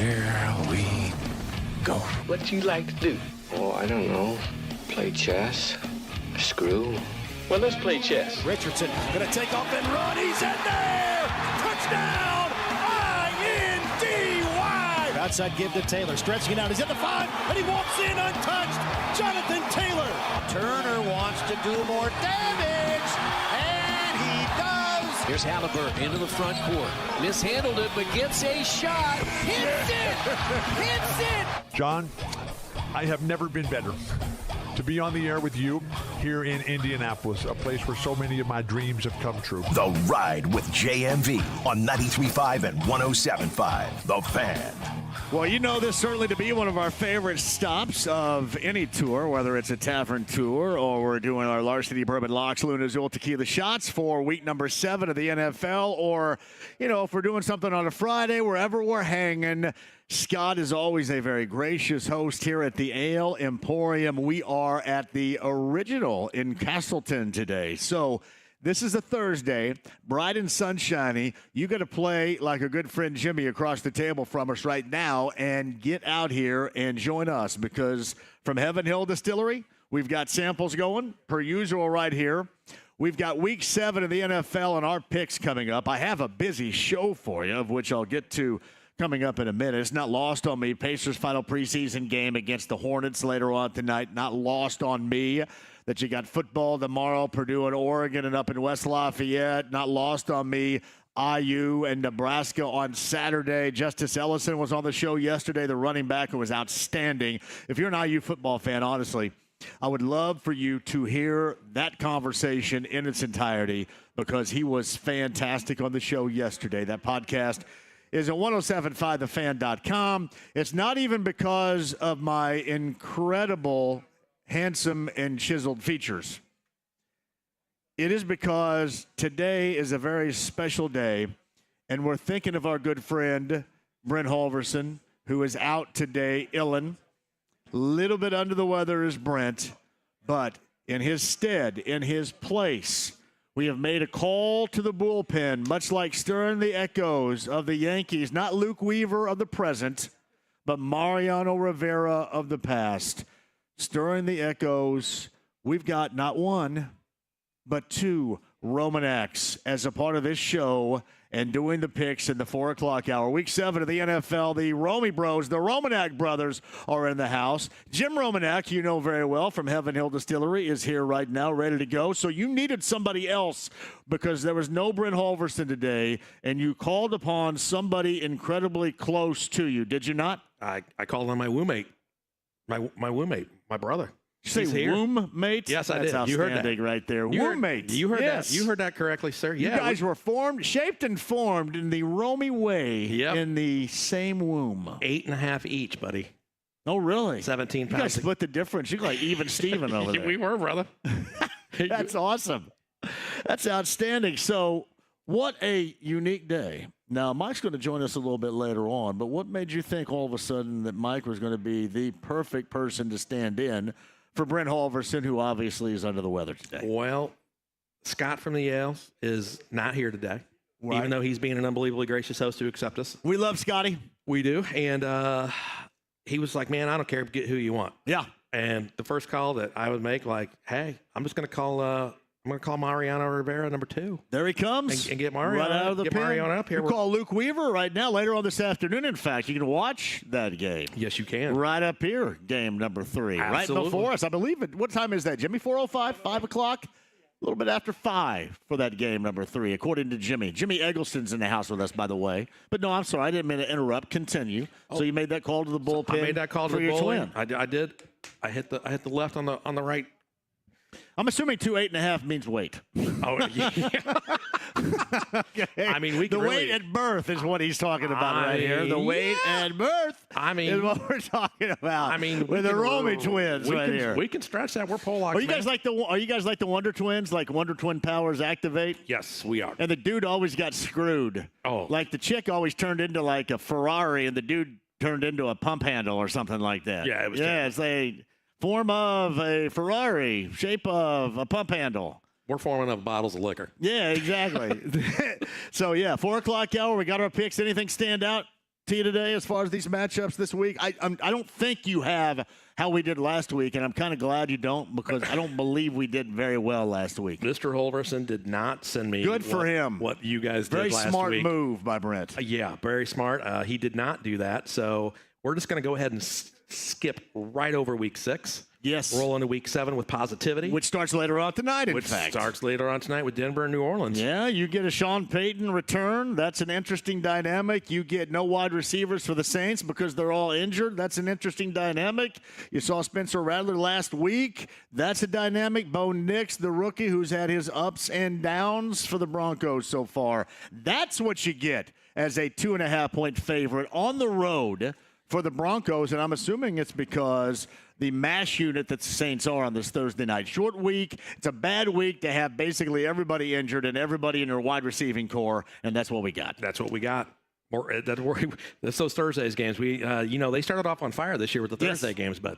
Here we go. What do you like to do? Oh, I don't know. Play chess. Screw. Well, let's play chess. Richardson going to take off and run. He's in there! Touchdown! I-N-D-Y! Outside give to Taylor. Stretching it out. He's at the 5, and he walks in untouched. Jonathan Taylor. Turner wants to do more damage, and he does. Here's Halliburton into the front court. Mishandled it, but gets a shot. Hits it! Hits it! John, I have never been better to be on the air with you here in Indianapolis, a place where so many of my dreams have come true. The Ride with JMV on 93.5 and 107.5. The Fan. Well, you know this certainly to be one of our favorite stops of any tour, whether it's a tavern tour or we're doing our Larceny Bourbon Locks Luna Azul Tequila shots for week number 7 of the NFL, or, you know, if we're doing something on a Friday, wherever we're hanging. Scott is always a very gracious host here at the Ale Emporium. We are at the original in Castleton today. So this is a Thursday, bright and sunshiny. You got to play like a good friend Jimmy across the table from us right now and get out here and join us, because from Heaven Hill Distillery, we've got samples going, per usual right here. We've got week 7 of the NFL and our picks coming up. I have a busy show for you, of which I'll get to coming up in a minute. It's not lost on me. Pacers' final preseason game against the Hornets later on tonight. Not lost on me that you got football tomorrow, Purdue and Oregon, and up in West Lafayette. Not lost on me, IU and Nebraska on Saturday. Justice Ellison was on the show yesterday, the running back, who was outstanding. If you're an IU football fan, honestly, I would love for you to hear that conversation in its entirety, because he was fantastic on the show yesterday. That podcast is at 1075thefan.com. It's not even because of my incredible, handsome, and chiseled features. It is because today is a very special day, and we're thinking of our good friend, Brent Halverson, who is out today, illin. A little bit under the weather is Brent, but in his stead, in his place, we have made a call to the bullpen, much like stirring the echoes of the Yankees. Not Luke Weaver of the present, but Mariano Rivera of the past. Stirring the echoes. We've got not one, but 2 Romanaks as a part of this show and doing the picks in the 4 o'clock hour. Week 7 of the NFL, the Romy Bros, the Romanak brothers are in the house. Jim Romanak, you know very well from Heaven Hill Distillery, is here right now, ready to go. So you needed somebody else because there was no Brent Halverson today, and you called upon somebody incredibly close to you, did you not? I called on my roommate, my roommate, my brother. You say womb mate? Yes, I did. You heard that right there. Womb mate. You heard yes. that. You heard that correctly, sir. You guys were shaped and formed in the Romy way in the same womb. 8.5 each, buddy. Oh, really? 17 pounds. You guys split the difference. You're like even Steven over there. We were, brother. That's awesome. That's outstanding. So what a unique day. Now, Mike's going to join us a little bit later on, but what made you think all of a sudden that Mike was going to be the perfect person to stand in for Brent Halverson, who obviously is under the weather today? Well, Scott from the Yales is not here today, even though he's being an unbelievably gracious host to accept us. We love Scotty. We do. And he was like, man, I don't care. Get who you want. Yeah. And the first call that I would make, like, hey, I'm just going to call Mariano Rivera number 2. There he comes. And get Mariano, right out of the pen. Mariano up here. We'll call Luke Weaver right now, later on this afternoon. In fact, you can watch that game. Yes, you can. Right up here, game number 3. Absolutely. Right before us. I believe it. What time is that, Jimmy? 4:05, 5 o'clock? A little bit after 5 for that game number 3, according to Jimmy. Jimmy Eggleston's in the house with us, by the way. But no, I'm sorry. I didn't mean to interrupt. Continue. So you made that call to the bullpen. I made that call to the bullpen. I did. I hit the left on the right. I'm assuming 2 8.5 means weight. Oh, yeah. Okay. I mean, the weight at birth is what he's talking about here. The weight at birth is what we're talking about. I mean, with the Romy twins here. We can stretch that. We're Polacks. Are you guys like the Wonder Twins? Like Wonder Twin powers activate? Yes, we are. And the dude always got screwed. Oh, like the chick always turned into like a Ferrari, and the dude turned into a pump handle or something like that. Yeah, it was. Yeah, it's a form of a Ferrari, shape of a pump handle. We're forming up bottles of liquor. Yeah, exactly. So, 4 o'clock hour, we got our picks. Anything stand out? to you today as far as these matchups this week? I don't think you have how we did last week, and I'm kind of glad you don't because I don't believe we did very well last week. Mr. Holverson did not send me Good for him. What you guys did last week. Very smart move by Brent. Yeah, very smart. He did not do that. So we're just going to go ahead and skip right over week 6. Yes. Roll into week 7 with positivity. Which starts later on tonight, in fact. Starts later on tonight with Denver and New Orleans. Yeah, you get a Sean Payton return. That's an interesting dynamic. You get no wide receivers for the Saints because they're all injured. That's an interesting dynamic. You saw Spencer Rattler last week. That's a dynamic. Bo Nix, the rookie, who's had his ups and downs for the Broncos so far. That's what you get as a 2.5-point favorite on the road for the Broncos, and I'm assuming it's because the mash unit that the Saints are on this Thursday night. Short week. It's a bad week to have basically everybody injured and everybody in your wide receiving core, and that's what we got. That's what we got. That's those Thursdays games. They started off on fire this year with the Thursday games, but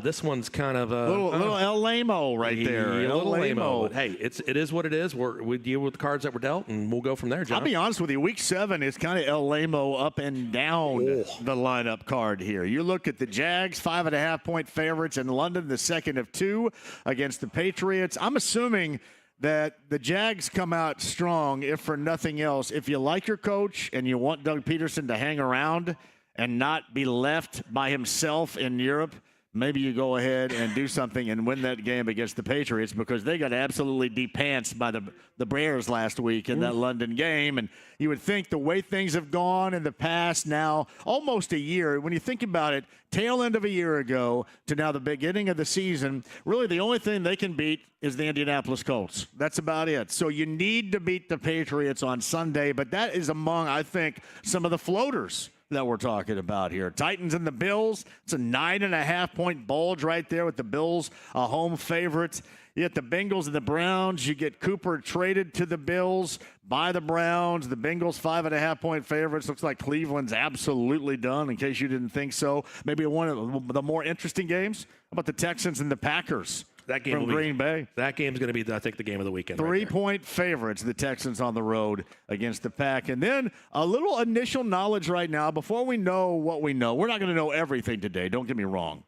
this one's kind of a little El Lamo right there. A little lame-o. Hey, it is what it is. We deal with the cards that were dealt, and we'll go from there, John. I'll be honest with you. Week 7 is kind of El Lamo up and down the lineup card here. You look at the Jags, 5.5-point favorites in London, the second of 2 against the Patriots. I'm assuming that the Jags come out strong, if for nothing else. If you like your coach and you want Doug Peterson to hang around and not be left by himself in Europe, maybe you go ahead and do something and win that game against the Patriots because they got absolutely de-pantsed by the Bears last week in that London game. And you would think the way things have gone in the past now, almost a year, when you think about it, tail end of a year ago to now the beginning of the season, really the only thing they can beat is the Indianapolis Colts. That's about it. So you need to beat the Patriots on Sunday, but that is among, I think, some of the floaters that we're talking about here. Titans and the Bills. It's a 9.5-point bulge right there with the Bills, a home favorite. You get the Bengals and the Browns. You get Cooper traded to the Bills by the Browns. The Bengals 5.5-point favorites. Looks like Cleveland's absolutely done, in case you didn't think so. Maybe one of the more interesting games. How about the Texans and the Packers? That game from Green Bay. That game's going to be, I think, the game of the weekend. 3-point favorites, the Texans on the road against the Pack. And then a little initial knowledge right now before we know what we know. We're not going to know everything today, don't get me wrong.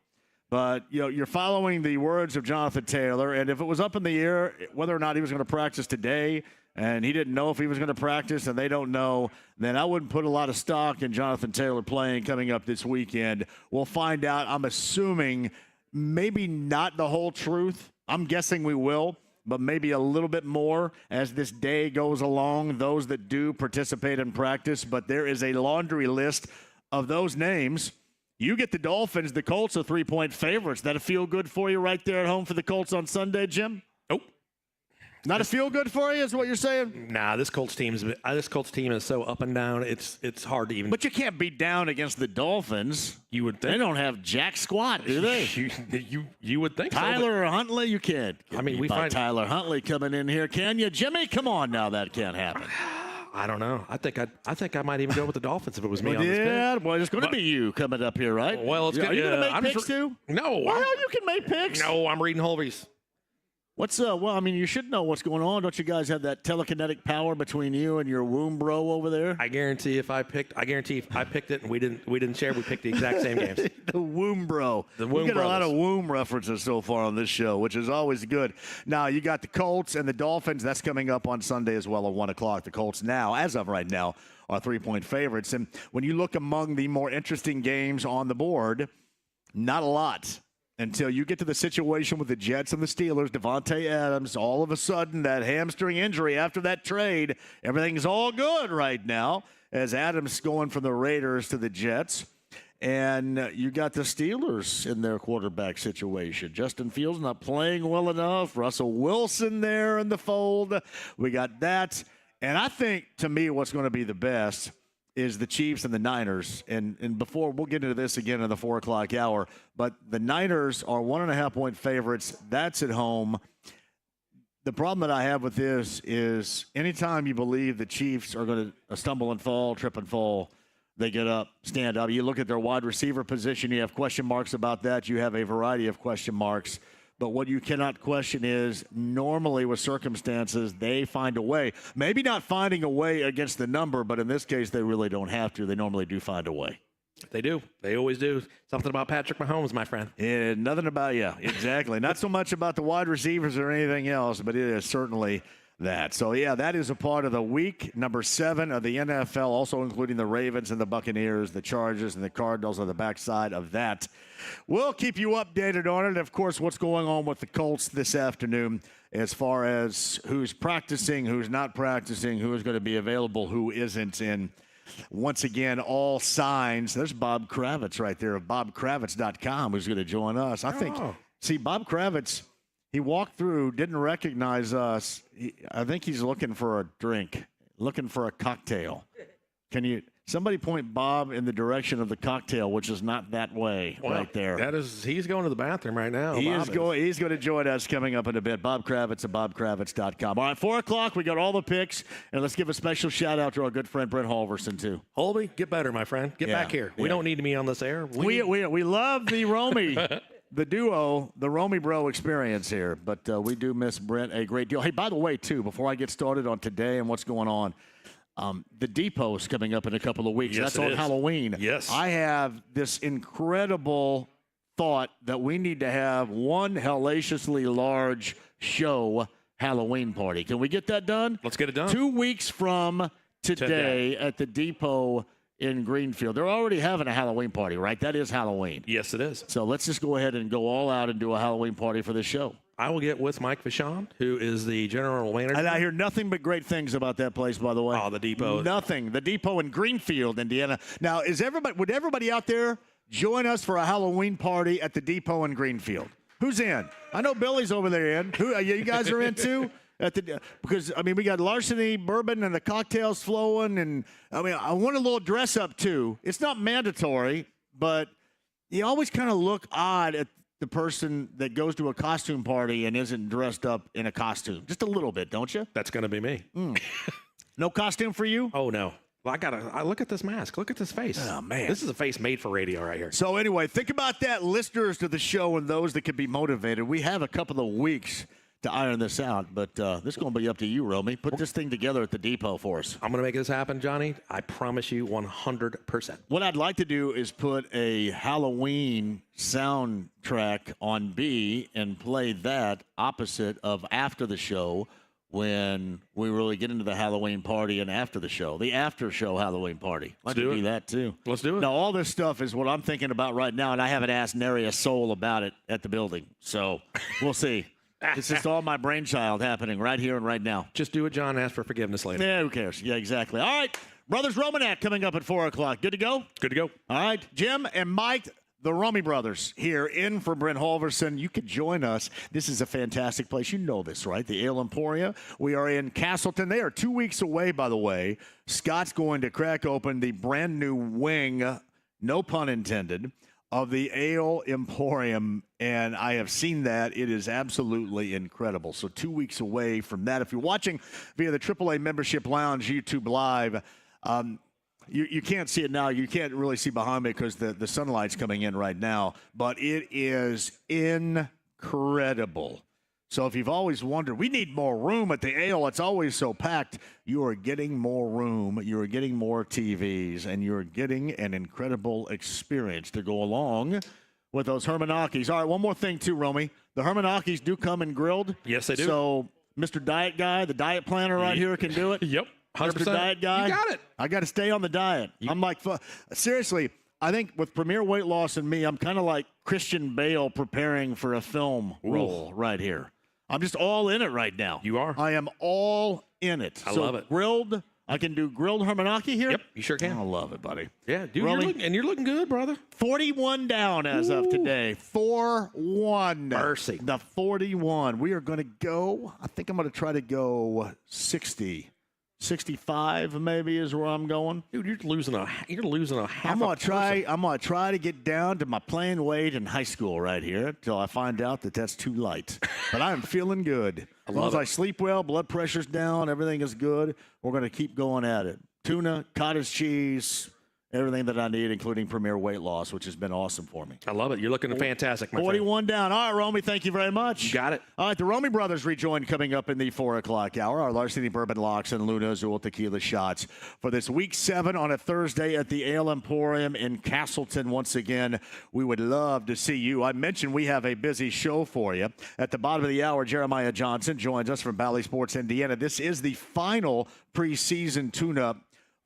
But, you're following the words of Jonathan Taylor, and if it was up in the air whether or not he was going to practice today, and he didn't know if he was going to practice, and they don't know, then I wouldn't put a lot of stock in Jonathan Taylor playing coming up this weekend. We'll find out. I'm assuming maybe not the whole truth. I'm guessing we will, but maybe a little bit more as this day goes along, those that do participate in practice. But there is a laundry list of those names. You get the Dolphins. The Colts are 3-point favorites. That a feel good for you right there at home for the Colts on Sunday, Jim? Nope. Not a feel good for you is what you're saying? Nah, this Colts team is so up and down. It's hard to even. But you can't be down against the Dolphins. You would think. They don't have jack squat, do they? you would think Tyler Huntley, you can't. We find Tyler Huntley coming in here, can you, Jimmy? Come on now, that can't happen. I don't know. I think I might even go with the Dolphins if it was me on this pick. Yeah, well, it's going to be you coming up here, right? Well, it's Are you going to make picks too? No. Well, you can make picks. No, I'm reading Holvey's. What's you should know what's going on. Don't you guys have that telekinetic power between you and your womb bro over there? I guarantee if I picked it and we didn't share, we picked the exact same games. The womb bro. We get a lot of womb references so far on this show, which is always good. Now, you got the Colts and the Dolphins. That's coming up on Sunday as well at 1 o'clock. The Colts now, as of right now, are 3-point favorites. And when you look among the more interesting games on the board, not a lot. Until you get to the situation with the Jets and the Steelers, Devontae Adams, all of a sudden that hamstring injury after that trade, everything's all good right now as Adams going from the Raiders to the Jets. And you got the Steelers in their quarterback situation. Justin Fields not playing well enough. Russell Wilson there in the fold. We got that. And I think, to me, what's going to be the best is the Chiefs and the Niners. And before, we'll get into this again in the 4 o'clock hour, but the Niners are 1.5-point favorites. That's at home. The problem that I have with this is anytime you believe the Chiefs are going to stumble and fall, trip and fall, they get up, stand up. You look at their wide receiver position, you have question marks about that. You have a variety of question marks. But what you cannot question is normally with circumstances, they find a way. Maybe not finding a way against the number, but in this case, they really don't have to. They normally do find a way. They do. They always do. Something about Patrick Mahomes, my friend. Yeah, nothing about, exactly. Not so much about the wide receivers or anything else, but it is certainly that. So, that is a part of the week number 7 of the NFL, also including the Ravens and the Buccaneers, the Chargers and the Cardinals on the backside of that. We'll keep you updated on it. Of course, what's going on with the Colts this afternoon as far as who's practicing, who's not practicing, who is going to be available, who isn't. And once again, all signs. There's Bob Kravitz right there of bobkravitz.com who's going to join us. I think, see, Bob Kravitz, he walked through, didn't recognize us. I think he's looking for a drink, looking for a cocktail. Can somebody point Bob in the direction of the cocktail, which is not that way right there? He's going to the bathroom right now. He's going to join us coming up in a bit. Bob Kravitz at bobkravitz.com. All right, 4 o'clock, we got all the picks, and let's give a special shout-out to our good friend Brent Halverson, too. Holby, get better, my friend. Get back here. We don't need to be on this air. We love the Romy. The duo, the Romy Bro experience here, but we do miss Brent a great deal. Hey, by the way, too, before I get started on today and what's going on, the Depot's coming up in a couple of weeks. Yes, that's on Halloween. Yes. I have this incredible thought that we need to have one hellaciously large show Halloween party. Can we get that done? Let's get it done. 2 weeks from today at the Depot in Greenfield. They're already having a Halloween party, right? That is Halloween. Yes, it is. So let's just go ahead and go all out and do a Halloween party for this show. I will get with Mike Vachon, who is the general manager. And I hear nothing but great things about that place, by the way. Oh, the Depot. Nothing. The Depot in Greenfield, Indiana. Now, would everybody out there join us for a Halloween party at the Depot in Greenfield? Who's in? I know Billy's over there in. You guys are in too? Because, we got larceny, bourbon, and the cocktails flowing. And, I want a little dress up, too. It's not mandatory, but you always kind of look odd at the person that goes to a costume party and isn't dressed up in a costume. Just a little bit, don't you? That's going to be me. No costume for you? Oh, no. Well, I look at this mask. Look at this face. Oh, man. This is a face made for radio right here. So, anyway, think about that, listeners to the show and those that can be motivated. We have a couple of weeks to iron this out, but this is going to be up to you, Romy. Put this thing together at the Depot for us. I'm going to make this happen, Johnny. I promise you 100%. What I'd like to do is put a Halloween soundtrack on B and play that opposite of after the show when we really get into the Halloween party and after the show, the after show Halloween party. Let's do that too. Let's do it. Now, all this stuff is what I'm thinking about right now, and I haven't asked nary a soul about it at the building. So we'll see. It's just all my brainchild happening right here and right now. Just do it, John. Ask for forgiveness later. Yeah, who cares? Yeah, exactly. All right. Brothers Romanek coming up at 4 o'clock. Good to go? Good to go. All right. Jim and Mike, the Romy brothers, here in for Brent Halverson. You could join us. This is a fantastic place. You know this, right? The Ale Emporium. We are in Castleton. They are 2 weeks away, by the way. Scott's going to crack open the brand new wing, no pun intended, of the Ale Emporium, and I have seen that. It is absolutely incredible. So 2 weeks away from that. If you're watching via the AAA Membership Lounge YouTube Live, you can't see it now. You can't really see behind me because the sunlight's coming in right now, but it is incredible. So if you've always wondered, we need more room at the Ale. It's always so packed. You are getting more room. You are getting more TVs, and you're getting an incredible experience to go along with those Hermanakis. All right, one more thing too, Romy. The Hermanakis do come in grilled. Yes, they do. So Mr. Diet Guy, the diet planner right here can do it. Yep, 100%. Mr. Diet Guy. You got it. I got to stay on the diet. I'm like, seriously, I think with Premier Weight Loss and me, I'm kind of like Christian Bale preparing for a film role right here. I'm just all in it right now. You are. I am all in it. I love it. Grilled. I can do grilled Hermanaki here. Yep, you sure can. I love it, buddy. Yeah, dude, you're looking good, brother. 41 down as of today. 4-1. Mercy. The 41. We are going to go, I think I'm going to try to go 60. 65 maybe is where I'm going. Dude, you're losing a half. I'm gonna try to get down to my playing weight in high school right here until I find out that that's too light. But I am feeling good. As long as I sleep well, blood pressure's down, everything is good. We're gonna keep going at it. Tuna, cottage cheese, everything that I need, including Premier Weight Loss, which has been awesome for me. I love it. You're looking fantastic, my friend. 41 down. All right, Romy, thank you very much. You got it. All right, the Romy brothers rejoin coming up in the 4 o'clock hour. Our Larceny Bourbon Locks and Luna Azul Tequila Shots for this Week 7 on a Thursday at the Ale Emporium in Castleton. Once again, we would love to see you. I mentioned we have a busy show for you. At the bottom of the hour, Jeremiah Johnson joins us from Bally Sports, Indiana. This is the final preseason tune-up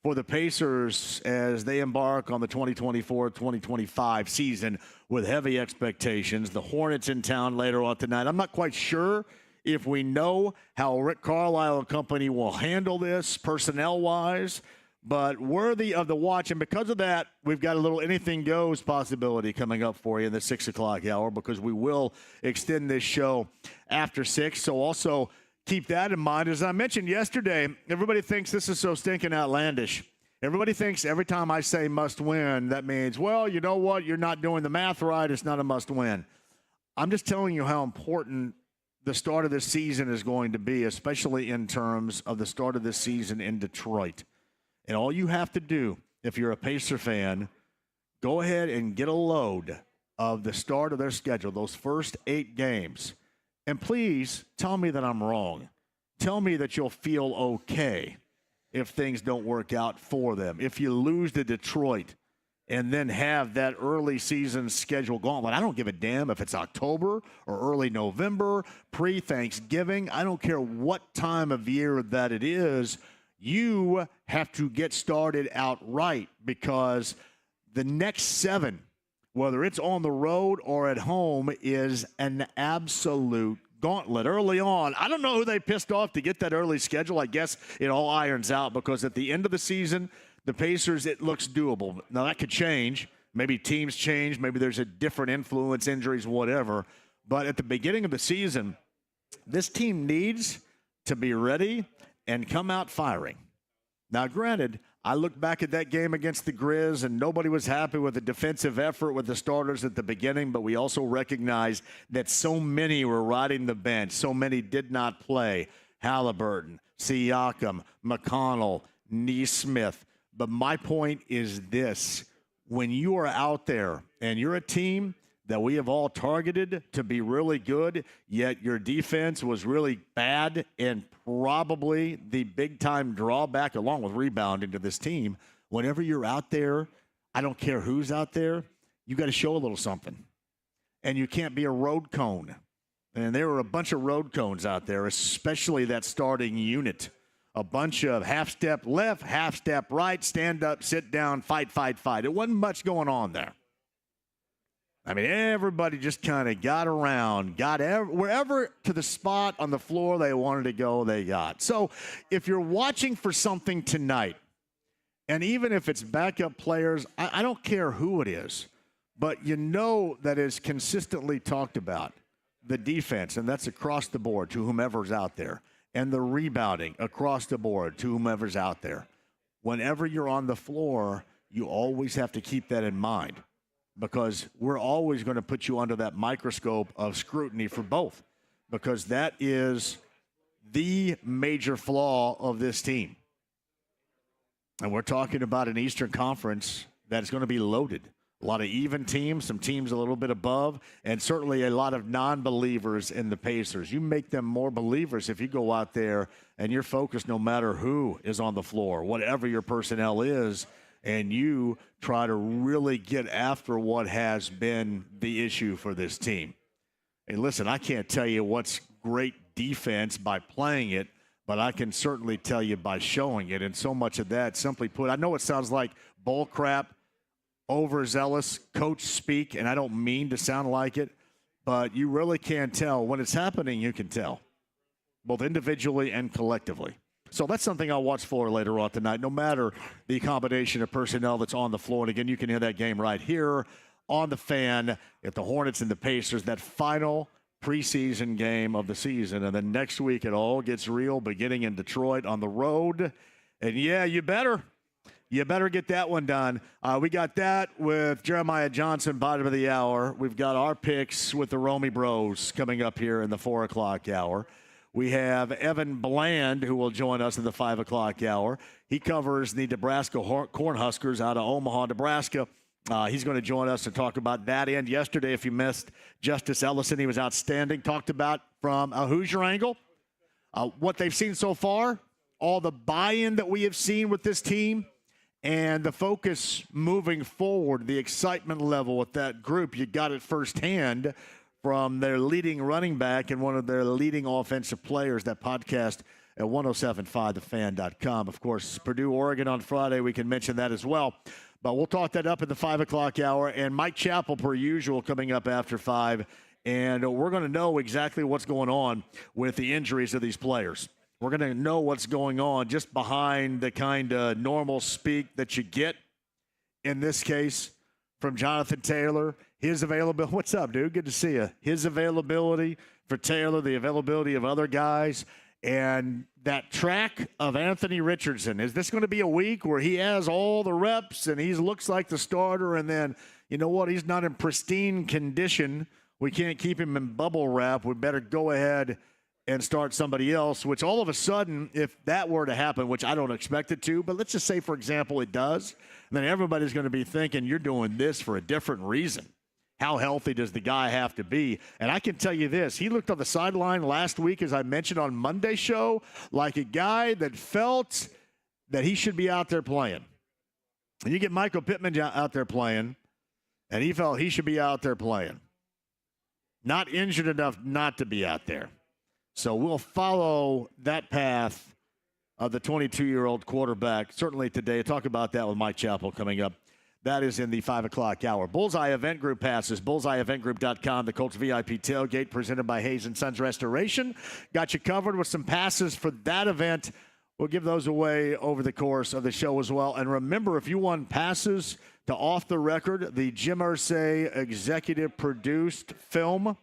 for the Pacers as they embark on the 2024-2025 season with heavy expectations. The Hornets in town later on tonight. I'm not quite sure if we know how Rick Carlisle and company will handle this personnel-wise, but worthy of the watch. And because of that, we've got a little anything goes possibility coming up for you in the 6 o'clock hour, because we will extend this show after 6. So also keep that in mind. As I mentioned yesterday, everybody thinks this is so stinking outlandish. Everybody thinks every time I say must win, that means, well, you know what? You're not doing the math right. It's not a must win. I'm just telling you how important the start of this season is going to be, especially in terms of the start of this season in Detroit. And all you have to do, if you're a Pacer fan, go ahead and get a load of the start of their schedule, those first 8 games. And please tell me that I'm wrong. Tell me that you'll feel okay if things don't work out for them. If you lose to Detroit and then have that early season schedule gauntlet, I don't give a damn if it's October or early November, pre-Thanksgiving. I don't care what time of year that it is. You have to get started out right, because the next 7, whether it's on the road or at home, is an absolute gauntlet early on. I don't know who they pissed off to get that early schedule. I guess it all irons out, because at the end of the season, the Pacers, it looks doable. Now, that could change. Maybe teams change. Maybe there's a different influence, injuries, whatever. But at the beginning of the season, this team needs to be ready and come out firing. Now, granted, I look back at that game against the Grizz, and nobody was happy with the defensive effort with the starters at the beginning, but we also recognize that so many were riding the bench. So many did not play. Halliburton, Siakam, McConnell, Nesmith. But my point is this. When you are out there and you're a team that we have all targeted to be really good, yet your defense was really bad and probably the big-time drawback, along with rebounding, to this team, whenever you're out there, I don't care who's out there, you got to show a little something. And you can't be a road cone. And there were a bunch of road cones out there, especially that starting unit. A bunch of half-step left, half-step right, stand up, sit down, fight, fight, fight. It wasn't much going on there. I mean, everybody just kind of got around, got wherever to the spot on the floor they wanted to go, they got. So if you're watching for something tonight, and even if it's backup players, I don't care who it is, but you know that is consistently talked about, the defense, and that's across the board to whomever's out there, and the rebounding across the board to whomever's out there. Whenever you're on the floor, you always have to keep that in mind, because we're always going to put you under that microscope of scrutiny for both, because that is the major flaw of this team. And we're talking about an Eastern Conference that's going to be loaded. A lot of even teams, some teams a little bit above, and certainly a lot of non-believers in the Pacers. You make them more believers if you go out there and you're focused no matter who is on the floor, whatever your personnel is, and you try to really get after what has been the issue for this team. And listen, I can't tell you what's great defense by playing it, but I can certainly tell you by showing it. And so much of that, simply put, I know it sounds like bull crap, overzealous coach speak, and I don't mean to sound like it, but you really can tell. When it's happening, you can tell, both individually and collectively. So that's something I'll watch for later on tonight, no matter the combination of personnel that's on the floor. And again, you can hear that game right here on the Fan at the Hornets and the Pacers, that final preseason game of the season. And then next week it all gets real, beginning in Detroit on the road. And yeah, you better get that one done. We got that with Jeremiah Johnson, bottom of the hour. We've got our picks with the Romy Bros coming up here in the 4 o'clock hour. We have Evan Bland, who will join us in the 5 o'clock hour. He covers the Nebraska Cornhuskers out of Omaha, Nebraska. He's going to join us to talk about that. And yesterday, if you missed Justice Ellison, he was outstanding. Talked about from a Hoosier angle, what they've seen so far, all the buy-in that we have seen with this team, and the focus moving forward, the excitement level with that group. You got it firsthand from their leading running back and one of their leading offensive players. That podcast at 1075thefan.com. Of course, Purdue, Oregon on Friday. We can mention that as well. But we'll talk that up in the 5 o'clock hour. And Mike Chappell, per usual, coming up after 5. And we're going to know exactly what's going on with the injuries of these players. We're going to know what's going on just behind the kind of normal speak that you get, in this case, from Jonathan Taylor. His availability. What's up, dude? Good to see you. His availability for Taylor, the availability of other guys, and that track of Anthony Richardson. Is this going to be a week where he has all the reps and he looks like the starter, and then, you know what, he's not in pristine condition. We can't keep him in bubble wrap. We better go ahead and start somebody else, which all of a sudden, if that were to happen, which I don't expect it to, but let's just say, for example, it does, then everybody's going to be thinking you're doing this for a different reason. How healthy does the guy have to be? And I can tell you this, he looked on the sideline last week, as I mentioned on Monday's show, like a guy that felt that he should be out there playing. And you get Michael Pittman out there playing, and he felt he should be out there playing. Not injured enough not to be out there. So we'll follow that path of the 22-year-old quarterback, certainly today. Talk about that with Mike Chappell coming up. That is in the 5 o'clock hour. Bullseye Event Group passes, bullseyeeventgroup.com, the Colts VIP tailgate presented by Hayes & Sons Restoration. Got you covered with some passes for that event. We'll give those away over the course of the show as well. And remember, if you won passes to Off the Record, the Jim Irsay executive-produced film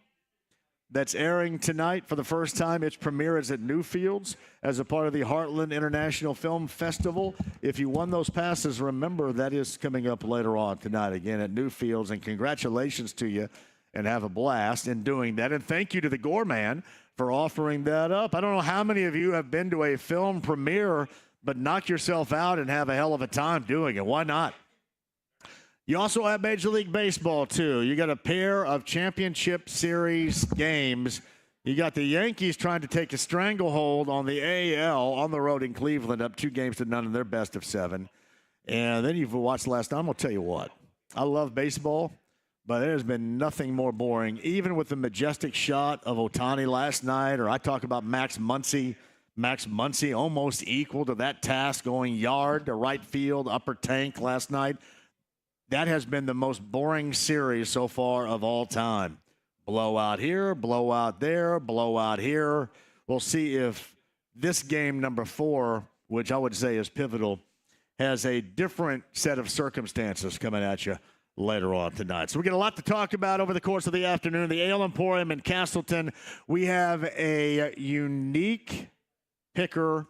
that's airing tonight for the first time. Its premiere is at Newfields as a part of the Heartland International Film Festival. If you won those passes, remember that is coming up later on tonight again at Newfields. And congratulations to you, and have a blast in doing that. And thank you to the Gorman for offering that up. I don't know how many of you have been to a film premiere, but knock yourself out and have a hell of a time doing it. Why not? You also have Major League Baseball, too. You got a pair of championship series games. You got the Yankees trying to take a stranglehold on the AL on the road in Cleveland, up 2-0 in their best of 7. And then you've watched last night. I'm going to tell you what. I love baseball, but there's been nothing more boring. Even with the majestic shot of Ohtani last night, or I talk about Max Muncy. Max Muncy almost equal to that task, going yard to right field, upper tank last night. That has been the most boring series so far of all time. Blowout here, blowout there, blowout here. We'll see if this game number 4, which I would say is pivotal, has a different set of circumstances coming at you later on tonight. So we get a lot to talk about over the course of the afternoon. The Ale Emporium in Castleton. We have a unique picker.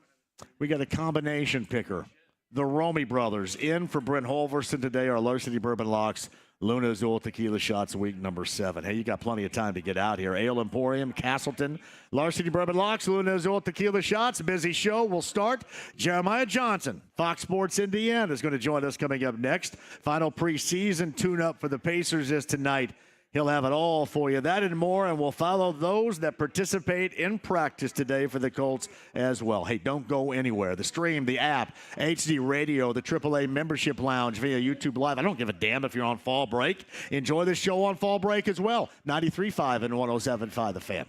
We got a combination picker. The Romy brothers in for Brent Holverson today. Our Larceny Bourbon Locks, Luna Azul Tequila Shots, week number 7. Hey, you got plenty of time to get out here. Ale Emporium, Castleton, Larceny Bourbon Locks, Luna Azul Tequila Shots. Busy show. We'll start. Jeremiah Johnson, Fox Sports Indiana, is going to join us coming up next. Final preseason tune-up for the Pacers is tonight. He'll have it all for you. That and more, and we'll follow those that participate in practice today for the Colts as well. Hey, don't go anywhere. The stream, the app, HD Radio, the AAA Membership Lounge via YouTube Live. I don't give a damn if you're on fall break. Enjoy the show on fall break as well. 93.5 and 107.5 The Fan.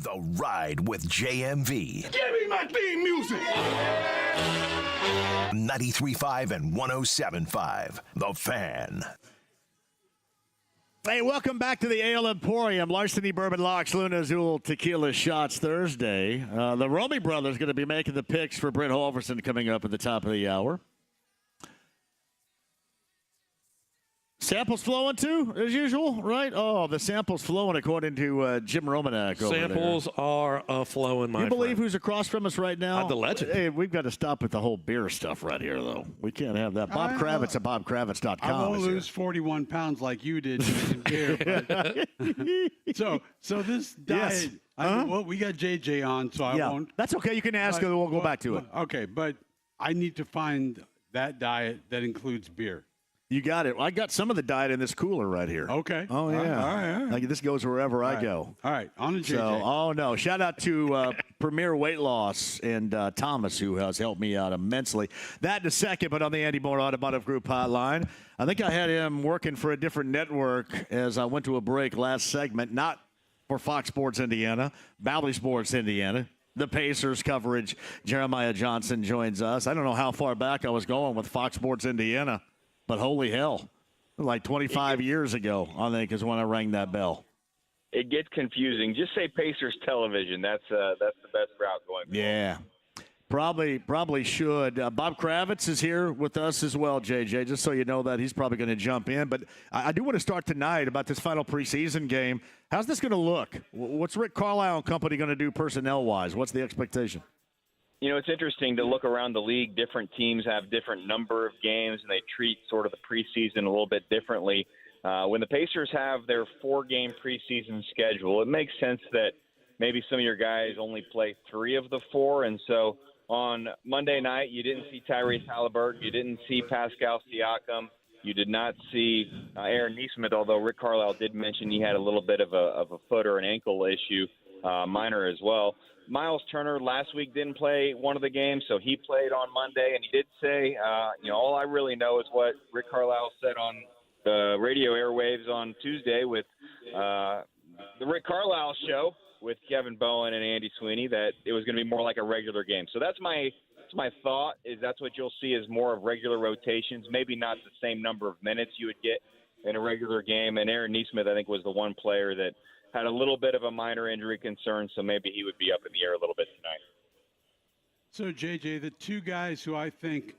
The Ride with JMV. Give me my theme music. 93.5 and 107.5. The Fan. Hey, welcome back to the Ale Emporium. Larceny Bourbon Locks, Luna Azul Tequila Shots Thursday. The Romy brothers going to be making the picks for Brent Holverson coming up at the top of the hour. Samples flowing too, as usual, right? Oh, the samples flowing according to Jim Romanek over Samples there. are flowing, my You believe friend. who's across from us right now? The legend. Hey, we've got to stop with the whole beer stuff right here, though. We can't have that. Bob Kravitz at bobkravitz.com. I won't is here. lose 41 pounds like you did drinking beer. But, so this diet, Yes. well, we got JJ on, so I won't. That's okay. You can ask, and we'll go back to it. Okay, but I need to find that diet that includes beer. You got it. I got some of the diet in this cooler right here. Okay. Oh, yeah. All right. Like, this goes wherever I go. All right, on to JJ. So, oh, no. Shout out to Premier Weight Loss and Thomas, who has helped me out immensely. That in a second, but on the Andy Moore Automotive Group hotline. I think I had him working for a different network as I went to a break last segment, not for Fox Sports Indiana, Bally Sports Indiana. The Pacers coverage. Jeremiah Johnson joins us. I don't know how far back I was going with Fox Sports Indiana, but holy hell. Like 25 years ago, I think, is when I rang that bell. It gets confusing. Just say Pacers Television. That's the best route going forward. Yeah. Probably should. Bob Kravitz is here with us as well, JJ, just so you know that. He's probably going to jump in. But I do want to start tonight about this final preseason game. How's this going to look? What's Rick Carlisle and company going to do personnel-wise? What's the expectation? You know, it's interesting to look around the league. Different teams have different number of games, and they treat sort of the preseason a little bit differently. When the Pacers have their 4-game preseason schedule, it makes sense that maybe some of your guys only play 3 of the 4. And so on Monday night, you didn't see Tyrese Halliburton. You didn't see Pascal Siakam. You did not see Aaron Nesmith, although Rick Carlisle did mention he had a little bit of a foot or an ankle issue, minor as well. Miles Turner last week didn't play one of the games, so he played on Monday, and he did say, all I really know is what Rick Carlisle said on the radio airwaves on Tuesday with the Rick Carlisle show with Kevin Bowen and Andy Sweeney, that it was going to be more like a regular game. So that's my thought, is that's what you'll see is more of regular rotations, maybe not the same number of minutes you would get in a regular game. And Aaron Nesmith, I think, was the one player that had a little bit of a minor injury concern, so maybe he would be up in the air a little bit tonight. So, JJ, the two guys who I think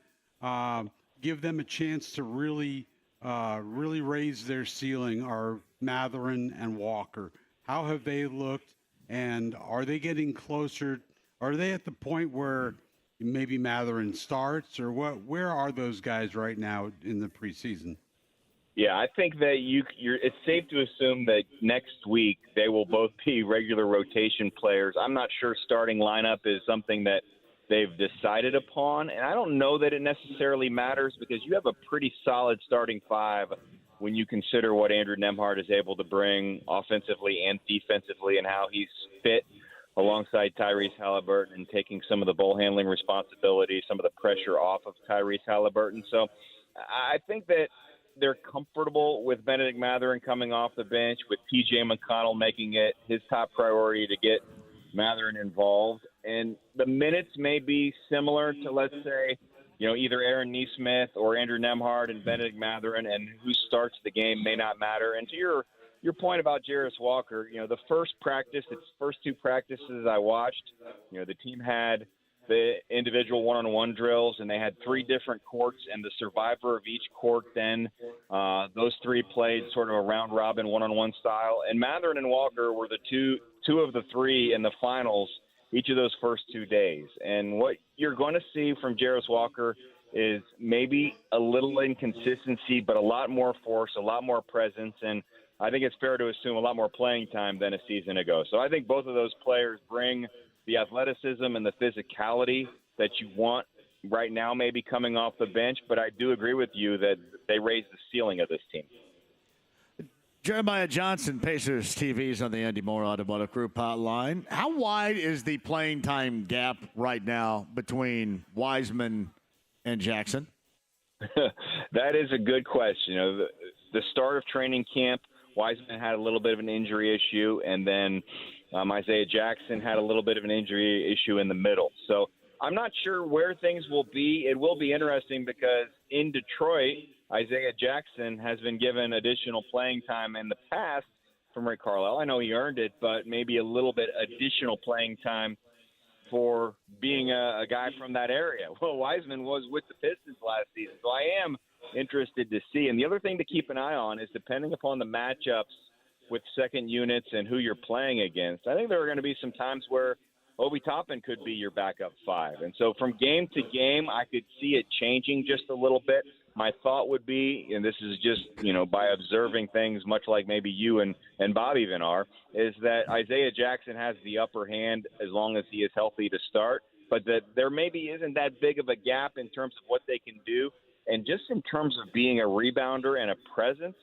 give them a chance to really raise their ceiling are Mathurin and Walker. How have they looked, and are they getting closer? Are they at the point where maybe Mathurin starts, or what? Where are those guys right now in the preseason? Yeah, I think that it's safe to assume that next week they will both be regular rotation players. I'm not sure starting lineup is something that they've decided upon, and I don't know that it necessarily matters because you have a pretty solid starting 5 when you consider what Andrew Nembhard is able to bring offensively and defensively and how he's fit alongside Tyrese Halliburton and taking some of the ball handling responsibility, some of the pressure off of Tyrese Halliburton. So I think that they're comfortable with Benedict Mathurin coming off the bench, with T.J. McConnell making it his top priority to get Mathurin involved. And the minutes may be similar to, let's say, either Aaron Nesmith or Andrew Nembhard and Benedict Mathurin, and who starts the game may not matter. And to your point about Jarris Walker, the first 2 practices I watched, the team had the individual one-on-one drills, and they had 3 different courts, and the survivor of each court then, those 3 played sort of a round-robin one-on-one style. And Mathurin and Walker were the two of the 3 in the finals each of those first 2 days. And what you're going to see from Jarris Walker is maybe a little inconsistency, but a lot more force, a lot more presence, and I think it's fair to assume a lot more playing time than a season ago. So I think both of those players bring the athleticism and the physicality that you want right now maybe coming off the bench, but I do agree with you that they raise the ceiling of this team. Jeremiah Johnson, Pacers TV's on the Andy Moore Automotive Group hotline. How wide is the playing time gap right now between Wiseman and Jackson? That is a good question. The start of training camp, Wiseman had a little bit of an injury issue, and then Isaiah Jackson had a little bit of an injury issue in the middle. So I'm not sure where things will be. It will be interesting because in Detroit, Isaiah Jackson has been given additional playing time in the past from Rick Carlisle. I know he earned it, but maybe a little bit additional playing time for being a guy from that area. Well, Wiseman was with the Pistons last season, so I am interested to see. And the other thing to keep an eye on is depending upon the matchups with second units and who you're playing against. I think there are going to be some times where Obi Toppin could be your backup five. And so from game to game, I could see it changing just a little bit. My thought would be, and this is just, by observing things much like maybe you and Bob even are, is that Isaiah Jackson has the upper hand as long as he is healthy to start, but that there maybe isn't that big of a gap in terms of what they can do. And just in terms of being a rebounder and a presence,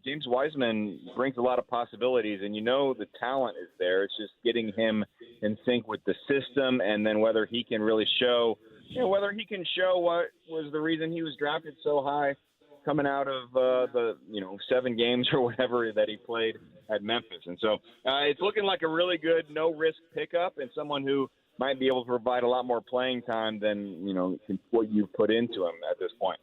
James Wiseman brings a lot of possibilities, and the talent is there. It's just getting him in sync with the system, and then whether he can really show – whether he can show what was the reason he was drafted so high coming out of the 7 games or whatever that he played at Memphis. And so it's looking like a really good no-risk pickup and someone who might be able to provide a lot more playing time than, what you've put into him at this point.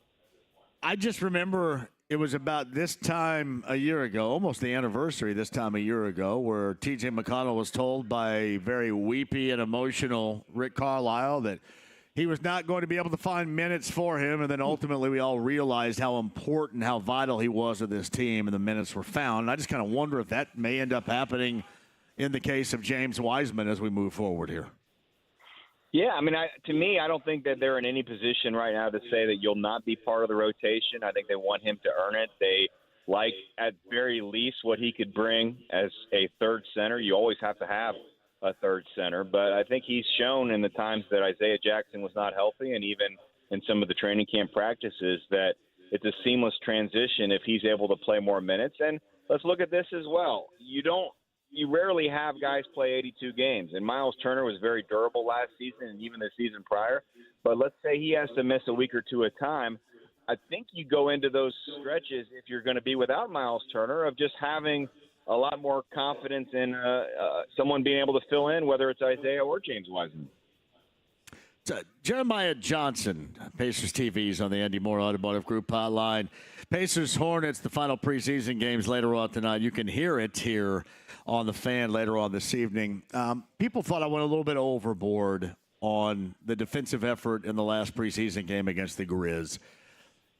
I just remember it was about this time a year ago, almost the anniversary this time a year ago, where T.J. McConnell was told by a very weepy and emotional Rick Carlisle that he was not going to be able to find minutes for him, and then ultimately we all realized how important, how vital he was to this team, and the minutes were found. And I just kind of wonder if that may end up happening in the case of James Wiseman as we move forward here. Yeah, to me, I don't think that they're in any position right now to say that you'll not be part of the rotation. I think they want him to earn it. They like, at very least, what he could bring as a third center. You always have to have a third center, but I think he's shown in the times that Isaiah Jackson was not healthy and even in some of the training camp practices that it's a seamless transition if he's able to play more minutes. And let's look at this as well. You rarely have guys play 82 games, and Miles Turner was very durable last season and even the season prior, but let's say he has to miss a week or two at a time. I think you go into those stretches, if you're going to be without Miles Turner, of just having a lot more confidence in someone being able to fill in, whether it's Isaiah or James Wiseman. Jeremiah Johnson, Pacers TV's on the Andy Moore Automotive Group hotline. Pacers Hornets, the final preseason games later on tonight. You can hear it here on the Fan later on this evening. People thought I went a little bit overboard on the defensive effort in the last preseason game against the Grizz.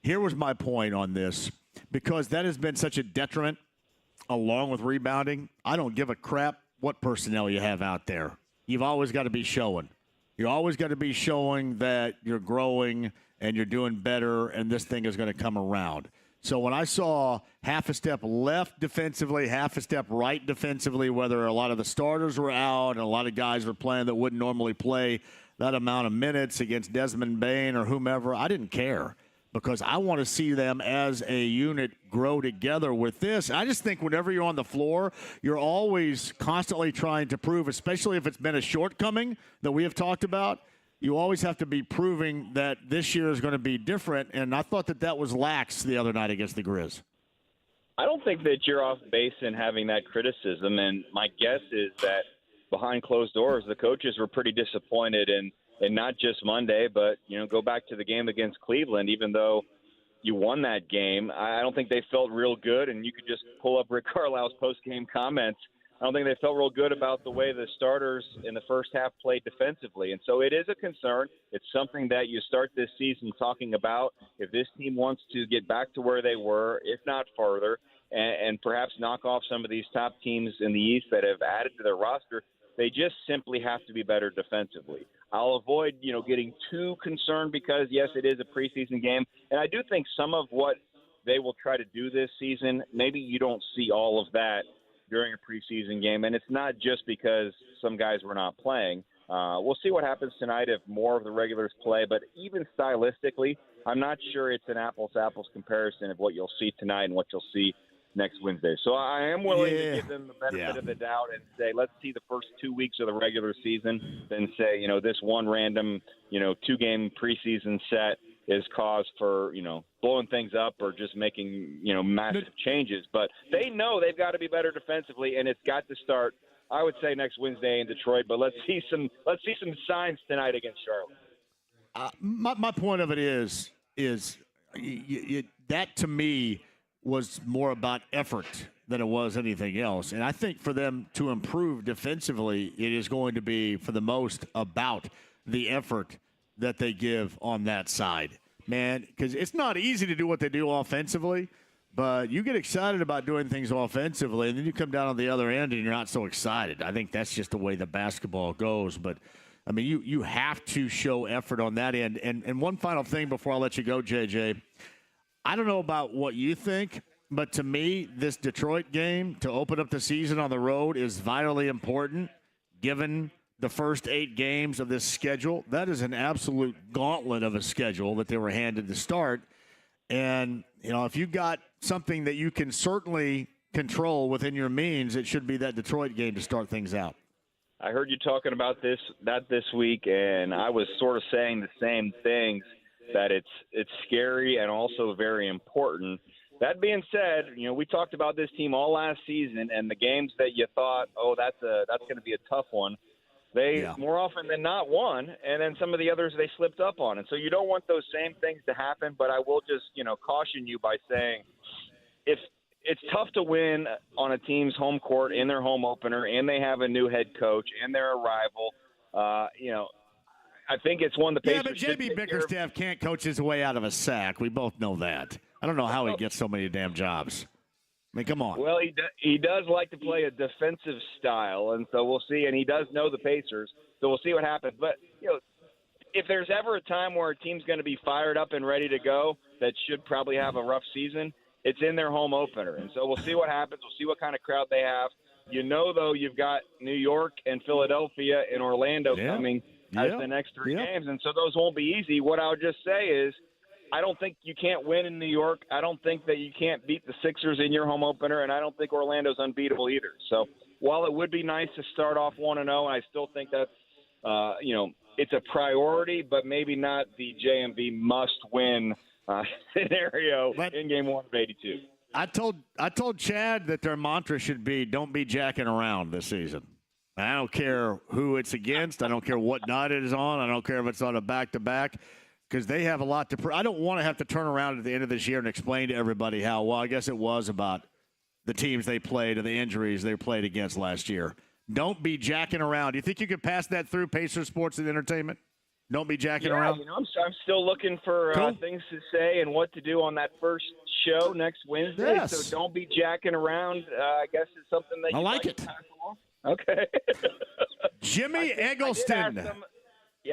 Here was my point on this, because that has been such a detriment along with rebounding. I don't give a crap what personnel you have out there. You've always got to be showing. You always got to be showing that you're growing and you're doing better, and this thing is going to come around. So when I saw half a step left defensively, half a step right defensively, whether a lot of the starters were out and a lot of guys were playing that wouldn't normally play that amount of minutes against Desmond Bane or whomever, I didn't care, because I want to see them as a unit grow together with this. I just think whenever you're on the floor, you're always constantly trying to prove, especially if it's been a shortcoming that we have talked about, you always have to be proving that this year is going to be different, and I thought that was lax the other night against the Grizz. I don't think that you're off base in having that criticism, and my guess is that behind closed doors, the coaches were pretty disappointed in not just Monday, but, go back to the game against Cleveland. Even though you won that game, I don't think they felt real good, and you could just pull up Rick Carlisle's post-game comments. I don't think they felt real good about the way the starters in the first half played defensively. And so it is a concern. It's something that you start this season talking about. If this team wants to get back to where they were, if not farther, and perhaps knock off some of these top teams in the East that have added to their roster, they just simply have to be better defensively. I'll avoid, getting too concerned because, yes, it is a preseason game. And I do think some of what they will try to do this season, maybe you don't see all of that during a preseason game. And it's not just because some guys were not playing. We'll see what happens tonight if more of the regulars play. But even stylistically, I'm not sure it's an apples-to-apples comparison of what you'll see tonight and what you'll see next Wednesday. So I am willing to give them the benefit of the doubt and say, let's see the first 2 weeks of the regular season, then say, this one random, 2-game preseason set is cause for, blowing things up or just making, massive changes. But they know they've got to be better defensively, and it's got to start I would say next Wednesday in Detroit, but let's see some signs tonight against Charlotte. My point of it is that to me was more about effort than it was anything else. And I think for them to improve defensively, it is going to be, for the most, about the effort that they give on that side. Man, because it's not easy to do what they do offensively, but you get excited about doing things offensively, and then you come down on the other end and you're not so excited. I think that's just the way the basketball goes. But, I mean, you have to show effort on that end. And one final thing before I let you go, JJ. I don't know about what you think, but to me, this Detroit game to open up the season on the road is vitally important, given the first 8 games of this schedule. That is an absolute gauntlet of a schedule that they were handed to start. And, you know, if you got something that you can certainly control within your means, it should be that Detroit game to start things out. I heard you talking about this week, and I was sort of saying the same things, that it's scary and also very important. That being said, you know, we talked about this team all last season, and the games that you thought, oh, that's going to be a tough one, they more often than not won, and then some of the others they slipped up on. And so you don't want those same things to happen, but I will just, you know, caution you by saying if it's tough to win on a team's home court in their home opener, and they have a new head coach, and they're a rival, you know, I think it's one the Pacers. Yeah, but JB Bickerstaff can't coach his way out of a sack. We both know that. I don't know how he gets so many damn jobs. I mean, come on. Well, he does like to play a defensive style, and so we'll see. And he does know the Pacers, so we'll see what happens. But, you know, if there's ever a time where a team's going to be fired up and ready to go that should probably have a rough season, it's in their home opener. And so we'll see what happens. We'll see what kind of crowd they have. You know, though, you've got New York and Philadelphia and Orlando coming as the next 3 games, and so those won't be easy. What I would just say is I don't think you can't win in New York. I don't think that you can't beat the Sixers in your home opener, and I don't think Orlando's unbeatable either. So while it would be nice to start off 1-0, I still think that's, you know, it's a priority, but maybe not the JMV must-win scenario in Game 1 of 82. I told Chad that their mantra should be don't be jacking around this season. I don't care who it's against. I don't care what night it is on. I don't care if it's on a back-to-back, because they have a lot to I don't want to have to turn around at the end of this year and explain to everybody how, well, I guess it was about the teams they played and the injuries they played against last year. Don't be jacking around. Do you think you could pass that through, Pacer Sports and Entertainment? Don't be jacking around? You know, I'm still looking for things to say and what to do on that first show next Wednesday. Yes. So don't be jacking around. I guess it's something that I you like it. Pass along. Okay. Jimmy Eggleston.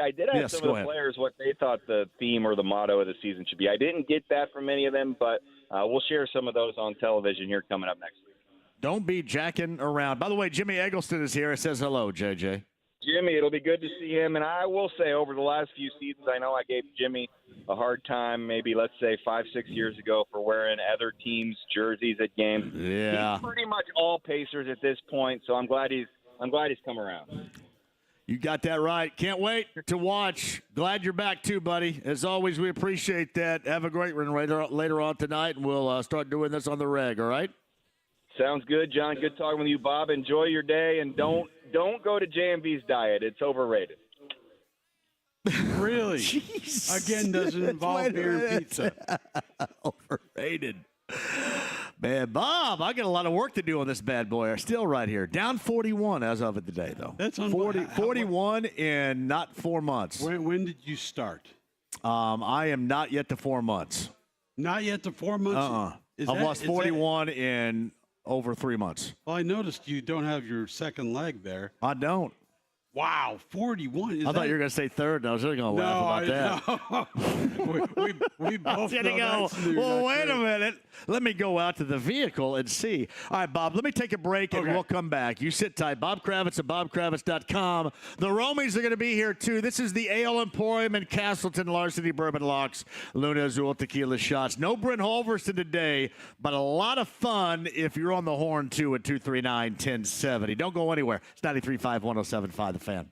I did ask some of the players what they thought the theme or the motto of the season should be. I didn't get that from any of them, but we'll share some of those on television here coming up next week. Don't be jacking around. By the way, Jimmy Eggleston is here. It says hello, JJ. Jimmy, it'll be good to see him. And I will say, over the last few seasons, I know I gave Jimmy a hard time, maybe let's say 5-6 years ago, for wearing other teams' jerseys at games. Yeah, he's pretty much all Pacers at this point, so I'm glad he's come around. You got that right. Can't wait to watch. Glad you're back too, buddy. As always, we appreciate that. Have a great one later on tonight, and we'll start doing this on the reg. All right? Sounds good, John. Good talking with you, Bob. Enjoy your day, and don't go to JMV's diet. It's overrated. Really? Jeez. Again, doesn't involve beer and pizza. Overrated. Man, Bob, I got a lot of work to do on this bad boy. I'm still right here. Down 41 as of it today, though. That's 41 in not 4 months. When did you start? I am not yet to 4 months. Not yet to 4 months? I've lost 41 in over 3 months. Well, I noticed you don't have your second leg there. I don't. Wow, 41. I thought you were going to say third, and I was really going to laugh about that. we both know that's new, well, wait a minute. Let me go out to the vehicle and see. All right, Bob, let me take a break, and we'll come back. You sit tight. Bob Kravitz at bobkravitz.com. The Romies are going to be here, too. This is the Ale Emporium in Castleton, Larceny Bourbon Locks, Luna Azul Tequila Shots. No Brent Holverson today, but a lot of fun if you're on the horn, too, at 239-1070. Don't go anywhere. It's 93.5, 107.5, The Fan.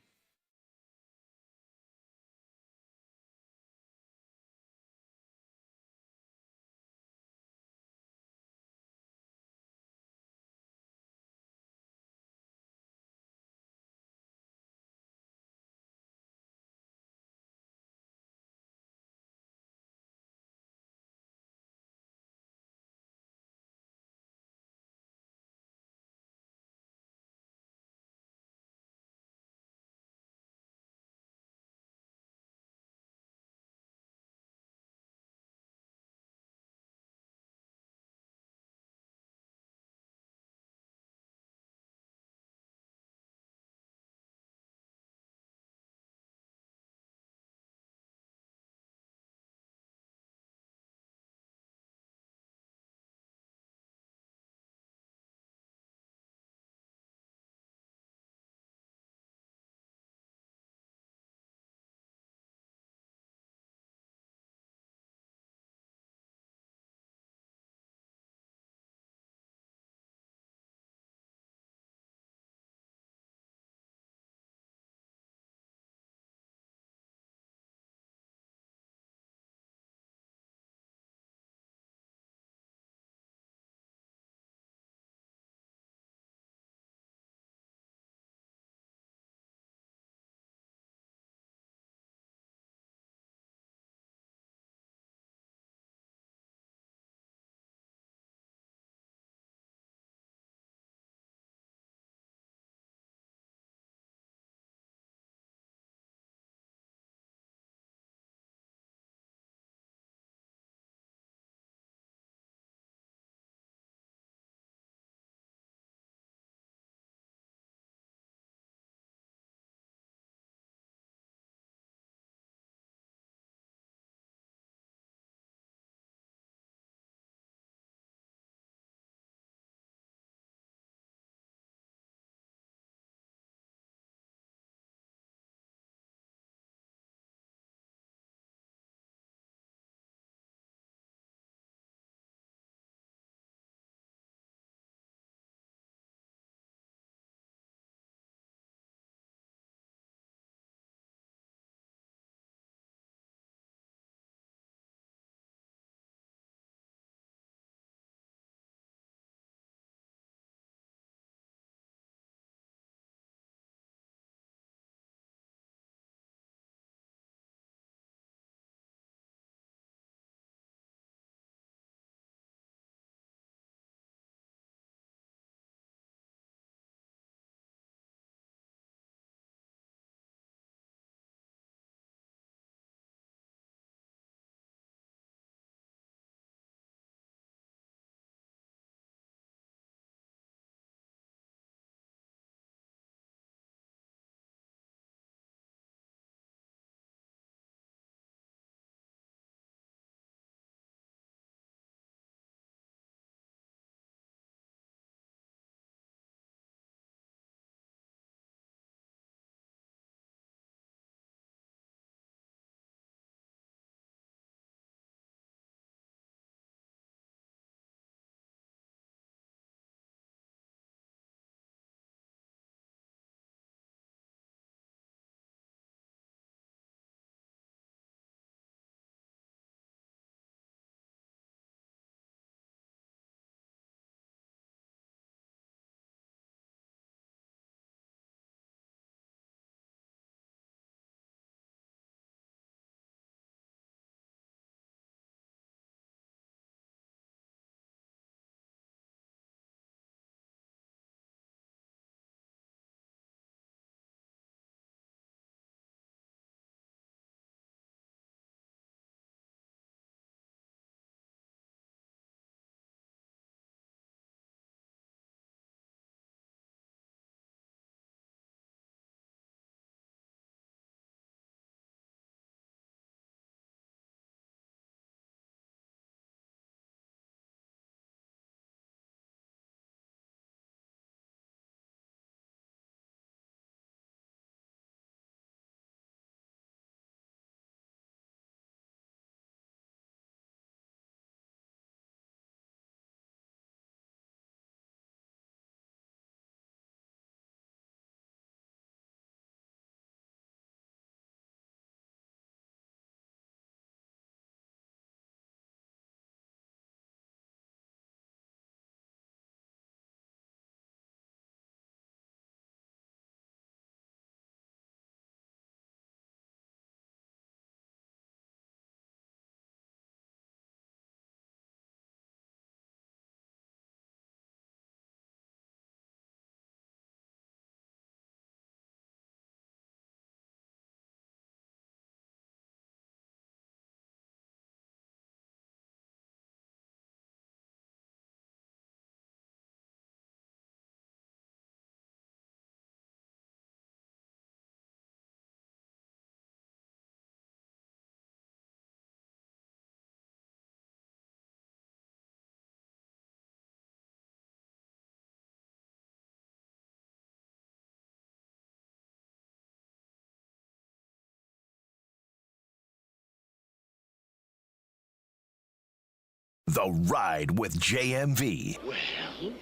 The Ride with JMV. Well,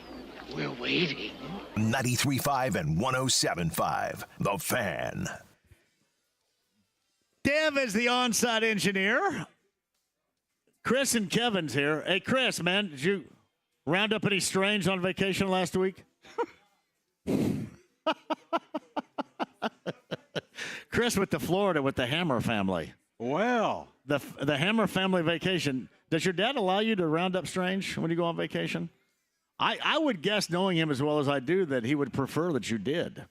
we're waiting. 93.5 and 107.5. The Fan. Dev is the on-site engineer. Chris and Kevin's here. Hey, Chris, man, did you round up any strange on vacation last week? Chris with the Florida with the Hammer family. Well, the Hammer family vacation. Does your dad allow you to round up strange when you go on vacation? I would guess, knowing him as well as I do, that he would prefer that you did.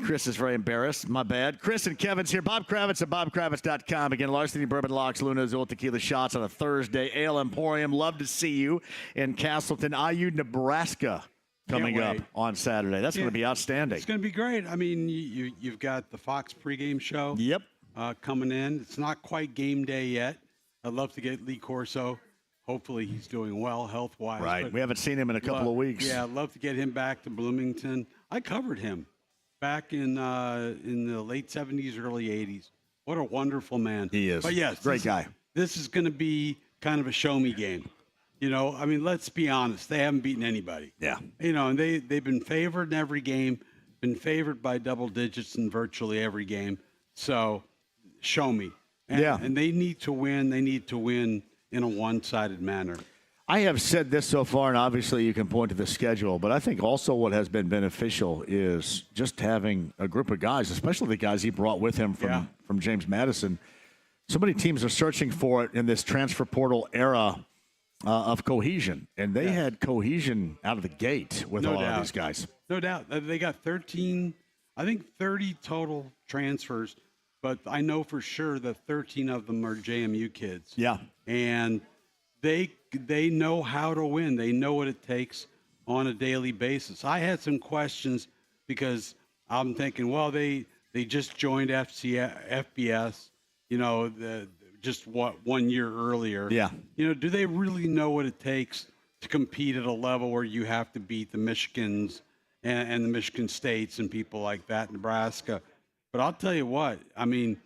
Chris is very embarrassed. My bad. Chris and Kevin's here. Bob Kravitz at bobkravitz.com. Again, Larceny Bourbon Locks, Luna Azul Tequila Shots on a Thursday. Ale Emporium. Love to see you in Castleton, IU, Nebraska, coming up on Saturday. That's going to be outstanding. It's going to be great. I mean, you've got the Fox pregame show. Yep. Coming in. It's not quite game day yet. I'd love to get Lee Corso. Hopefully he's doing well health-wise. Right. We haven't seen him in a couple of weeks. Yeah, I'd love to get him back to Bloomington. I covered him back in the late 70s, early 80s. What a wonderful man. He is. But yes, great guy. This is going to be kind of a show-me game. You know, I mean, let's be honest. They haven't beaten anybody. Yeah. You know, and they've been favored in every game, been favored by double digits in virtually every game. So, show me. And they need to win. They need to win in a one-sided manner. I have said this so far, and obviously you can point to the schedule, but I think also what has been beneficial is just having a group of guys, especially the guys he brought with him from James Madison. So many teams are searching for it in this transfer portal era of cohesion, and they had cohesion out of the gate with a lot of these guys. No doubt. They got 13, I think 30 total transfers, but I know for sure that 13 of them are JMU kids. Yeah. And they know how to win. They know what it takes on a daily basis. I had some questions because I'm thinking, well, they just joined FBS, you know, just 1 year earlier. Yeah. You know, do they really know what it takes to compete at a level where you have to beat the Michigans and the Michigan States and people like that, Nebraska? But I'll tell you what, I mean,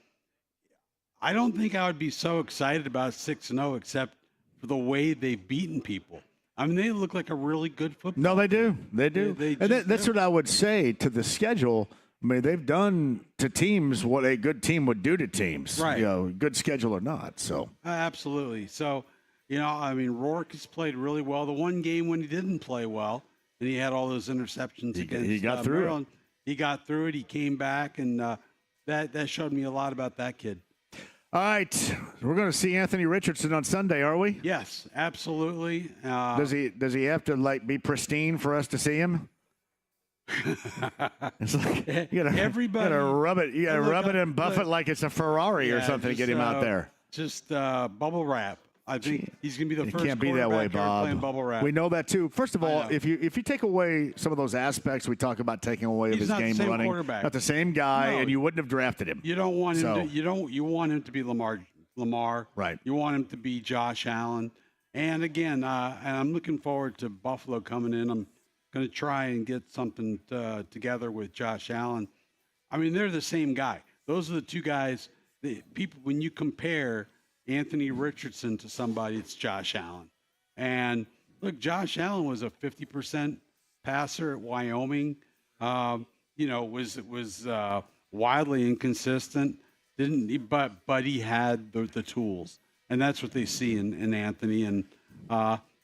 I don't think I would be so excited about 6-0 except for the way they've beaten people. I mean, they look like a really good football. No, they do. They do. That's what I would say to the schedule. I mean, they've done to teams what a good team would do to teams, right? You know, good schedule or not. So absolutely. So, you know, I mean, Rourke has played really well. The one game when he didn't play well and he had all those interceptions he got through Maryland, he got through it. He came back, and that showed me a lot about that kid. All right, we're going to see Anthony Richardson on Sunday, are we? Yes, absolutely. Does he have to be pristine for us to see him? It's like you gotta rub it. You gotta rub it and buff it like it's a Ferrari or something to get him out there. Just bubble wrap. I think he's going to be the first. It can't be that way, Bob. Playing bubble wrap. We know that too. First of all, if you take away some of those aspects we talk about taking away of his game running, not the same guy, and you wouldn't have drafted him. You don't want him. You want him to be Lamar. Right. You want him to be Josh Allen. And again, and I'm looking forward to Buffalo coming in. I'm going to try and get something together with Josh Allen. I mean, they're the same guy. Those are the two guys. People, when you compare Anthony Richardson to somebody, it's Josh Allen. And look, Josh Allen was a 50% passer at Wyoming. You know, was wildly inconsistent. But he had the tools, and that's what they see in Anthony. And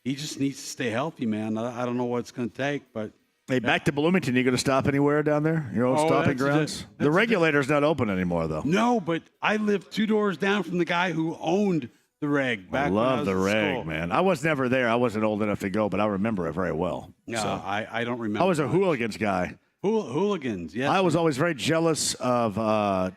he just needs to stay healthy, man. I don't know what it's going to take, but. Hey, back to Bloomington. You going to stop anywhere down there? Your old stopping grounds? The regulator's not open anymore, though. No, but I lived 2 doors down from the guy who owned the reg back when I was the in reg, school. man. I was never there. I wasn't old enough to go, but I remember it very well. No, so. I don't remember. I was a Hooligans guy. Hooligans, yes. I was always very jealous of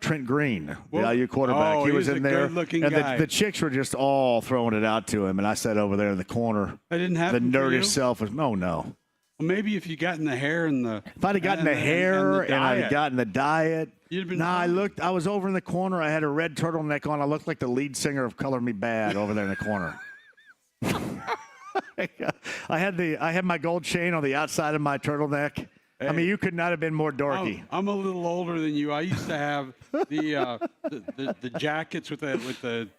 Trent Green, the IU quarterback. He was in there, good-looking and guy. the chicks were just all throwing it out to him, and I sat over there in the corner. I didn't have the them for nerdish you? self was no. Well, maybe if you got in the hair and the. If I'd have gotten the hair and I had gotten the diet. You'd have been I was over in the corner. I had a red turtleneck on. I looked like the lead singer of Color Me Bad over there in the corner. I had my gold chain on the outside of my turtleneck. Hey, I mean, you could not have been more dorky. I'm a little older than you. I used to have the jackets with the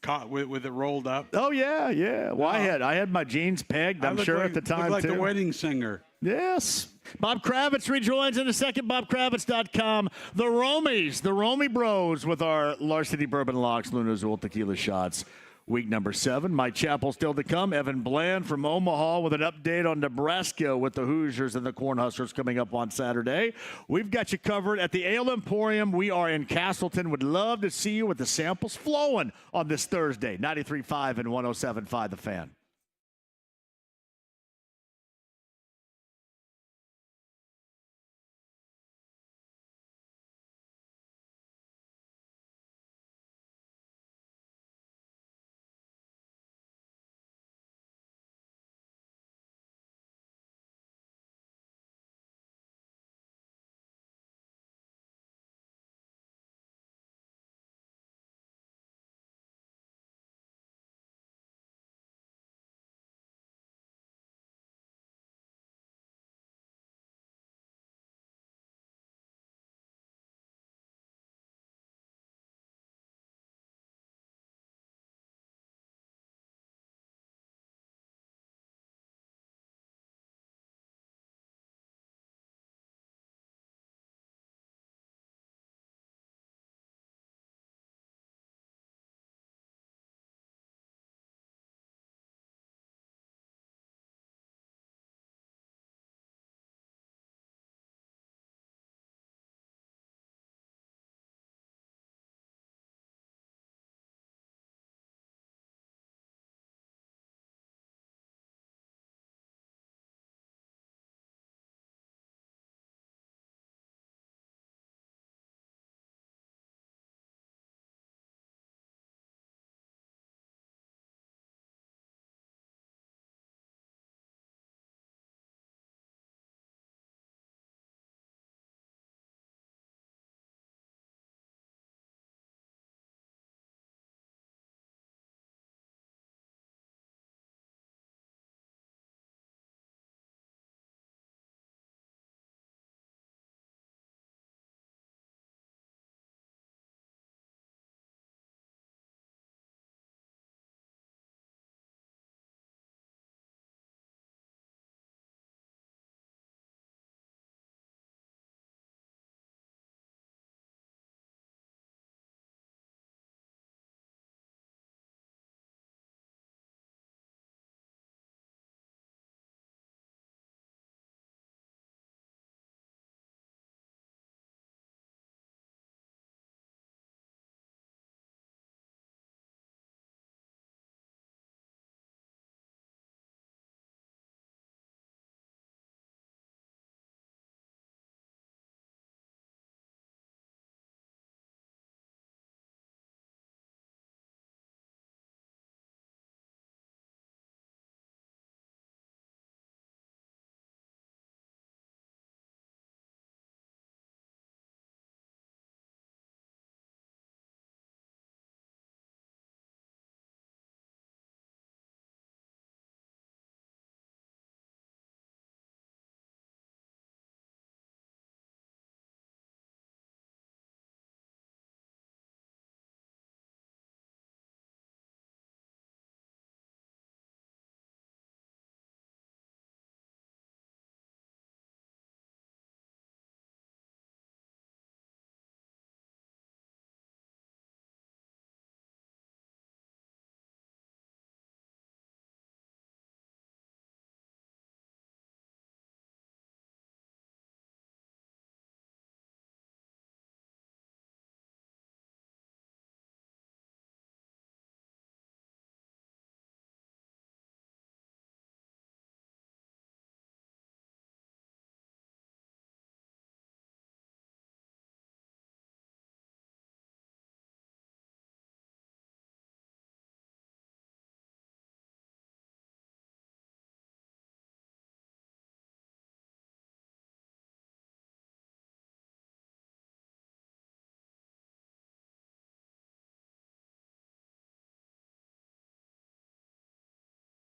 caught with it rolled up. Oh yeah, yeah. Well, I had my jeans pegged. I'm sure at the time like too. The wedding singer. Yes. Bob Kravitz rejoins in a second. BobKravitz.com. The Romies, the Romy Bros with our Larceny Bourbon Locks, Luna Azul Tequila Shots. Week number 7. Mike Chappell still to come. Evan Bland from Omaha with an update on Nebraska with the Hoosiers and the Cornhuskers coming up on Saturday. We've got you covered at the Ale Emporium. We are in Castleton. Would love to see you with the samples flowing on this Thursday. 93.5 and 107.5 The Fan.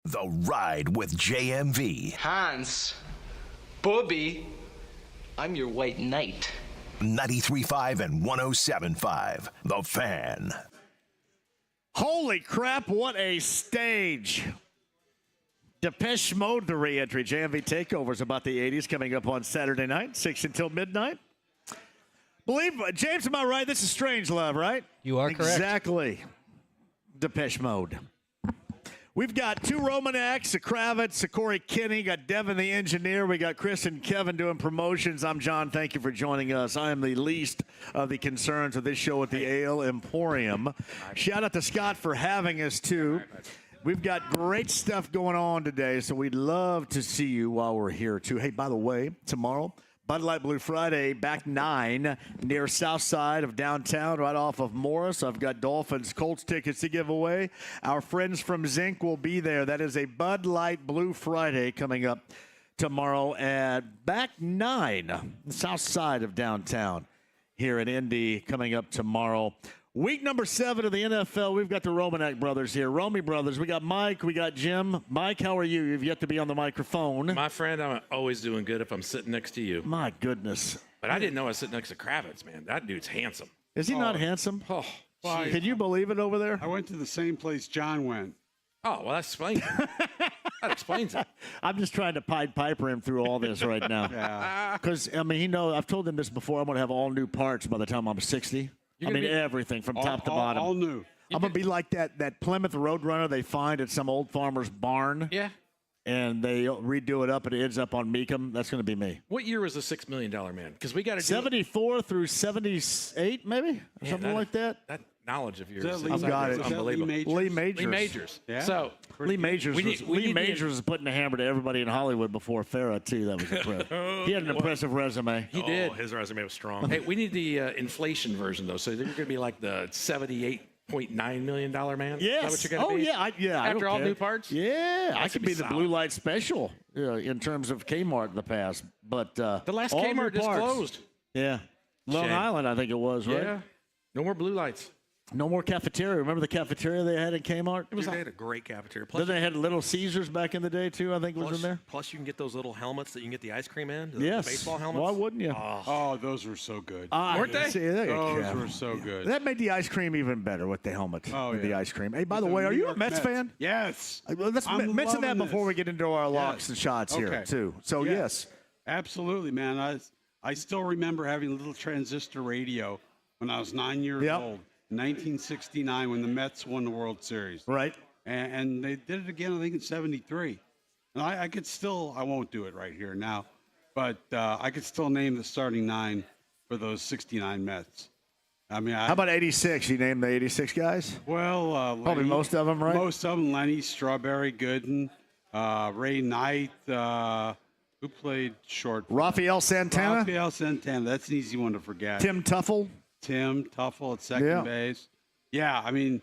The Ride with JMV. Hans, Bobby, I'm your white knight. 93.5 and 107.5. The Fan. Holy crap, what a stage. Depeche Mode, the re-entry. JMV Takeovers about the 80s coming up on Saturday night, 6 until midnight. James, am I right? This is Strangelove, right? You are correct. Exactly. Depeche Mode. We've got 2 Romanaks, a Kravitz, a Corey Kinney, got Devin the engineer. We got Chris and Kevin doing promotions. I'm John. Thank you for joining us. I am the least of the concerns of this show at the Ale Emporium. Shout out to Scott for having us, too. We've got great stuff going on today, so we'd love to see you while we're here, too. Hey, by the way, tomorrow, Bud Light Blue Friday, back 9, near south side of downtown, right off of Morris. I've got Dolphins Colts tickets to give away. Our friends from Zinc will be there. That is a Bud Light Blue Friday coming up tomorrow at back 9, south side of downtown here in Indy, coming up tomorrow. Week number 7 of the NFL, we've got the Romanak brothers here. Romy brothers. We got Mike. We got Jim. Mike, how are you? You've yet to be on the microphone. My friend, I'm always doing good if I'm sitting next to you. My goodness. But I didn't know I was sitting next to Kravitz, man. That dude's handsome. Is he not handsome? Oh, Well, can you believe it over there? I went to the same place John went. Oh, well, that explains it. That explains it. I'm just trying to Pied Piper him through all this right now. Yeah. Because, I mean, I've told him this before. I'm going to have all new parts by the time I'm 60. Everything from top to bottom. All new. I'm going to be like that Plymouth Roadrunner they find at some old farmer's barn. Yeah. And they redo it up and it ends up on Meekum. That's going to be me. What year was the $6 Million Man? Because we got to 74 through 78, maybe? Something like that. That knowledge of yours I've got it. Unbelievable. Lee Majors. Lee Majors. Yeah. So Lee Majors was putting the hammer to everybody in Hollywood before Farrah, too. That was impressive. He had an impressive resume. He did. His resume was strong. Hey, we need the inflation version, though. So they're going to be like the $78.9 million man? Yes. Is that what you're going to be? Yeah. After all new parts? Yeah. I could be the solid. Blue Light Special in terms of Kmart in the past. But The last all Kmart new just parts. closed. Yeah. Long Shame. Island, I think it was, right? Yeah. No more blue lights. No more cafeteria. Remember the cafeteria they had in Kmart? They had a great cafeteria. Then they had Little Caesars back in the day, too, I think was in there. Plus, you can get those little helmets that you can get the ice cream in. The Yes. baseball helmets. Why wouldn't you? Oh, those were so good. Weren't they? See, Those were so good. That made the ice cream even better with the helmet. Oh, with the yeah. ice cream. Hey, by the The way, are New you a York Mets fan? Yes. Let's I'm mention that loving before this. we get into our locks Yes. and shots here, Okay. too. So, Yeah. yes. Absolutely, man. I still remember having a little transistor radio when I was 9 years Yep. old, 1969, when the Mets won the World Series. Right. And they did it again, I think, in 73. And I could still, I won't do it right here now, but I could still name the starting 9 for those 69 Mets. I mean, How about 86? You named the 86 guys? Well, Probably Lenny, most of them, right? Most of them, Lenny, Strawberry, Gooden, Ray Knight, who played short? Raphael Santana? Raphael Santana. That's an easy one to forget. Tim Tuffle? Tim Tuffle at second base. Yeah, I mean,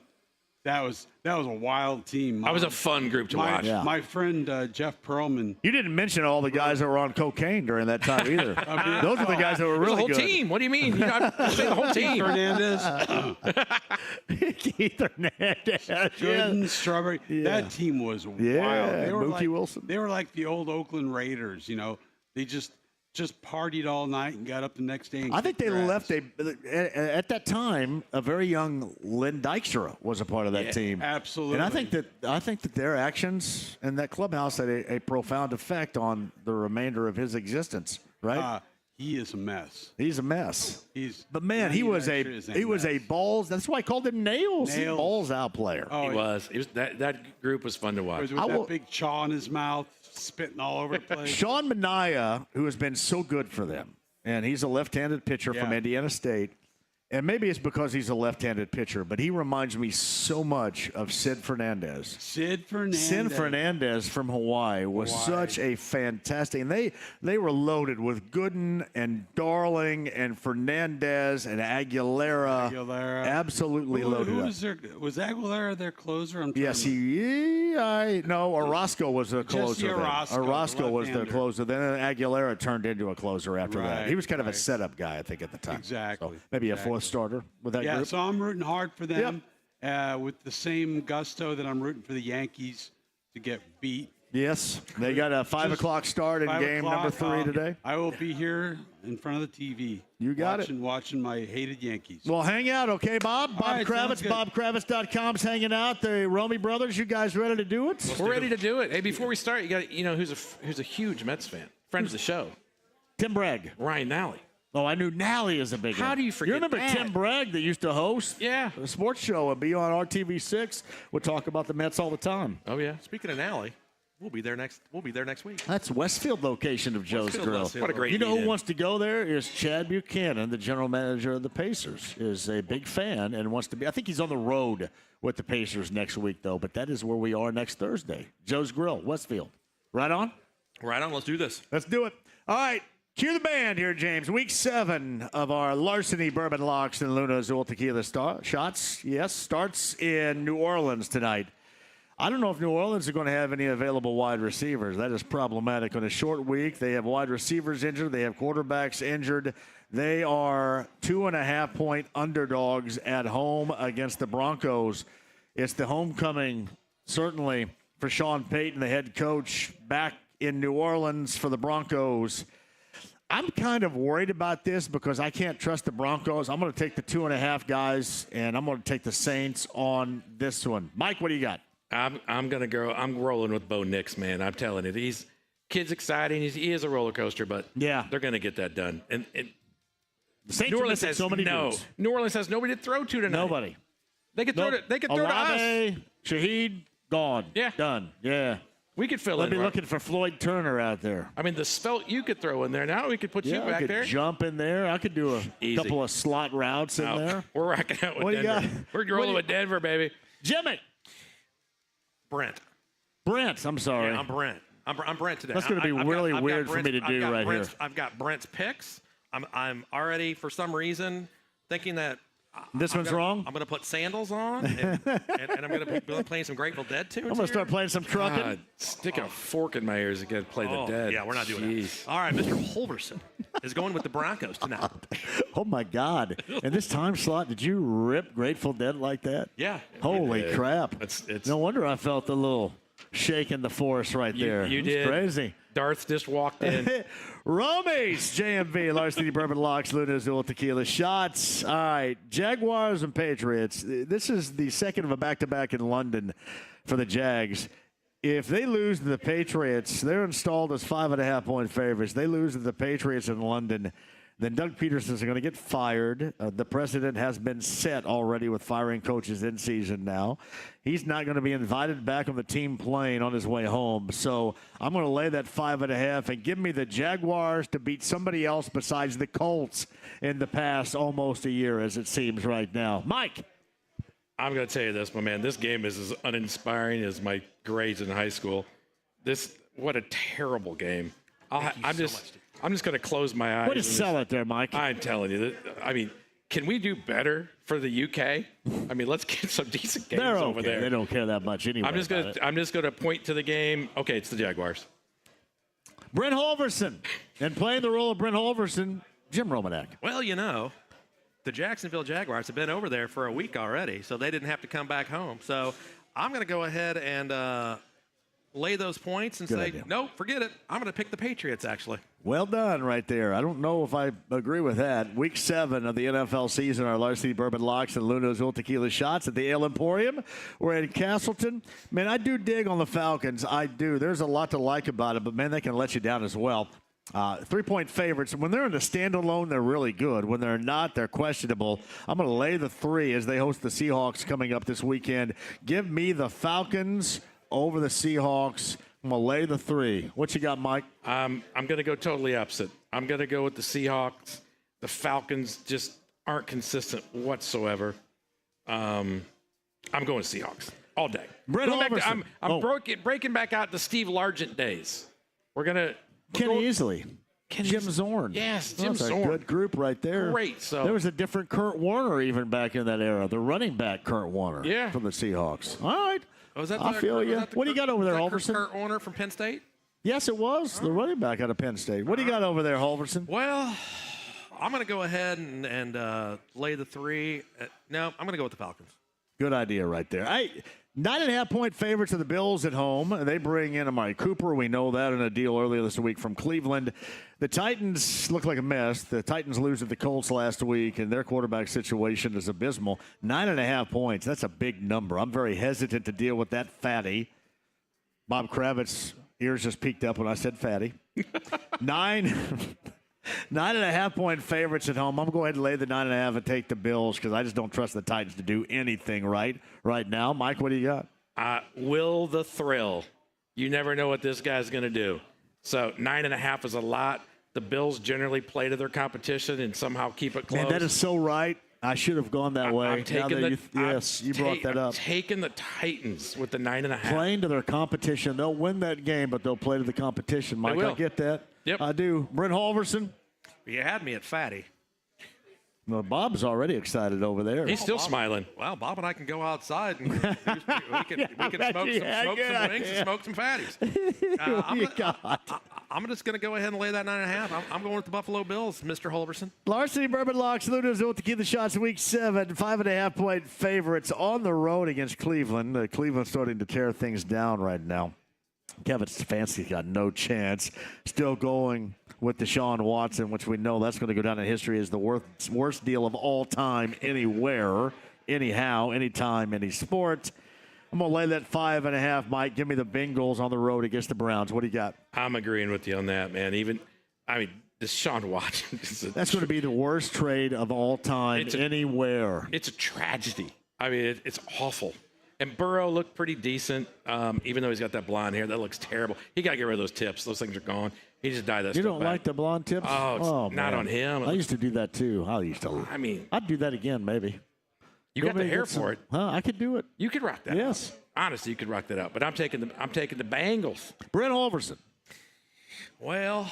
that was a wild team. That was a fun group to watch. Yeah. My friend Jeff Perlman. You didn't mention all the guys that were on cocaine during that time either. Those are the guys that were really the whole good. team. What do you mean? You know, I'm saying the whole team. Hernandez, Keith Hernandez. Gooden, Strawberry. Yeah. That team was wild. Yeah, They were Mookie like, Wilson. They were like the old Oakland Raiders. You know, they just partied all night and got up the next day. And I think they kicked their left ass. at that time. A very young Lynn Dykstra was a part of that team. Absolutely. And I think that their actions in that clubhouse had a profound effect on the remainder of his existence. Right? He is a mess. He's a mess. But man, Lenny he was Dykstra is a balls. That's why I called him Nails. He Nails. balls out player. Oh, He was. That group was fun to watch. with that big chaw in his mouth, spitting all over the place. Sean Manaea, who has been so good for them, and he's a left-handed pitcher from Yeah. Indiana State. And maybe it's because he's a left-handed pitcher, but he reminds me so much of Sid Fernandez. Sid Fernandez from Hawaii was such a fantastic, and they were loaded with Gooden and Darling and Fernandez and Aguilera. Absolutely loaded up. Was Aguilera their closer? Yes, Orozco was the closer. Orozco was the left-hander. closer. Then Aguilera turned into a closer after that. Right, He was kind of a setup guy, I think, at the time. Exactly. So maybe a fourth starter with that Yeah, group. so I'm rooting hard for them with the same gusto that I'm rooting for the Yankees to get beat Yes, they got a 5 o'clock start in game number 3 today. I will be here in front of the TV. You got watching my hated Yankees. Well, hang out, okay, Bob? Bob right, Kravitz, BobKravitz.com's hanging out. The Romy brothers, you guys ready to do it? We're ready to do it. Hey, before we start, you got who's a huge Mets fan, friend of the show, Tim Bragg. Ryan Nally. Oh, I knew Nally is a big one. How do you forget You remember that? Tim Bragg that used to host Yeah. the sports show and be on RTV6? We'll talk about the Mets all the time. Oh yeah. Speaking of Nally, we'll be there next week. That's Westfield location of Joe's Grill. What a great You know who meet-in. wants to go there is Chad Buchanan, the general manager of the Pacers, is a big fan and wants to be. I think he's on the road with the Pacers next week, though, but that is where we are next Thursday. Joe's Grill, Westfield. Right on? Right on. Let's do this. Let's do it. All right. Cue the band here, James. Week 7 of our Larceny Bourbon Locks and Luna Azul Tequila Shots. Yes, starts in New Orleans tonight. I don't know if New Orleans are going to have any available wide receivers. That is problematic. On a short week, they have wide receivers injured. They have quarterbacks injured. They are 2.5-point underdogs at home against the Broncos. It's the homecoming, certainly, for Sean Payton, the head coach, back in New Orleans for the Broncos. I'm kind of worried about this because I can't trust the Broncos. I'm going to take the 2.5 guys, and I'm going to take the Saints on this one. Mike, what do you got? I'm gonna go. I'm rolling with Bo Nix, man. I'm telling you, kid's exciting. He is a roller coaster, but yeah, they're gonna get that done. And the Saints New Orleans has so many dudes. New Orleans has nobody to throw to tonight. Nobody. They could throw. They could throw to us. Shaheed, gone. Yeah, done. Yeah. We could fill They'll in. be looking for Floyd Turner out there. I mean, the spelt you could throw in there. Now we could put you I back could there. Jump in there. I could do Easy. couple of slot routes in there. We're rocking out with What do you Denver. got? We're rolling with Denver, baby. Jimmy. Brent. I'm sorry. Yeah, I'm Brent. I'm Brent today. That's going to be really weird for me to do right here. I've got Brent's picks. I'm already, for some reason, thinking that this one's wrong. I'm going to put sandals on, and I'm going to be playing some Grateful Dead tunes. I'm going to start playing some trucking. God, stick a fork in my ears again. Play the Dead. Yeah, we're not doing that. All right, Mr. Holverson is going with the Broncos tonight. Oh my God! In this time slot, did you rip Grateful Dead like that? Yeah. Holy crap! It's no wonder I felt a little shake in the force right there. You It's did. Crazy. Darth just walked in. Romy's JMV, Larceny Bourbon Locks, Luna Azul Tequila Shots. All right, Jaguars and Patriots. This is the second of a back-to-back in London for the Jags. If they lose to the Patriots, they're installed as 5.5-point favorites. They lose to the Patriots in London, then Doug Peterson's going to get fired. The precedent has been set already with firing coaches in season now. He's not going to be invited back on the team plane on his way home. So I'm going to lay that 5.5 and give me the Jaguars to beat somebody else besides the Colts in the past almost a year, as it seems right now. Mike. I'm going to tell you this, my man. This game is as uninspiring as my grades in high school. What a terrible game. I'm just going to close my eyes. Way to sell it there, Mike. I'm telling you. I mean, can we do better for the UK? I mean, let's get some decent games They're over okay. there. They don't care that much anyway. I'm just going to point to the game. Okay, it's the Jaguars. Brent Holverson. And playing the role of Brent Holverson, Jim Romanek. Well, the Jacksonville Jaguars have been over there for a week already, so they didn't have to come back home. So I'm going to go ahead and lay those points and say, no, forget it. I'm going to pick the Patriots, actually. Well done right there. I don't know if I agree with that. Week 7 of the NFL season, our Larceny Bourbon Locks and Luna Azul Tequila Shots at the Ale Emporium. We're in Castleton. Man, I do dig on the Falcons. I do. There's a lot to like about it, but, man, they can let you down as well. 3-point favorites. When they're in the standalone, they're really good. When they're not, they're questionable. I'm going to lay the 3 as they host the Seahawks coming up this weekend. Give me the Falcons over the Seahawks. I'm going to lay the 3. What you got, Mike? I'm going to go totally opposite. I'm going to go with the Seahawks. The Falcons just aren't consistent whatsoever. I'm going Seahawks all day. I'm breaking back out the Steve Largent days. We're going to Kenny Easley. Jim Zorn. Yes, Jim That's Zorn. a good group right there. Great. So there was a different Kurt Warner even back in that era. The running back Kurt Warner from the Seahawks. All right. I feel you. What do you got over there, Holverson? Kurt Warner from Penn State? Yes, it was. The running back out of Penn State. What do you got over there, Holverson? Well, I'm going to go ahead and lay the 3. No, I'm going to go with the Falcons. Good idea right there. 9.5-point favorites of the Bills at home. They bring in Amari Cooper. We know that in a deal earlier this week from Cleveland. The Titans look like a mess. The Titans lose at the Colts last week, and their quarterback situation is abysmal. 9.5 points. That's a big number. I'm very hesitant to deal with that fatty. Bob Kravitz's ears just peaked up when I said fatty. 9.5-point favorites at home. I'm going to go ahead and lay the 9.5 and take the Bills because I just don't trust the Titans to do anything right now. Mike, what do you got? Will the thrill. You never know what this guy's going to do. So 9.5 is a lot. The Bills generally play to their competition and somehow keep it close. Man, that is so right. I should have gone that way. You brought that up. I'm taking the Titans with the 9.5. Playing to their competition. They'll win that game, but they'll play to the competition. Mike, I get that. Yep. I do. Brent Halverson. You had me at fatty. Well, Bob's already excited over there. He's still smiling. Well, Bob and I can go outside and we can smoke some wings and smoke some fatties. I'm just going to go ahead and lay that 9.5. I'm going with the Buffalo Bills, Mr. Halverson. Larceny Bourbon Locks, Luna's to keep the shots week 7. 5.5-point favorites on the road against Cleveland. Cleveland's starting to tear things down right now. Kevin Stefanski's got no chance. Still going with Deshaun Watson, which we know that's going to go down in history as the worst deal of all time anywhere, anyhow, anytime, any sport. I'm going to lay that 5.5, Mike. Give me the Bengals on the road against the Browns. What do you got? I'm agreeing with you on that, man. Deshaun Watson. That's going to be the worst trade of all time anywhere. It's a tragedy. It's awful. And Burrow looked pretty decent, even though he's got that blonde hair. That looks terrible. He got to get rid of those tips. Those things are gone. He just dyed that You stuff don't back. like the blonde tips? Oh, not on him. I used to do that, too. I'd do that again, maybe. You got the hair for it. Huh? I could do it. You could rock that. Yes. Out. Honestly, you could rock that out. But I'm taking the Bengals. Brent Halverson. Well,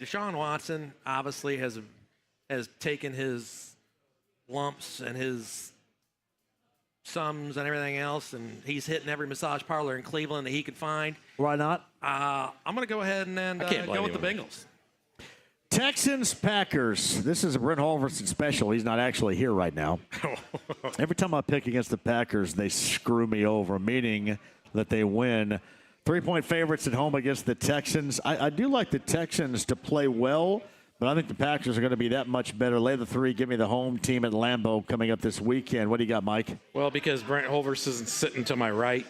Deshaun Watson obviously has taken his lumps and his sums and everything else, and he's hitting every massage parlor in Cleveland that he could find. Why not? I'm going to go ahead and go with the Bengals. Texans, Packers. This is a Brent Halverson special. He's not actually here right now. Every time I pick against the Packers, they screw me over, meaning that they win. 3-point favorites at home against the Texans. I do like the Texans to play well, but I think the Packers are going to be that much better. Lay the 3. Give me the home team at Lambeau coming up this weekend. What do you got, Mike? Well, because Brent Halverson isn't sitting to my right,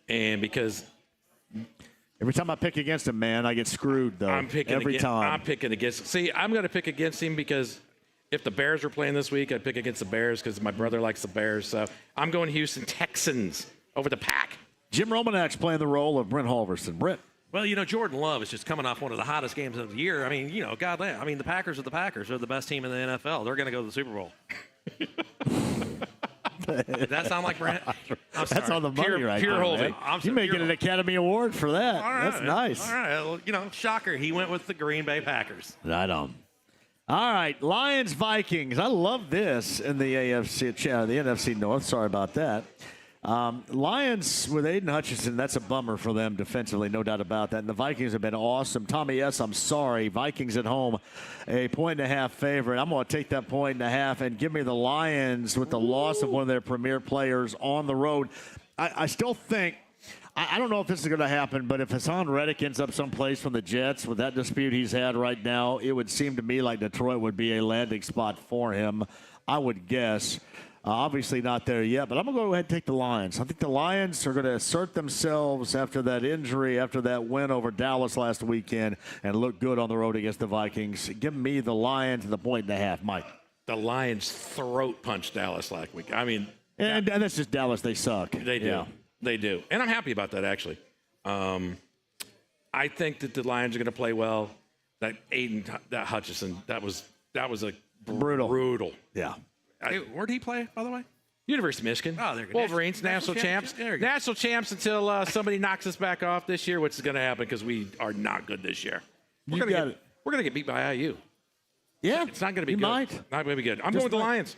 and because every time I pick against him, man, I get screwed, though. I'm picking against. See, I'm going to pick against him because if the Bears were playing this week, I'd pick against the Bears because my brother likes the Bears. So I'm going Houston Texans over the Pack. Jim Romanak's playing the role of Brent Halverson. Brent. Well, Jordan Love is just coming off one of the hottest games of the year. The Packers are the Packers. They're the best team in the NFL. They're going to go to the Super Bowl. Does that sound like Brent? That's on the money right pure there. Holding. You may get an Academy Award for that. All right. That's nice. All right. Well, shocker. He went with the Green Bay Packers. Right on. All right, Lions, Vikings. I love this in the the NFC North. Sorry about that. Lions with Aiden Hutchinson, that's a bummer for them defensively, no doubt about that. And the Vikings have been awesome. Tommy S., I'm sorry. Vikings at home, a 1.5 favorite. I'm going to take that 1.5 and give me the Lions with the loss of one of their premier players on the road. I still think, I don't know if this is going to happen, but if Hassan Reddick ends up someplace from the Jets with that dispute he's had right now, it would seem to me like Detroit would be a landing spot for him, I would guess. Obviously not there yet, but I'm going to go ahead and take the Lions. I think the Lions are going to assert themselves after that injury, after that win over Dallas last weekend, and look good on the road against the Vikings. Give me the Lions and the 1.5, Mike. The Lions throat punched Dallas last week. And that's just Dallas. They suck. They do. Yeah. They do. And I'm happy about that, actually. I think that the Lions are going to play well. That Hutchinson, that was a brutal. Yeah. Hey, where'd he play, by the way? University of Michigan. Oh, there you go. Wolverines, national champs. National champs until somebody knocks us back off this year, which is going to happen because we are not good this year. We're going to get beat by IU. Yeah. It's not going to be good. Might. Not going to be good. I'm going with the Lions.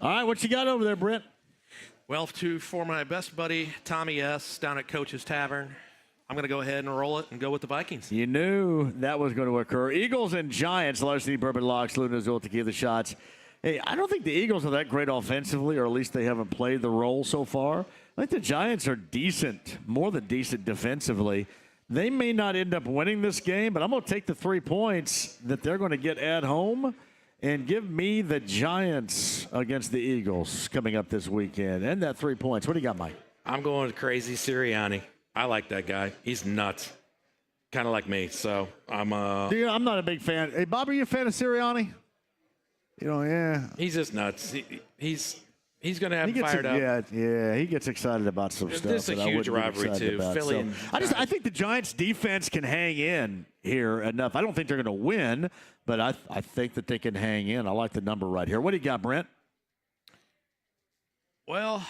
All right, what you got over there, Brent? Well, for my best buddy, Tommy S., down at Coach's Tavern, I'm going to go ahead and roll it and go with the Vikings. You knew that was going to occur. Eagles and Giants, Larceny Bourbon Locks, Luna Zoltaki, the shots. Hey, I don't think the Eagles are that great offensively, or at least they haven't played the role so far. I think the Giants are decent, more than decent defensively. They may not end up winning this game, but I'm going to take the 3 points that they're going to get at home and give me the Giants against the Eagles coming up this weekend. And that 3 points. What do you got, Mike? I'm going with Crazy Sirianni. I like that guy. He's nuts. Kind of like me. So I'm I'm not a big fan. Hey, Bob, are you a fan of Sirianni? Yeah. He's just nuts. He's going to have fired up. Yeah, he gets excited about some stuff. This is a huge rivalry, too. Philly and I think the Giants' defense can hang in here enough. I don't think they're going to win, but I think that they can hang in. I like the number right here. What do you got, Brent? Well,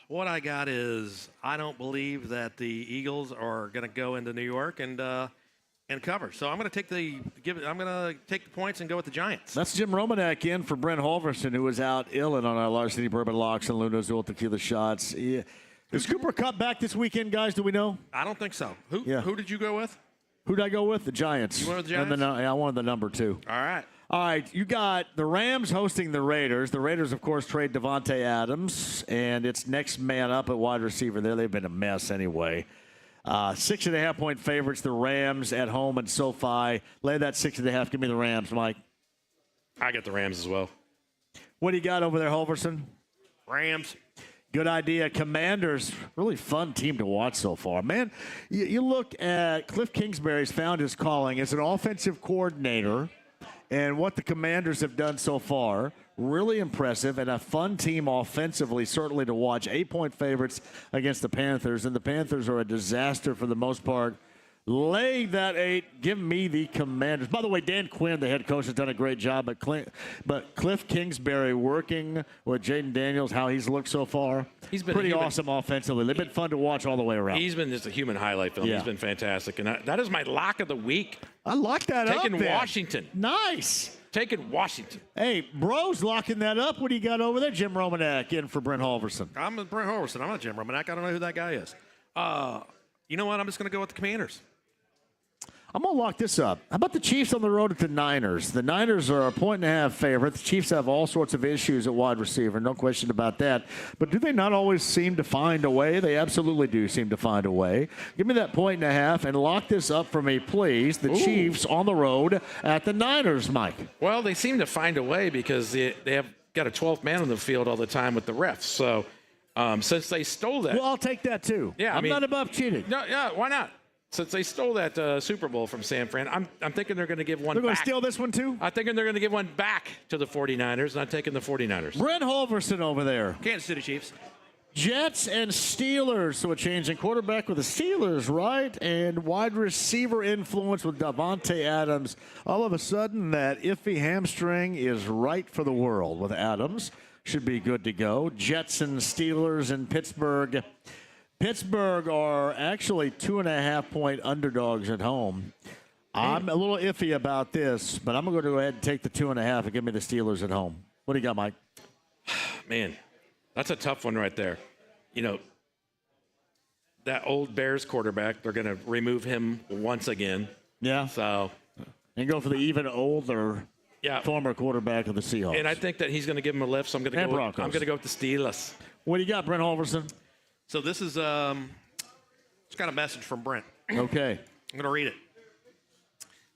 what I got is I don't believe that the Eagles are going to go into New York and cover. So I'm going to take the points and go with the Giants. That's Jim Romanek in for Brent Holverson, who was out ill on our Larceny Bourbon Locks and Luna Azul Tequila Shots. Yeah. Is Cooper Kupp back this weekend, guys? Do we know? I don't think so. Who did you go with? Who did I go with? The Giants. You went with the Giants? I wanted the number 2. All right, you got the Rams hosting the Raiders. The Raiders, of course, trade Devontae Adams, and it's next man up at wide receiver there. They've been a mess anyway. 6.5-point favorites, the Rams at home and SoFi. Lay that 6.5. Give me the Rams, Mike. I got the Rams as well. What do you got over there, Holverson? Rams. Good idea. Commanders, really fun team to watch so far. Man, you look at Cliff Kingsbury's found his calling as an offensive coordinator. And what the Commanders have done so far, really impressive and a fun team offensively, certainly to watch. 8-point favorites against the Panthers, and the Panthers are a disaster for the most part. Lay that 8. Give me the Commanders. By the way, Dan Quinn, the head coach, has done a great job. But Cliff Kingsbury working with Jaden Daniels, how he's looked so far, he's been pretty awesome offensively. They've been fun to watch all the way around. He's been just a human highlight film. Yeah. He's been fantastic. And that is my lock of the week. I like that Taking up there. Washington. Nice. Taking Washington. Hey, bro's locking that up. What do you got over there? Jim Romanek in for Brent Holverson. I'm with Brent Holverson. I'm not Jim Romanek. I don't know who that guy is. You know what? I'm just going to go with the Commanders. I'm going to lock this up. How about the Chiefs on the road at the Niners? The Niners are a 1.5 favorite. The Chiefs have all sorts of issues at wide receiver, no question about that. But do they not always seem to find a way? They absolutely do seem to find a way. Give me that 1.5 and lock this up for me, please. The Chiefs on the road at the Niners, Mike. Well, they seem to find a way because they have got a 12th man on the field all the time with the refs. So since they stole that. Well, I'll take that too. Yeah, I'm not above cheating. No, yeah, why not? Since they stole that Super Bowl from San Fran, I'm thinking they're going to give one They're going back. to steal this one too? I'm thinking they're going to give one back to the 49ers, and I'm taking the 49ers. Brent Holverson over there. Kansas City Chiefs. Jets and Steelers. So a change in quarterback with the Steelers, right? And wide receiver influence with Devontae Adams. All of a sudden, that iffy hamstring is right for the world with Adams. Should be good to go. Jets and Steelers in Pittsburgh. Pittsburgh are actually 2.5-point underdogs at home. I'm a little iffy about this, but I'm going to go ahead and take the 2.5 and give me the Steelers at home. What do you got, Mike? Man, that's a tough one right there. You know, that old Bears quarterback, they're going to remove him once again. Yeah. So. And go for the even older former quarterback of the Seahawks. And I think that he's going to give him a lift, so I'm going to go with the Steelers. What do you got, Brent Holverson? So this is it's got a message from Brent. Okay. I'm going to read it.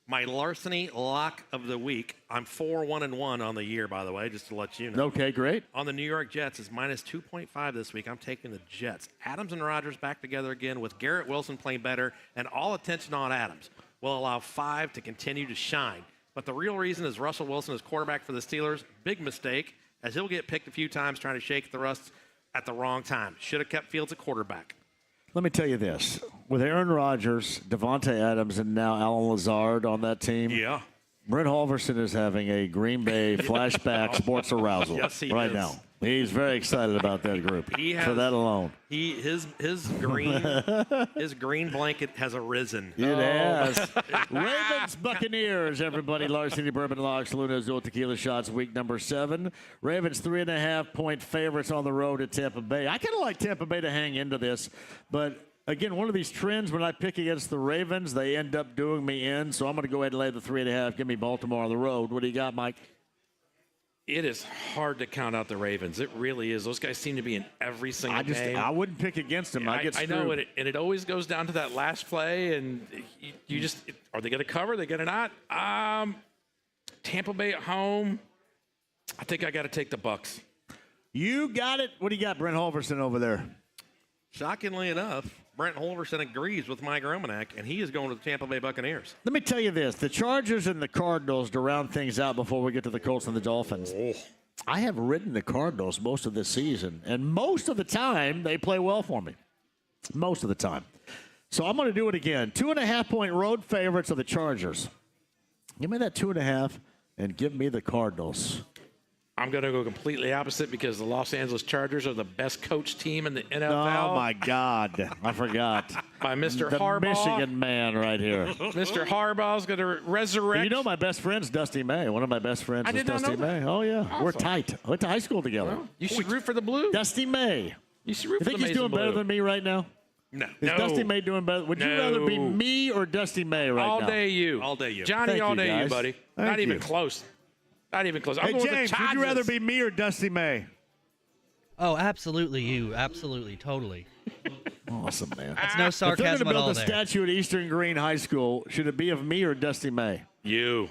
My larceny lock of the week. I'm 4-1-1 on the year, by the way, just to let you know. Okay, great. On the New York Jets is minus 2.5 this week. I'm taking the Jets. Adams and Rodgers back together again with Garrett Wilson playing better, and all attention on Adams will allow 5 to continue to shine. But the real reason is Russell Wilson is quarterback for the Steelers. Big mistake, as he'll get picked a few times trying to shake the rust at the wrong time. Should have kept Fields at quarterback. Let me tell you this. With Aaron Rodgers, Devontae Adams, and now Alan Lazard on that team, Brent Holverson is having a Green Bay flashback sports arousal right now. He's very excited about that group for that alone. His green blanket has arisen. It has. Ravens, Buccaneers, everybody. Larceny Bourbon Locks, Luna Azul Tequila Shots, week number 7. Ravens 3.5-point favorites on the road at Tampa Bay. I kind of like Tampa Bay to hang into this, but again, one of these trends when I pick against the Ravens, they end up doing me in, so I'm going to go ahead and lay the 3.5. Give me Baltimore on the road. What do you got, Mike? It is hard to count out the Ravens. It really is. Those guys seem to be in every single game. I wouldn't pick against them. I know, and it always goes down to that last play, and you just are they going to cover? Are they going to not? Tampa Bay at home. I think I got to take the Bucs. You got it. What do you got, Brent Holverson over there? Shockingly enough, Brent Holverson agrees with Mike Romanek, and he is going to the Tampa Bay Buccaneers. Let me tell you this. The Chargers and the Cardinals, to round things out before we get to the Colts and the Dolphins, I have ridden the Cardinals most of this season, and most of the time they play well for me. Most of the time. So I'm going to do it again. 2.5-point road favorites of the Chargers. Give me that 2.5 and give me the Cardinals. I'm going to go completely opposite because the Los Angeles Chargers are the best coach team in the NFL. Oh, my God. I forgot. By Mr. The Harbaugh. Michigan man right here. Mr. Harbaugh is going to resurrect. You know my best friend's Dusty May. One of my best friends is Dusty May. Oh, yeah. Awesome. We're tight. Went to high school together. Well, you should root for the Blues. Dusty May. You should root You for think the he's doing better Blue. than me right now? No. Is Dusty May doing better? Would you rather be me or Dusty May right now? All day you. All day you. Johnny, Thank all you, day guys. you, buddy. Thank Not even you. close. Not even close. I'm Hey, going with James, the would you rather Chargers. be me or Dusty May? Oh, absolutely you. Absolutely. Totally. Awesome, man. That's no sarcasm if they're at going all to build a there. statue at Eastern Green High School, should it be of me or Dusty May? You.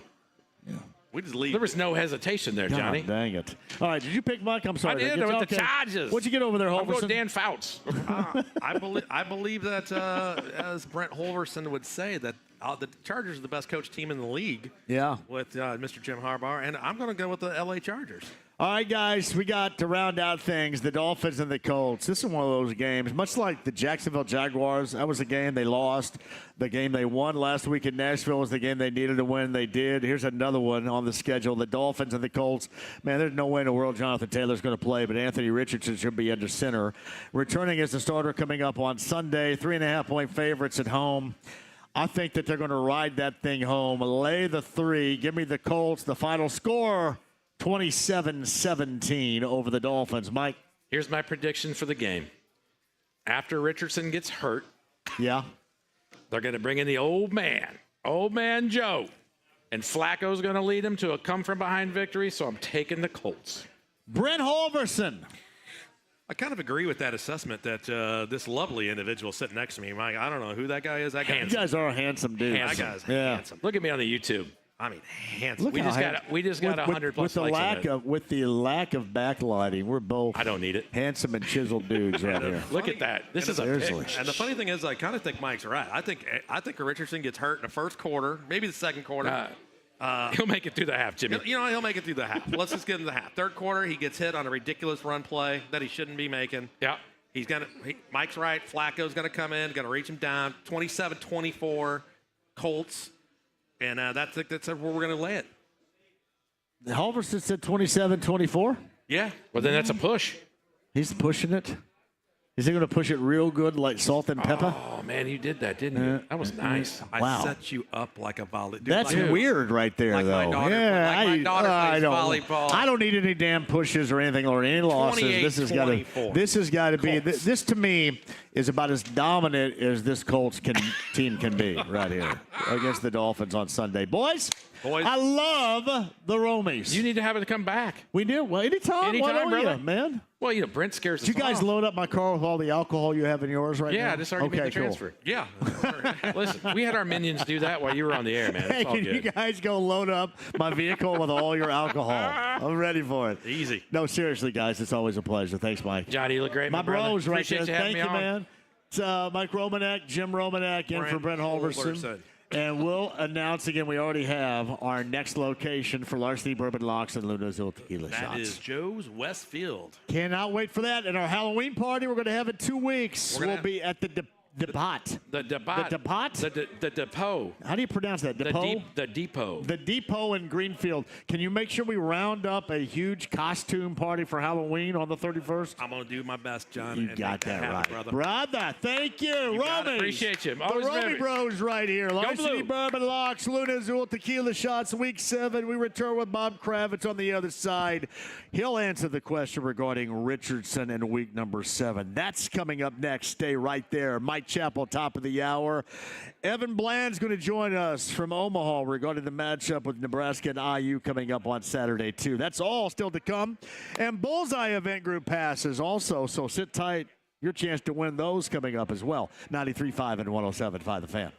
We just leave. There was no hesitation there, God, Johnny. dang it. All right, did you pick Mike? I'm sorry. I did. you? I went the Okay. Chargers. What'd you get over there, I'm Holverson? going Dan Fouts. I believe that, as Brent Holverson would say, that the Chargers are the best coach team in the league. Yeah. With Mr. Jim Harbaugh, and I'm going to go with the L.A. Chargers. All right, guys, we got to round out things, the Dolphins and the Colts. This is one of those games, much like the Jacksonville Jaguars. That was a game they lost. The game they won last week in Nashville was the game they needed to win. They did. Here's another one on the schedule, the Dolphins and the Colts. Man, there's no way in the world Jonathan Taylor's going to play, but Anthony Richardson should be under center. Returning as the starter coming up on Sunday, 3.5-point favorites at home. I think that they're going to ride that thing home. Lay the 3. Give me the Colts. The final score, 27-17 over the Dolphins. Mike? Here's my prediction for the game. After Richardson gets hurt, yeah, they're going to bring in the old man Joe, and Flacco's going to lead them to a come-from-behind victory, so I'm taking the Colts. Brent Holverson. I kind of agree with that assessment that this lovely individual sitting next to me, Mike, I don't know who that guy is. That guy You guys are handsome dudes. That guy's handsome. Look at me on the YouTube. I mean, handsome. We just got 100 plus likes on it. With the lack of backlighting, we're both I don't need it. handsome and chiseled dudes right here. Look at that. This is a Seriously. pick. And the funny thing is, I kind of think Mike's right. I think Richardson gets hurt in the first quarter, maybe the second quarter. He'll make it through the half, Jimmy. He'll make it through the half. Let's just get into the half. Third quarter, he gets hit on a ridiculous run play that he shouldn't be making. Yeah. Mike's right. Flacco's going to come in, going to reach him down. 27-24 Colts. And that's where we're going to lay it. Holverson said 27-24? Yeah. Well, then that's a push. He's pushing it. Is he going to push it real good like salt and pepper? Oh, man, you did that, didn't you? That was nice. Wow. I set you up like a volley. Dude, That's weird right there, like though. my daughter, yeah, my daughter plays volleyball. I don't need any damn pushes or anything or any losses. This has got to be. This to me is about as dominant as this Colts team can be right here against the Dolphins on Sunday, boys. I love the Romies. You need to have it come back. We do. Well, anytime. Why don't brother. you, man? Well, Brent scares us Did you guys off. load up my car with all the alcohol you have in yours right now? Yeah, I just already made the transfer. Cool. Yeah. Listen, we had our minions do that while you were on the air, man. Hey, It's all can good. you guys go load up my vehicle with all your alcohol? I'm ready for it. Easy. No, seriously, guys, it's always a pleasure. Thanks, Mike. Johnny, you look great, my brother. bros right Appreciate there. you having Thank me you, on. man. It's Mike Romanek, Jim Romanek, in for Brent Holverson. And we'll announce again, we already have our next location for Larceny Bourbon Locks and Luna's Old Tequila Shots. That is Joe's Westfield. Cannot wait for that. And our Halloween party we're going to have in 2 weeks. We'll be at the depot. The depot. The depot. How do you pronounce that? Depot? The depot. The depot in Greenfield. Can you make sure we round up a huge costume party for Halloween on the 31st? I'm going to do my best, John. You got that right. Brother. Thank you. Romy. Appreciate you. The Romy Bros right here. Larceny Blue. Bourbon Locks, Luna Azul Tequila Shots, Week 7. We return with Bob Kravitz on the other side. He'll answer the question regarding Richardson in week number 7. That's coming up next. Stay right there. Mike Mike Chappell, top of the hour. Evan Bland's going to join us from Omaha regarding the matchup with Nebraska and IU coming up on Saturday, too. That's all still to come. And Bullseye Event Group passes also, so sit tight. Your chance to win those coming up as well. 93.5 and 107.5 The Fan.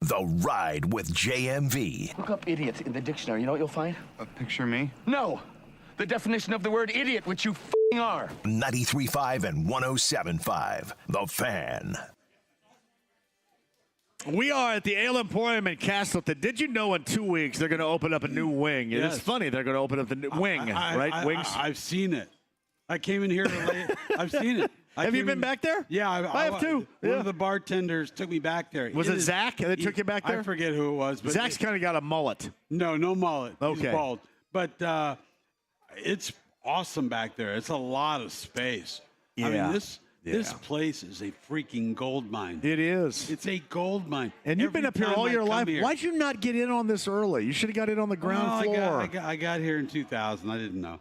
The Ride with JMV. Look up idiot in the dictionary. You know what you'll find? Picture me? No. The definition of the word idiot, which you f***ing are. 93.5 and 107.5. The Fan. We are at the Emporium in Castleton. Did you know in 2 weeks they're going to open up a new wing? Yes. It's funny. They're going to open up the new wing, right? Wings? I've seen it. I came in here late. I've seen it. Have you been back there? Yeah, I have too. One of the bartenders took me back there. Was it Zach that took you back there? I forget who it was. But Zach's kind of got a mullet. No mullet. Okay. He's bald. But it's awesome back there. It's a lot of space. Yeah. I mean, this place is a freaking gold mine. It is. It's a gold mine. And you've been up here all your life. Why'd you not get in on this early? You should have got in on the ground floor. I got here in 2000. I didn't know.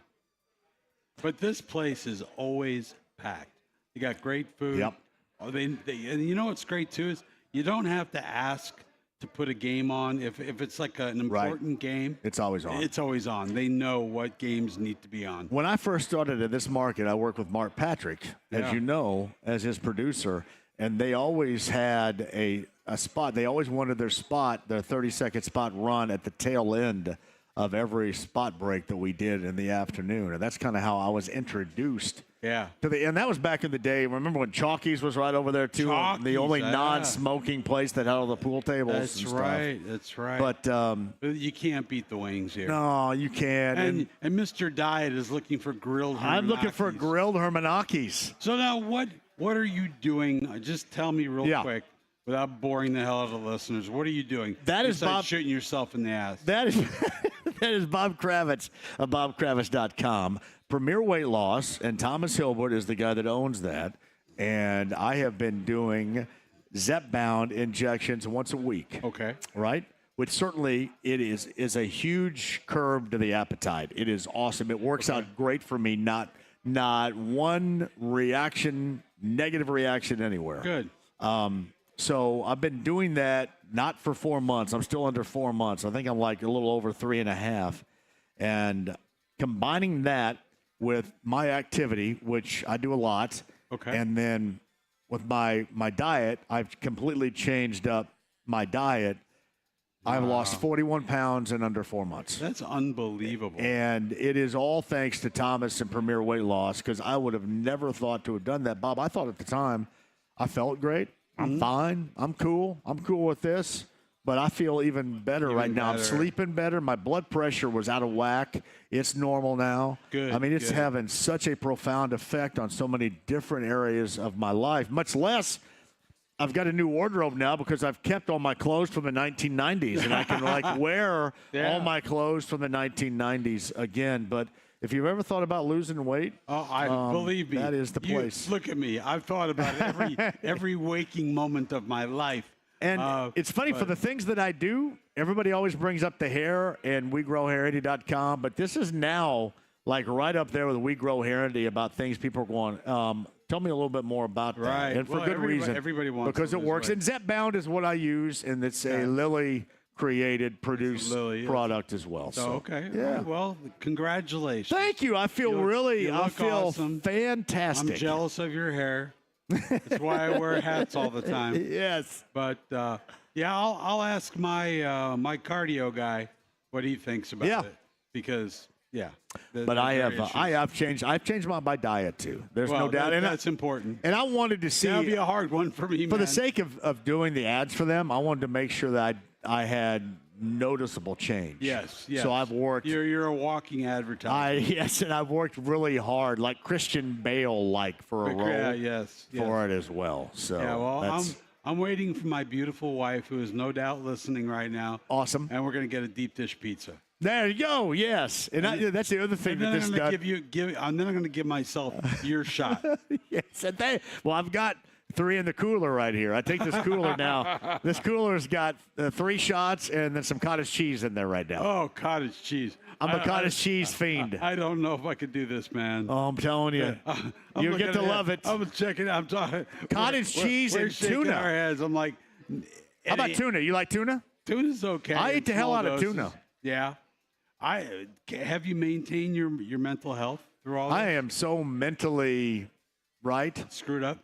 But this place is always packed. You got great food. Yep. And you know what's great too is you don't have to ask to put a game on if it's like an important game. It's always on. It's always on. They know what games need to be on. When I first started at this market, I worked with Mark Patrick, as you know, as his producer, and they always had a spot. They always wanted their 30-second spot run at the tail end of every spot break that we did in the afternoon. And that's kind of how I was introduced. Yeah. And that was back in the day. Remember when Chalky's was right over there, too? Chalky's, the only non-smoking place that had all the pool tables That's and right. stuff. That's right. But you can't beat the wings here. no, you can't. And Mr. Diet is looking for grilled I'm looking for Hermanakis. grilled Hermanakis. So now what are you doing? Just tell me real quick, without boring the hell out of the listeners. What are you doing? That is besides Bob shooting yourself in the ass. That is Bob Kravitz of BobKravitz.com. Premier Weight Loss, and Thomas Hilbert is the guy that owns that. And I have been doing Zepbound injections once a week. Okay. Right? Which certainly it is a huge curb to the appetite. It is awesome. It works out great for me. Not one negative reaction anywhere. Good. So I've been doing that not for 4 months. I'm still under 4 months. I think I'm like a little over 3.5. And combining that with my activity, which I do a lot, and then with my diet, I've completely changed up my diet. I've lost 41 pounds in under 4 months. That's unbelievable. And it is all thanks to Thomas and Premier Weight Loss, because I would have never thought to have done that. Bob, I thought at the time I felt great. I'm fine. I'm cool. I'm cool with this. But I feel even better right now. I'm sleeping better. My blood pressure was out of whack. It's normal now. Good. I mean, it's having such a profound effect on so many different areas of my life, much less I've got a new wardrobe now because I've kept all my clothes from the 1990s, and I can wear all my clothes from the 1990s again. But if you've ever thought about losing weight, believe me, that is the place. Look at me. I've thought about it every waking moment of my life. And it's funny, for the things that I do, everybody always brings up the hair and WeGrowHairity.com, but this is now right up there with WeGrowHairity about things people are going, tell me a little bit more about that. Right. And for good reason. Everybody wants because it works. Weight. And Zepbound is what I use, and it's a Lily created, produced product as well. So, okay. Yeah. Right, well, congratulations. Thank you. I feel awesome. fantastic. I'm jealous of your hair. That's why I wear hats all the time. Yes. But I'll ask my my cardio guy what he thinks about it, because But I've changed my diet too. There's no doubt, and that's important. And I wanted to see. That'll be a hard one for me, for the sake of doing the ads for them. I wanted to make sure that I had noticeable change. Yes. So I've worked. You're a walking advertisement. And I've worked really hard, like Christian Bale, for a role. Yes. For it as well. So I'm waiting for my beautiful wife, who is no doubt listening right now. Awesome. And we're gonna get a deep dish pizza. There you go. Yes, and that's the other thing that this does. And then I'm gonna give myself your shot. Yes. Well, I've got 3 in the cooler right here. I take this cooler now. This cooler's got 3 shots and then some cottage cheese in there right now. Oh, cottage cheese. I'm a cottage cheese fiend. I don't know if I could do this, man. Oh, I'm telling you. You get to love it. I'm checking. I'm talking. Cottage cheese and tuna. Our heads. I'm like. How about tuna? You like tuna? Tuna's okay. I eat the hell out of tuna. Yeah. Have you maintained your mental health through all this? I am so mentally right. Screwed up.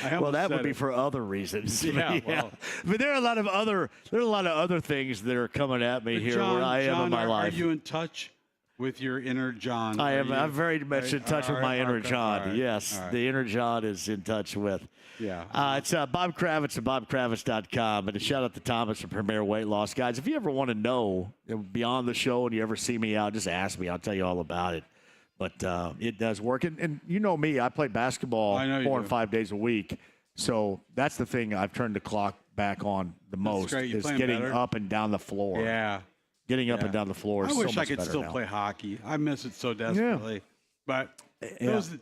Well, that would be for other reasons. Yeah, well. But there are a lot of other things that are coming at me here John, where I am in my life. Are you in touch with your inner John? I am. I'm very much in touch with my inner John. Right, yes, the inner John is in touch with. Yeah. It's Bob Kravitz at BobKravitz.com. And a shout out to Thomas from Premier Weight Loss. Guys, if you ever want to know beyond the show and you ever see me out, just ask me. I'll tell you all about it. But it does work. And you know me, I play basketball 4 and 5 days a week. So that's the thing I've turned the clock back on the most is getting up and down the floor. Yeah. Getting up and down the floor is so much better. I wish I could still play hockey. I miss it so desperately. But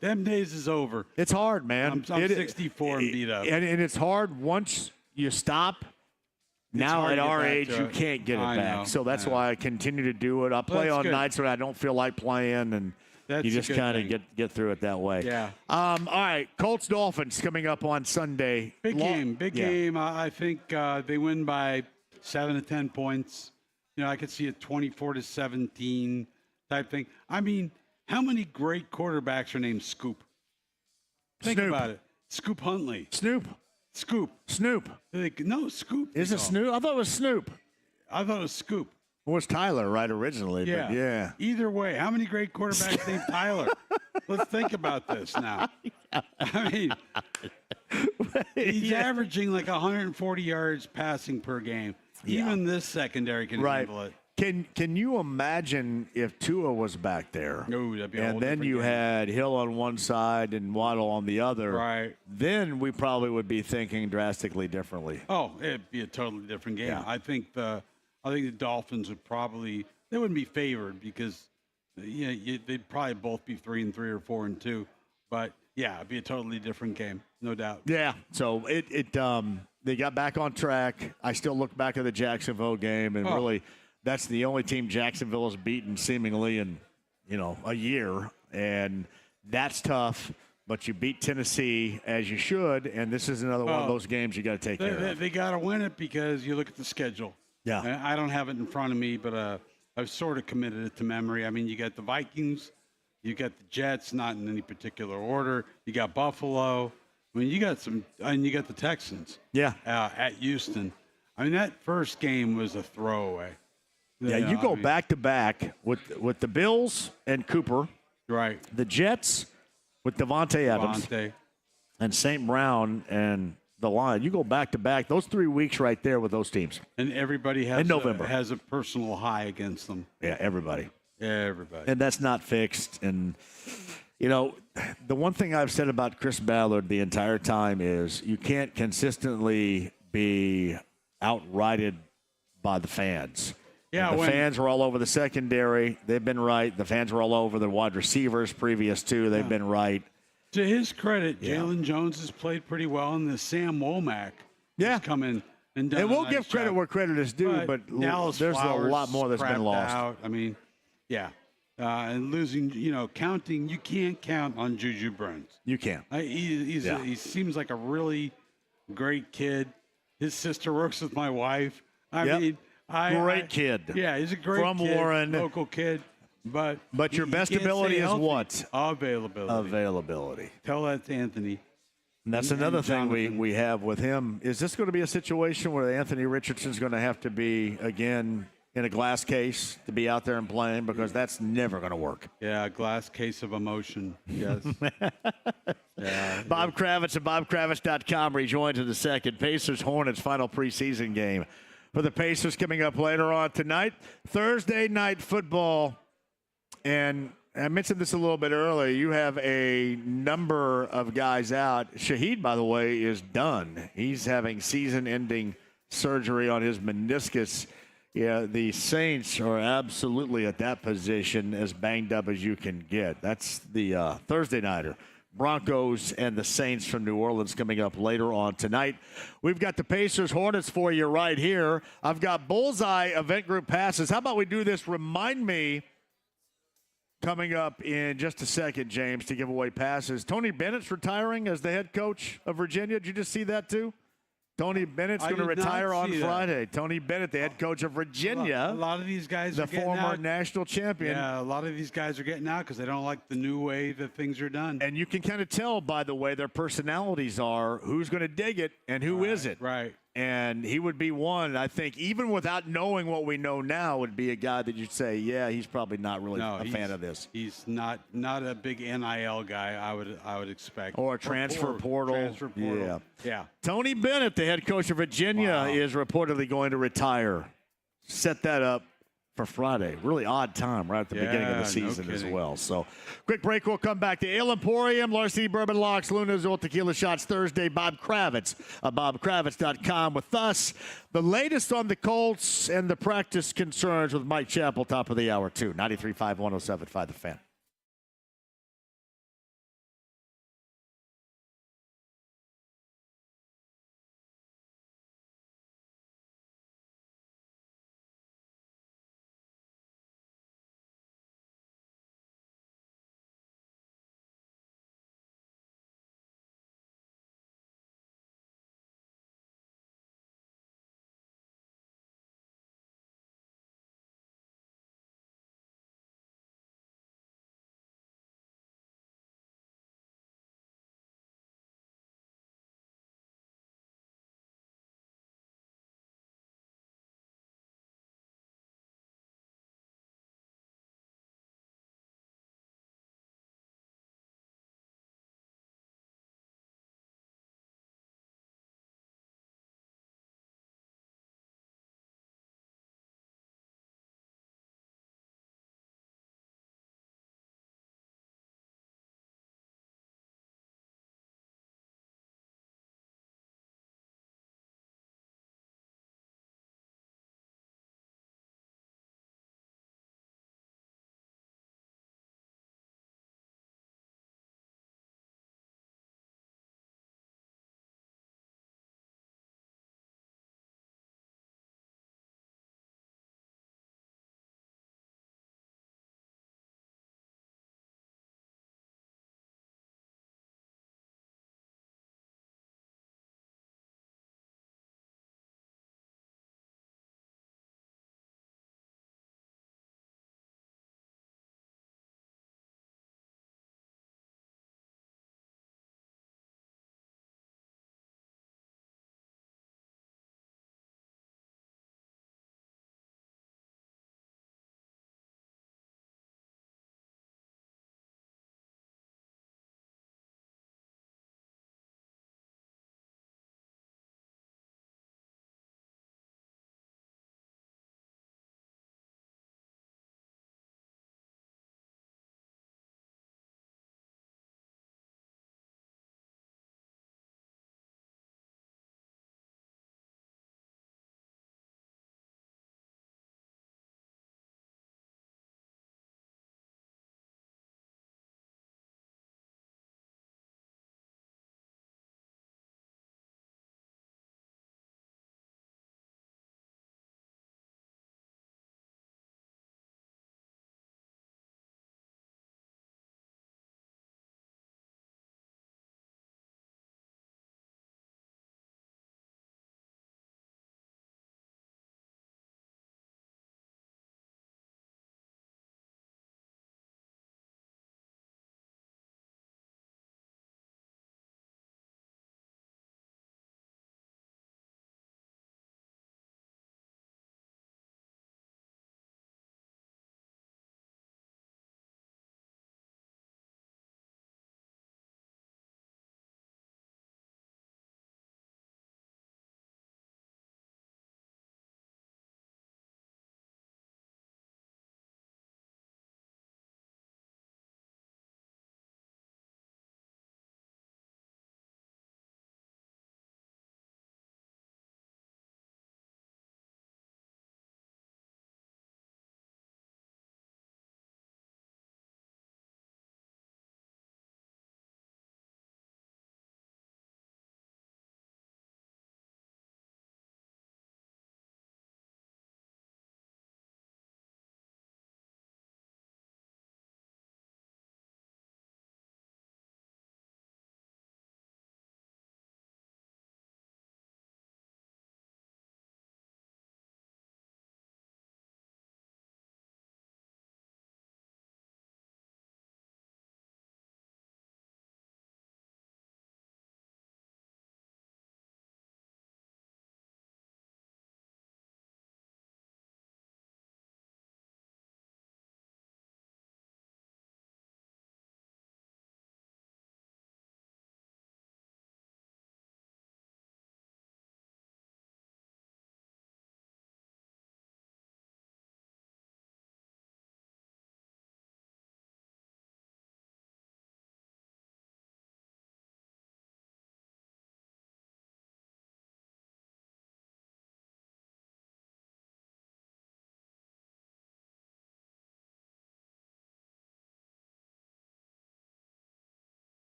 them days is over. It's hard, man. I'm 64 and beat up. And it's hard once you stop. Now at our age, you can't get it back. So that's why I continue to do it. I play on nights when I don't feel like playing, and you just kind of get through it that way. Yeah. All right, Colts-Dolphins coming up on Sunday. Big game. I think they win by 7 to 10 points. You know, I could see a 24-17 type thing. I mean, how many great quarterbacks are named Scoop? Think about it. Scoop Huntley. Snoop. Scoop. Snoop. No, Scoop. Is it Snoop? I thought it was Snoop. I thought it was Scoop. It was Tyler, right, originally. Yeah. But yeah. Either way, how many great quarterbacks named Tyler? Let's think about this now. I mean, he's averaging like 140 yards passing per game. Even this secondary can handle it. Can you imagine if Tua was back there? No, that'd be a and whole then different you game. had Hill on one side and Waddle on the other. Right. Then we probably would be thinking drastically differently. Oh, it'd be a totally different game. Yeah. I think the Dolphins would probably they wouldn't be favored because they'd probably both be 3-3 or 4-2. But yeah, it'd be a totally different game, no doubt. Yeah. So they got back on track. I still look back at the Jacksonville game and really. That's the only team Jacksonville has beaten seemingly in, a year. And that's tough. But you beat Tennessee as you should, and this is another one of those games you got to take care of. They got to win it because you look at the schedule. Yeah. I don't have it in front of me, but I've sort of committed it to memory. I mean, you got the Vikings, you got the Jets, not in any particular order. You got Buffalo. I mean, you got the Texans. Yeah. At Houston. I mean, that first game was a throwaway. Yeah, you go back to back with the Bills and Cooper. Right. The Jets with Devontae Adams. And St. Brown and the line. You go back to back. Those 3 weeks right there with those teams. And everybody has November. Has a personal high against them. Yeah, everybody. Everybody. And that's not fixed. And, the one thing I've said about Chris Ballard the entire time is you can't consistently be outrighted by the fans. Yeah, the fans were all over the secondary. They've been right. The fans were all over the wide receivers previous to. They've been right. To his credit, Jalen Jones has played pretty well, and the Sam Womack has come in and done. And we'll give credit where credit is due, but there's a lot more that's been lost. Out. I mean, and losing. Counting. You can't count on Juju Brents. You can't. He seems like a really great kid. His sister works with my wife. I mean. Great kid. Yeah, he's a great from kid, Warren, local kid. But your best ability is what? Availability. Tell that to Anthony. And that's another thing we have with him. Is this going to be a situation where Anthony Richardson's going to have to be, again, in a glass case to be out there and playing? Because that's never going to work. Yeah, a glass case of emotion. Yes. Bob Kravitz at BobKravitz.com rejoins in the second. Pacers-Hornets final preseason game. For the Pacers coming up later on tonight, Thursday night football. And I mentioned this a little bit earlier. You have a number of guys out. Shaheed, by the way, is done. He's having season-ending surgery on his meniscus. Yeah, the Saints are absolutely at that position as banged up as you can get. That's the Thursday nighter. Broncos and the Saints from New Orleans coming up later on tonight. We've got the Pacers-Hornets for you right here. I've got Bullseye Event Group passes. How about we do this? Remind me, coming up in just a second, James, to give away passes. Tony Bennett's retiring as the head coach of Virginia. Did you just see that too? Tony Bennett's going to retire on Friday. Tony Bennett, the head coach of Virginia. A lot of these guys the are getting former out. national champion. Yeah, a lot of these guys are getting out because they don't like the new way that things are done. And you can kind of tell by the way their personalities are who's going to dig it and who isn't. Right. And he would be one, I think, even without knowing what we know now, would be a guy that you'd say, yeah, he's probably not really a fan of this. He's not a big NIL guy, I would expect. Or a transfer portal. Transfer portal. Yeah. Tony Bennett, the head coach of Virginia, is reportedly going to retire. Set that up for Friday. Really odd time right at the beginning of the season as well. So, quick break. We'll come back to Ale Emporium, Larceny Bourbon Locks, Luna Azul Tequila Shots Thursday. Bob Kravitz of BobKravitz.com with us. The latest on the Colts and the practice concerns with Mike Chappell, top of the hour, too. 93.5, 107.5 The Fan.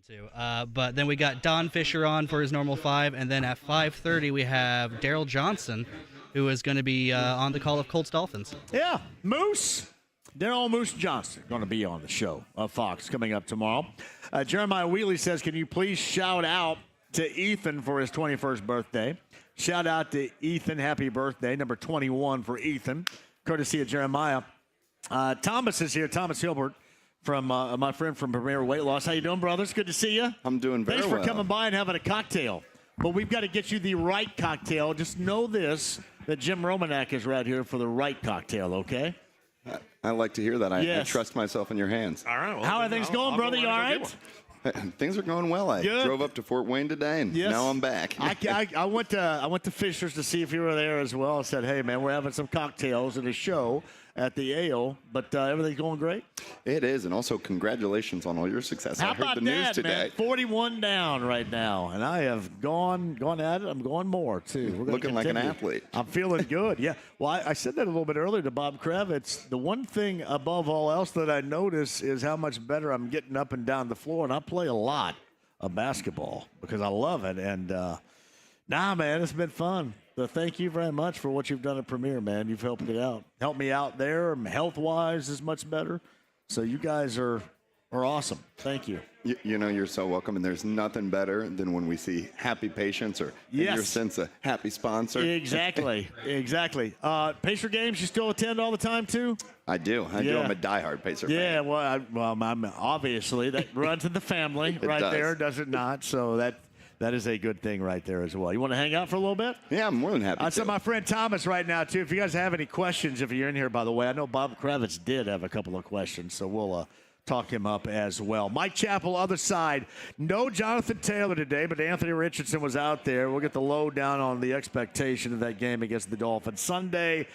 too. But then we got Don Fisher on for his normal 5, and then at 5:30 we have Daryl Johnson, who is going to be on the call of Colts Dolphins. Yeah, Daryl Moose Johnson going to be on the show of Fox coming up tomorrow. Jeremiah Wheatley says, can you please shout out to Ethan for his 21st birthday? Shout out to Ethan. Happy birthday. Number 21 for Ethan. Courtesy of Jeremiah. Thomas is here. Thomas Hilbert from my friend from Premier Weight Loss. How you doing, brothers? Good to see you. I'm doing very well. Thanks for coming by and having a cocktail. But we've got to get you the right cocktail. Just know this, that Jim Romanek is right here for the right cocktail, okay? I like to hear that. I trust myself in your hands. All right. Well, how are things going, brother? You all right? Things are going well. I drove up to Fort Wayne today, and now I'm back. I went to Fisher's to see if you were there as well. I said, hey, man, we're having some cocktails and a show at the Ale, but everything's going great. It is, and also congratulations on all your success. How I heard about the news that, today. Man? 41 down right now, and I have gone at it. I'm going more, too. We're looking like an athlete. I'm feeling good, yeah. Well, I said that a little bit earlier to Bob Kravitz. The one thing above all else that I notice is how much better I'm getting up and down the floor, and I play a lot of basketball because I love it. And, man, it's been fun. So thank you very much for what you've done at Premier, man. You've helped me out there. Health-wise is much better. So you guys are awesome. Thank you. You know, you're so welcome, and there's nothing better than when we see happy patients or in your sense a happy sponsor. Exactly. Pacer games you still attend all the time, too? I do. I'm a diehard Pacer fan. Yeah, well, I'm obviously that runs in the family there, does it not? So that is a good thing right there as well. You want to hang out for a little bit? Yeah, I'm more than happy to. So my friend Thomas right now, too. If you guys have any questions, if you're in here, by the way, I know Bob Kravitz did have a couple of questions, so we'll talk him up as well. Mike Chappell, other side. No Jonathan Taylor today, but Anthony Richardson was out there. We'll get the lowdown on the expectation of that game against the Dolphins Sunday.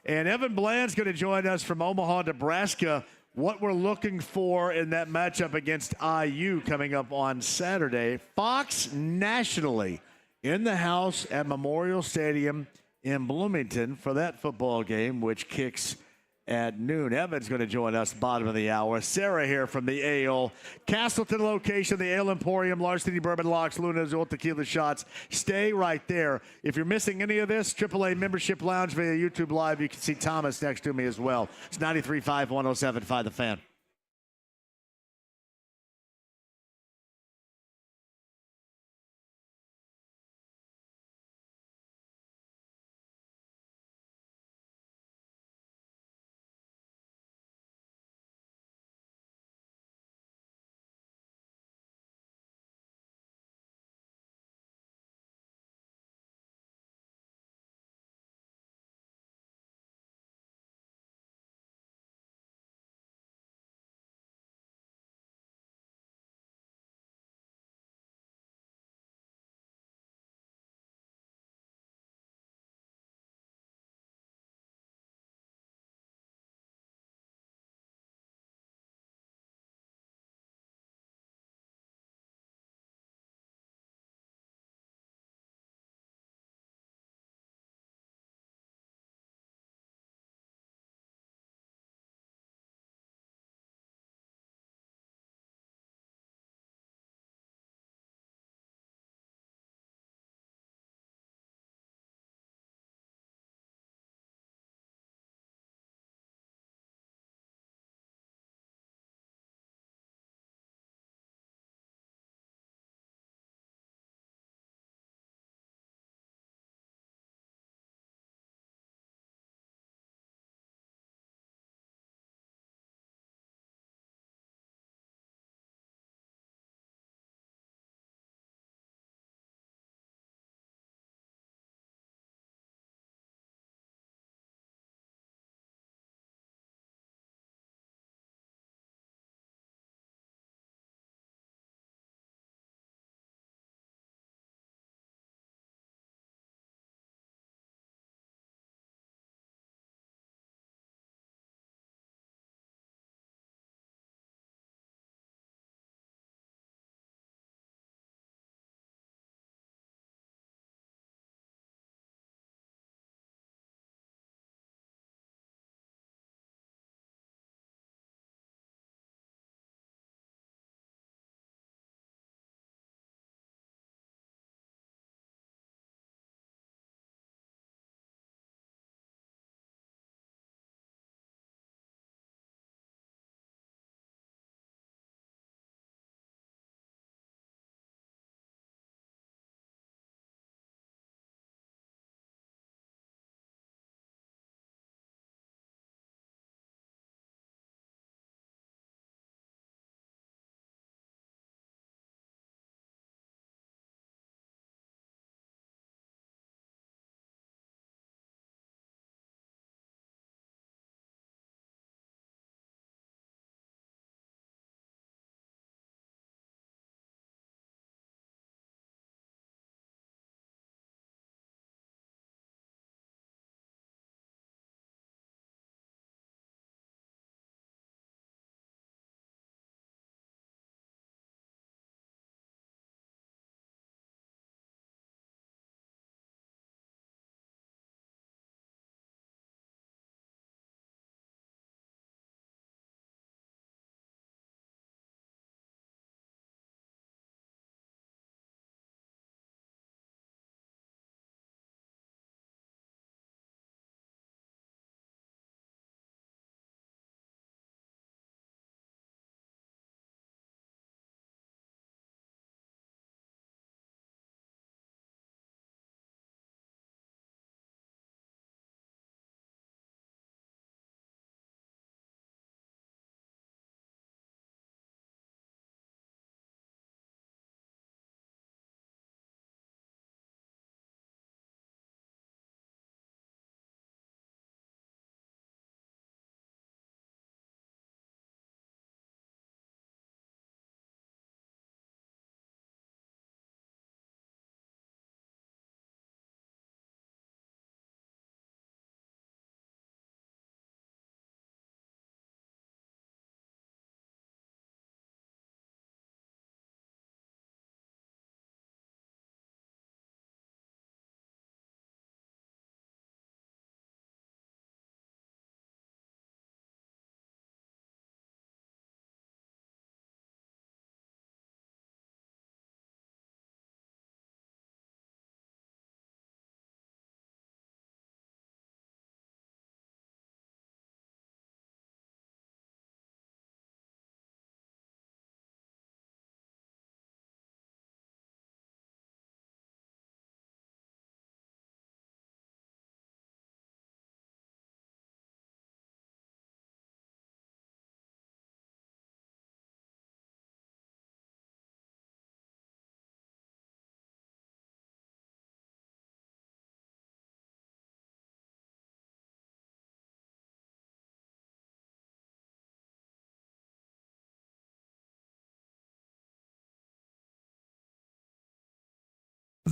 And Evan Bland's going to join us from Omaha, Nebraska. What we're looking for in that matchup against IU coming up on Saturday. Fox nationally in the house at Memorial Stadium in Bloomington for that football game, which kicks at noon. Evan's going to join us bottom of the hour. Sarah here from the Ale Castleton location, the Ale Emporium, Large City Bourbon Locks, Luna Azul Tequila Shots. Stay right there. If you're missing any of this, AAA Membership Lounge via YouTube Live, you can see Thomas next to me as well. It's 93.5, 107.5 The Fan.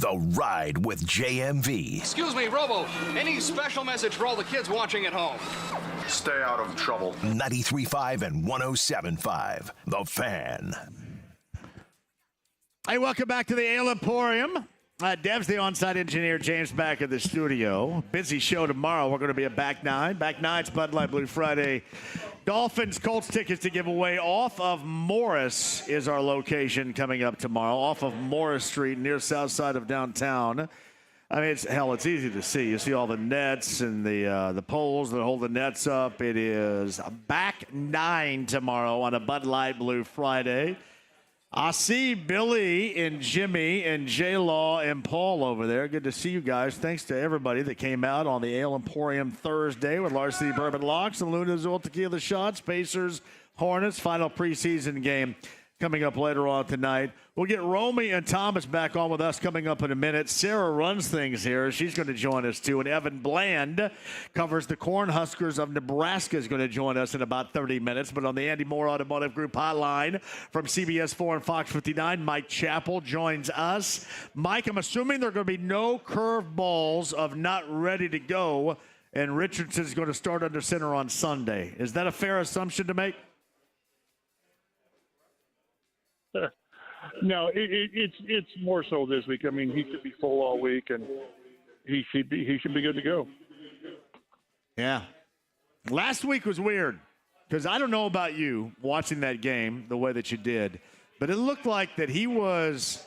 The Ride with JMV. Excuse me, Robo. Any special message for all the kids watching at home? Stay out of trouble. 93.5 and 107.5. The Fan. Hey, welcome back to the Emporium. Dev's the on-site engineer. James back at the studio. Busy show tomorrow. We're going to be at Back Nine. Back Nine's Bud Light Blue Friday. Dolphins, Colts tickets to give away. Off of Morris is our location coming up tomorrow. Off of Morris Street near south side of downtown. I mean, it's easy to see. You see all the nets and the poles that hold the nets up. It is Back Nine tomorrow on a Bud Light Blue Friday. I see Billy and Jimmy and J-Law and Paul over there. Good to see you guys. Thanks to everybody that came out on the Ale Emporium Thursday with Large City Bourbon Locks and Luna Azul Tequila Shots, Pacers, Hornets, final preseason game coming up later on tonight. We'll get Romy and Thomas back on with us coming up in a minute. Sarah runs things here. She's going to join us, too. And Evan Bland covers the Cornhuskers of Nebraska is going to join us in about 30 minutes. But on the Andy Moore Automotive Group hotline from CBS 4 and Fox 59, Mike Chappell joins us. Mike, I'm assuming there are going to be no curve balls of not ready to go, and Richardson's going to start under center on Sunday. Is that a fair assumption to make? No, it's more so this week. I mean, he should be full all week, and he should be good to go. Yeah. Last week was weird because I don't know about you watching that game the way that you did, but it looked like that he was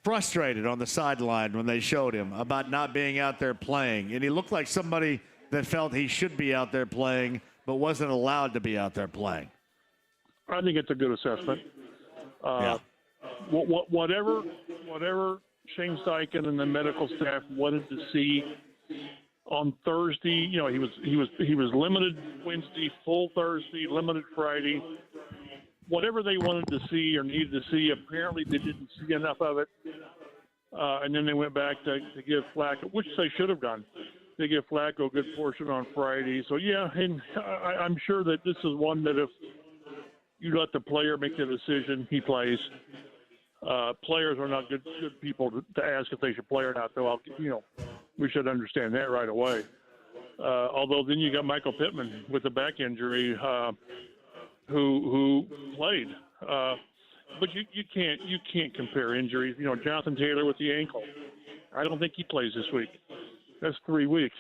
frustrated on the sideline when they showed him about not being out there playing, and he looked like somebody that felt he should be out there playing but wasn't allowed to be out there playing. I think it's a good assessment. Yeah. Whatever Shane Steichen and the medical staff wanted to see on Thursday, you know, he was limited Wednesday, full Thursday, limited Friday. Whatever they wanted to see or needed to see, apparently they didn't see enough of it. And then they went back to give Flacco, which they should have done. They give Flacco a good portion on Friday. So yeah, and I'm sure that this is one that if you let the player make the decision, he plays. Players are not good people to ask if they should play or not, though. We should understand that right away. Although then you got Michael Pittman with the back injury, who played. But you can't compare injuries. You know, Jonathan Taylor with the ankle. I don't think he plays this week. That's 3 weeks.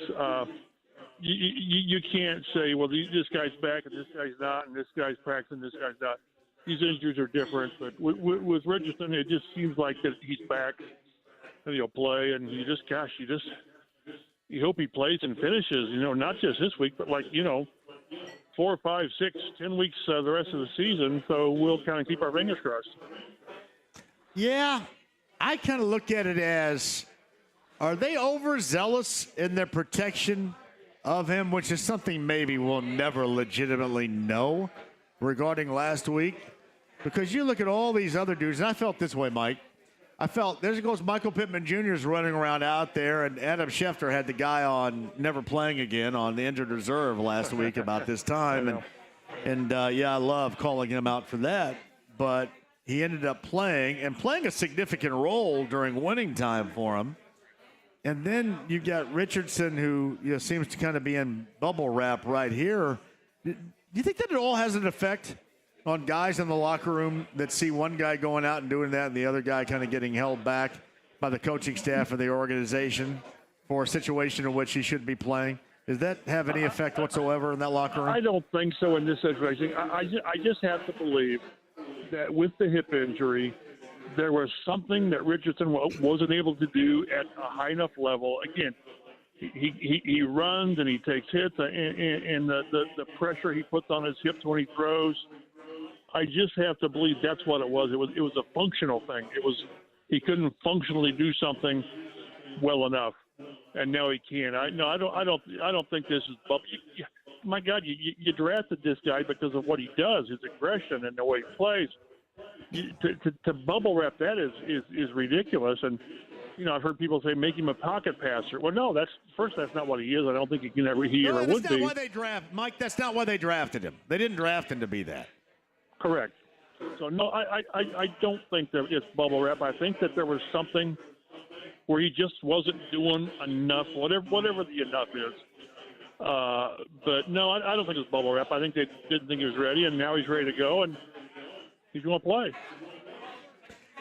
You can't say, well, this guy's back and this guy's not, and this guy's practicing, this guy's not. These injuries are different, but with Richardson, it just seems like that he's back and he'll play, and you hope he plays and finishes. You know, not just this week, but 4, 5, 6, 10 weeks the rest of the season. So we'll kind of keep our fingers crossed. Yeah, I kind of look at it as, are they overzealous in their protection of him, which is something maybe we'll never legitimately know regarding last week? Because you look at all these other dudes, and I felt this way, Mike. I felt, there goes Michael Pittman Jr.'s running around out there, and Adam Schefter had the guy on never playing again on the injured reserve last week about this time. And I love calling him out for that. But he ended up playing a significant role during winning time for him. And then you got Richardson, who seems to kind of be in bubble wrap right here. Do you think that it all has an effect on guys in the locker room that see one guy going out and doing that and the other guy kind of getting held back by the coaching staff of the organization for a situation in which he should be playing? Does that have any effect whatsoever in that locker room? I don't think so in this situation. I just have to believe that with the hip injury, there was something that Richardson wasn't able to do at a high enough level. Again, he runs and he takes hits, and the pressure he puts on his hips when he throws. I just have to believe that's what it was. It was a functional thing. He couldn't functionally do something well enough, and now he can. I don't think this is. My God, you drafted this guy because of what he does, his aggression and the way he plays. To bubble wrap that is ridiculous. And I've heard people say make him a pocket passer. Well, no, that's not what he is. I don't think he can ever would be. That's not why they draft Mike. That's not why they drafted him. They didn't draft him to be that. Correct. So no, I don't think that it's bubble wrap. I think that there was something where he just wasn't doing enough, whatever the enough is. But no, I don't think it's bubble wrap. I think they didn't think he was ready, and now he's ready to go, and he's going to play.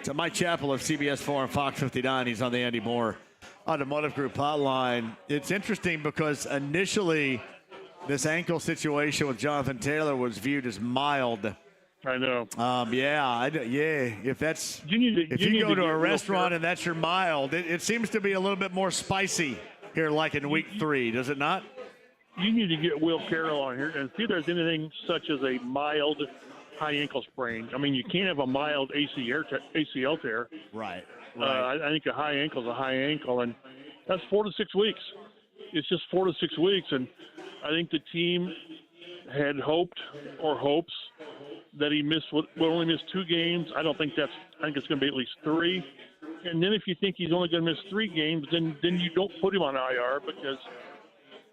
So Mike Chappell of CBS 4 and Fox 59. He's on the Andy Moore Automotive Group hotline. It's interesting because initially this ankle situation with Jonathan Taylor was viewed as mild. I know. If that's if you go to a restaurant and that's your mild, it seems to be a little bit more spicy here, like in week 3, does it not? You need to get Will Carroll on here and see if there's anything such as a mild high ankle sprain. I mean, you can't have a mild ACL tear. Right. I think a high ankle is a high ankle, and that's 4 to 6 weeks. It's just 4 to 6 weeks, and I think the team had hoped or hopes that he will only miss 2 games. I think it's going to be at least 3. And then if you think he's only going to miss 3 games, then you don't put him on IR because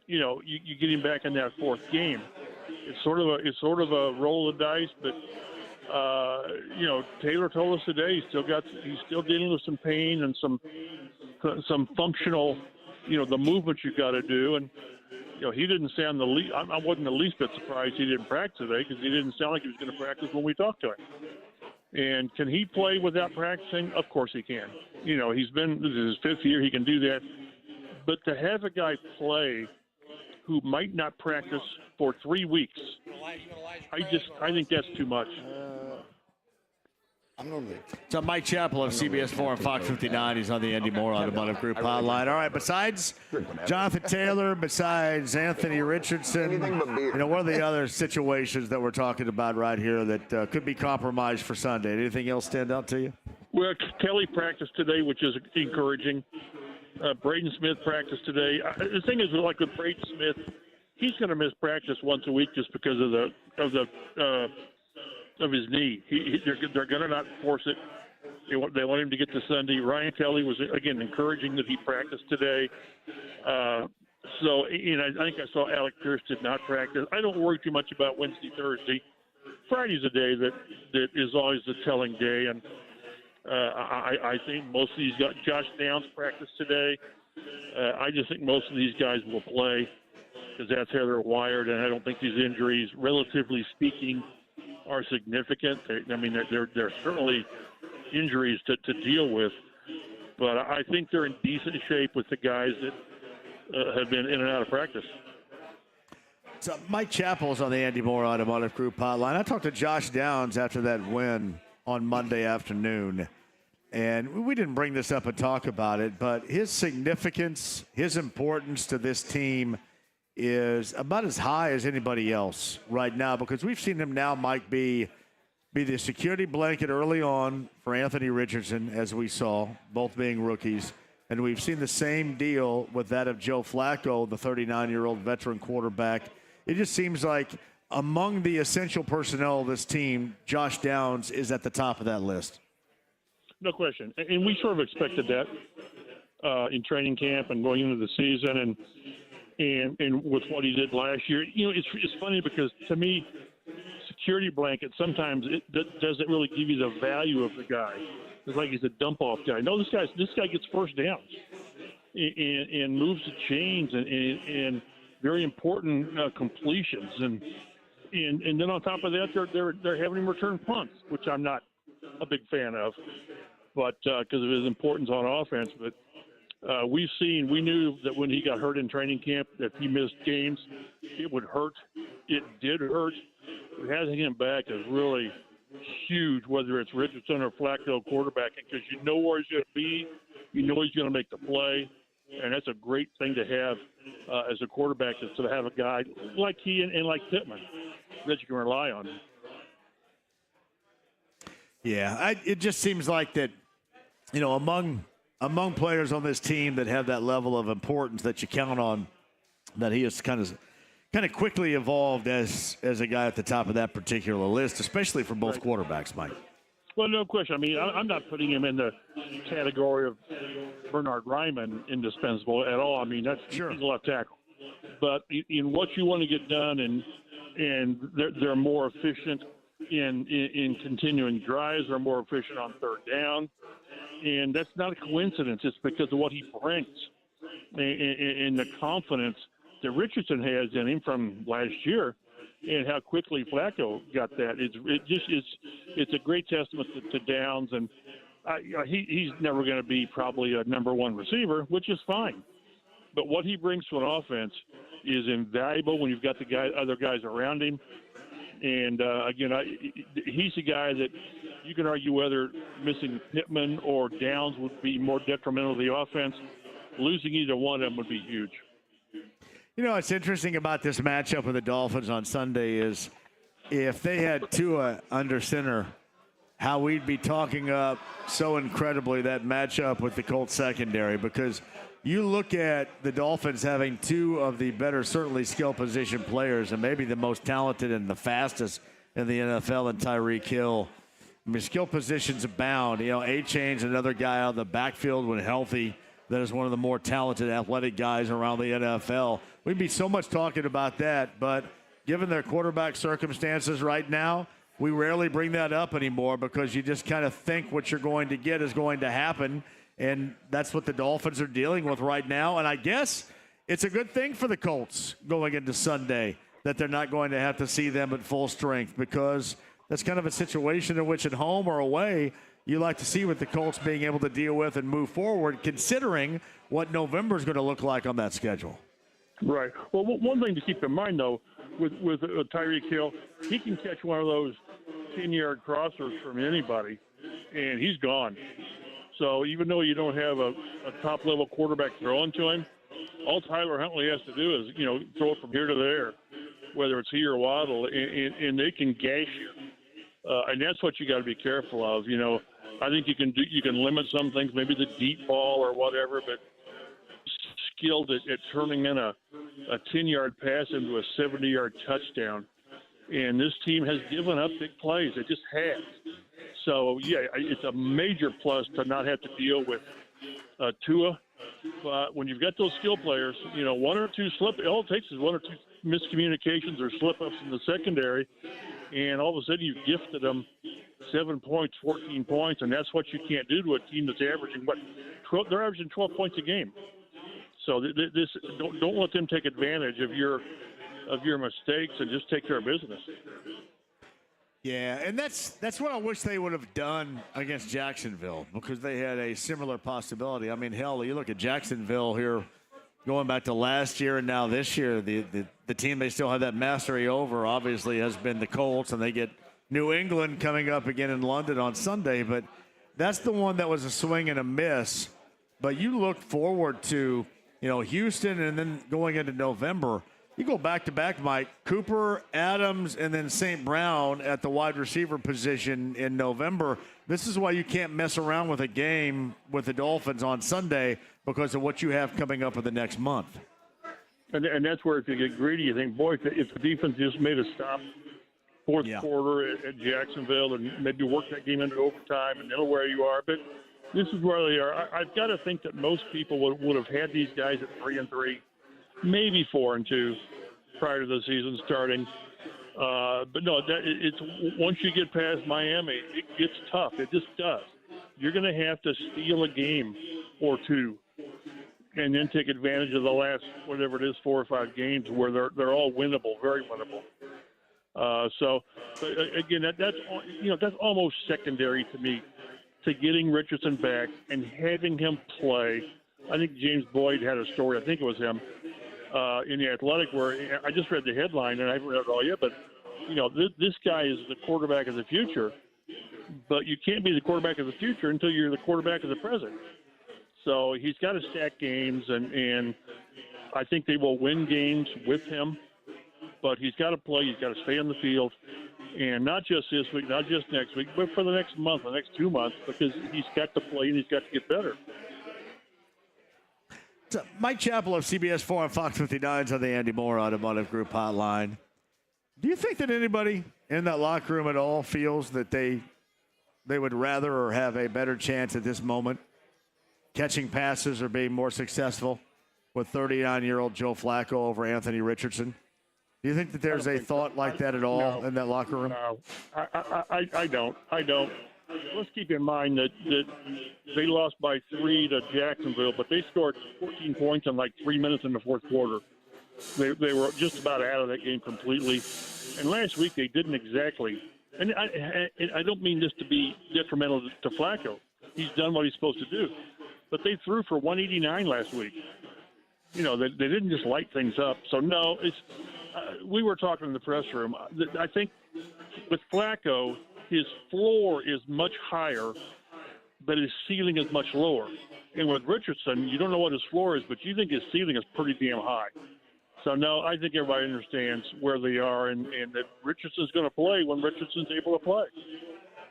you get him back in that 4th game. It's sort of a roll of the dice, but Taylor told us today he's still dealing with some pain and some functional, the movements you got to do, and he didn't sound the least. I wasn't the least bit surprised he didn't practice today because he didn't sound like he was going to practice when we talked to him. And can he play without practicing? Of course he can. This is his 5th year. He can do that. But to have a guy play who might not practice for 3 weeks, I think that's too much. So Mike Chappell of CBS 4 and Fox 59. He's on the Andy Moore Automotive Group hotline. All right, besides Jonathan Taylor, besides Anthony Richardson, what are the other situations that we're talking about right here that could be compromised for Sunday? Anything else stand out to you? Well, Kelly practiced today, which is encouraging. Braden Smith practiced today. The thing is, like with Braden Smith, he's going to miss practice once a week just because of his knee. They're going to not force it. They want him to get to Sunday. Ryan Kelly was, again, encouraging that he practiced today. I think I saw Alec Pierce did not practice. I don't worry too much about Wednesday, Thursday. Friday's a day that is always the telling day, and I think most of these guys, Josh Downs practiced today. I just think most of these guys will play because that's how they're wired, and I don't think these injuries, relatively speaking, are significant. They're certainly injuries to deal with, but I think they're in decent shape with the guys that have been in and out of practice. So Mike Chappell's on the Andy Moore Automotive Group hotline. I talked to Josh Downs after that win on Monday afternoon, and we didn't bring this up and talk about it, but his significance, his importance to this team is about as high as anybody else right now, because we've seen him now, Mike, be the security blanket early on for Anthony Richardson, as we saw, both being rookies. And we've seen the same deal with that of Joe Flacco, the 39-year-old veteran quarterback. It just seems like among the essential personnel of this team, Josh Downs is at the top of that list. No question. And we sort of expected that in training camp and going into the season and with what he did last year. It's funny because to me, security blanket, sometimes it doesn't really give you the value of the guy. It's like he's a dump-off guy. No, this guy gets first downs and moves the chains and very important completions. And then on top of that, they're having him return punts, which I'm not a big fan of, but because of his importance on offense. But we knew that when he got hurt in training camp, that if he missed games, it would hurt. It did hurt. Having him back is really huge, whether it's Richardson or Flacco quarterbacking, because you know where he's going to be, you know he's going to make the play, and that's a great thing to have as a quarterback, is to have a guy like he and like Pittman that you can rely on. Yeah, it just seems like that, among players on this team that have that level of importance that you count on, that he has kind of quickly evolved as a guy at the top of that particular list, especially for both quarterbacks, Mike. Well, no question. I mean, I'm not putting him in the category of Bernhard Raimann indispensable at all. I mean, he's a left tackle. But in what you want to get done, and they're more efficient in continuing drives. They're more efficient on third down. And that's not a coincidence. It's because of what he brings and the confidence that Richardson has in him from last year and how quickly Flacco got that. It's a great testament to Downs. And he's never going to be probably a number one receiver, which is fine. But what he brings to an offense is invaluable when you've got other guys around him. And, again, he's a guy that you can argue whether missing Pittman or Downs would be more detrimental to the offense. Losing either one of them would be huge. You know, what's interesting about this matchup with the Dolphins on Sunday is if they had Tua under center, how we'd be talking up so incredibly that matchup with the Colts secondary, because you look at the Dolphins having two of the better, certainly skill position players and maybe the most talented and the fastest in the NFL in Tyreek Hill. I mean, skill positions abound. You know, A-Chain's another guy out of the backfield when healthy that is one of the more talented athletic guys around the NFL. We'd be so much talking about that, but given their quarterback circumstances right now, we rarely bring that up anymore because you just kind of think what you're going to get is going to happen, and that's what the Dolphins are dealing with right now. And I guess it's a good thing for the Colts going into Sunday that they're not going to have to see them at full strength, because that's kind of a situation in which at home or away you like to see what the Colts being able to deal with and move forward, considering what November is going to look like on that schedule. Right. Well, one thing to keep in mind, though, with Tyreek Hill, he can catch one of those 10-yard crossers from anybody, and he's gone. So even though you don't have a top-level quarterback throwing to him, all Tyler Huntley has to do is, throw it from here to there, whether it's he or Waddle, and they can gash you. And that's what you got to be careful of. I think you can limit some things, maybe the deep ball or whatever, but skilled at turning in a 10-yard pass into a 70-yard touchdown. And this team has given up big plays. It just has. So, yeah, it's a major plus to not have to deal with Tua. But when you've got those skill players, one or two all it takes is one or two miscommunications or slip-ups in the secondary, and all of a sudden you've gifted them 7 points, 14 points, and that's what you can't do to a team that's averaging, they're averaging 12 points a game. So don't let them take advantage of your mistakes and just take care of business. Yeah, and that's what I wish they would have done against Jacksonville, because they had a similar possibility. I mean, hell, you look at Jacksonville here going back to last year and now this year, the team they still have that mastery over obviously has been the Colts, and they get New England coming up again in London on Sunday. But that's the one that was a swing and a miss. But you look forward to, Houston, and then going into November, you go back-to-back, Mike, Cooper, Adams, and then St. Brown at the wide receiver position in November. This is why you can't mess around with a game with the Dolphins on Sunday, because of what you have coming up in the next month. And that's where if you get greedy, you think, boy, if the defense just made a stop fourth quarter at Jacksonville and maybe work that game into overtime, and know where you are. But this is where they are. I've got to think that most people would have had these guys at 3-3, maybe 4-2 prior to the season starting. But no, it's once you get past Miami, it gets tough. It just does. You're going to have to steal a game or two, and then take advantage of the last, whatever it is, 4 or 5 games where they're all winnable, very winnable. Again, that's almost secondary to me, to getting Richardson back and having him play. I think James Boyd had a story, I think it was him, in The Athletic, where I just read the headline, and I haven't read it all yet, but, this guy is the quarterback of the future, but you can't be the quarterback of the future until you're the quarterback of the present. So he's got to stack games, and I think they will win games with him, but he's got to play. He's got to stay on the field, and not just this week, not just next week, but for the next month, the next 2 months, because he's got to play and he's got to get better. So Mike Chappell of CBS 4 and Fox 59's on the Andy Moore Automotive Group hotline. Do you think that anybody in that locker room at all feels that they would rather or have a better chance at this moment catching passes or being more successful with 39-year-old Joe Flacco over Anthony Richardson? Do you think that there's a thought like that at all in that locker room? No, I don't. Let's keep in mind that they lost by 3 to Jacksonville, but they scored 14 points in like 3 minutes in the fourth quarter. They were just about out of that game completely. And last week they didn't exactly. And I don't mean this to be detrimental to Flacco. He's done what he's supposed to do. But they threw for 189 last week. You know, they didn't just light things up. So, no, we were talking in the press room. I think with Flacco, his floor is much higher, but his ceiling is much lower. And with Richardson, you don't know what his floor is, but you think his ceiling is pretty damn high. So, no, I think everybody understands where they are and that Richardson's going to play when Richardson's able to play.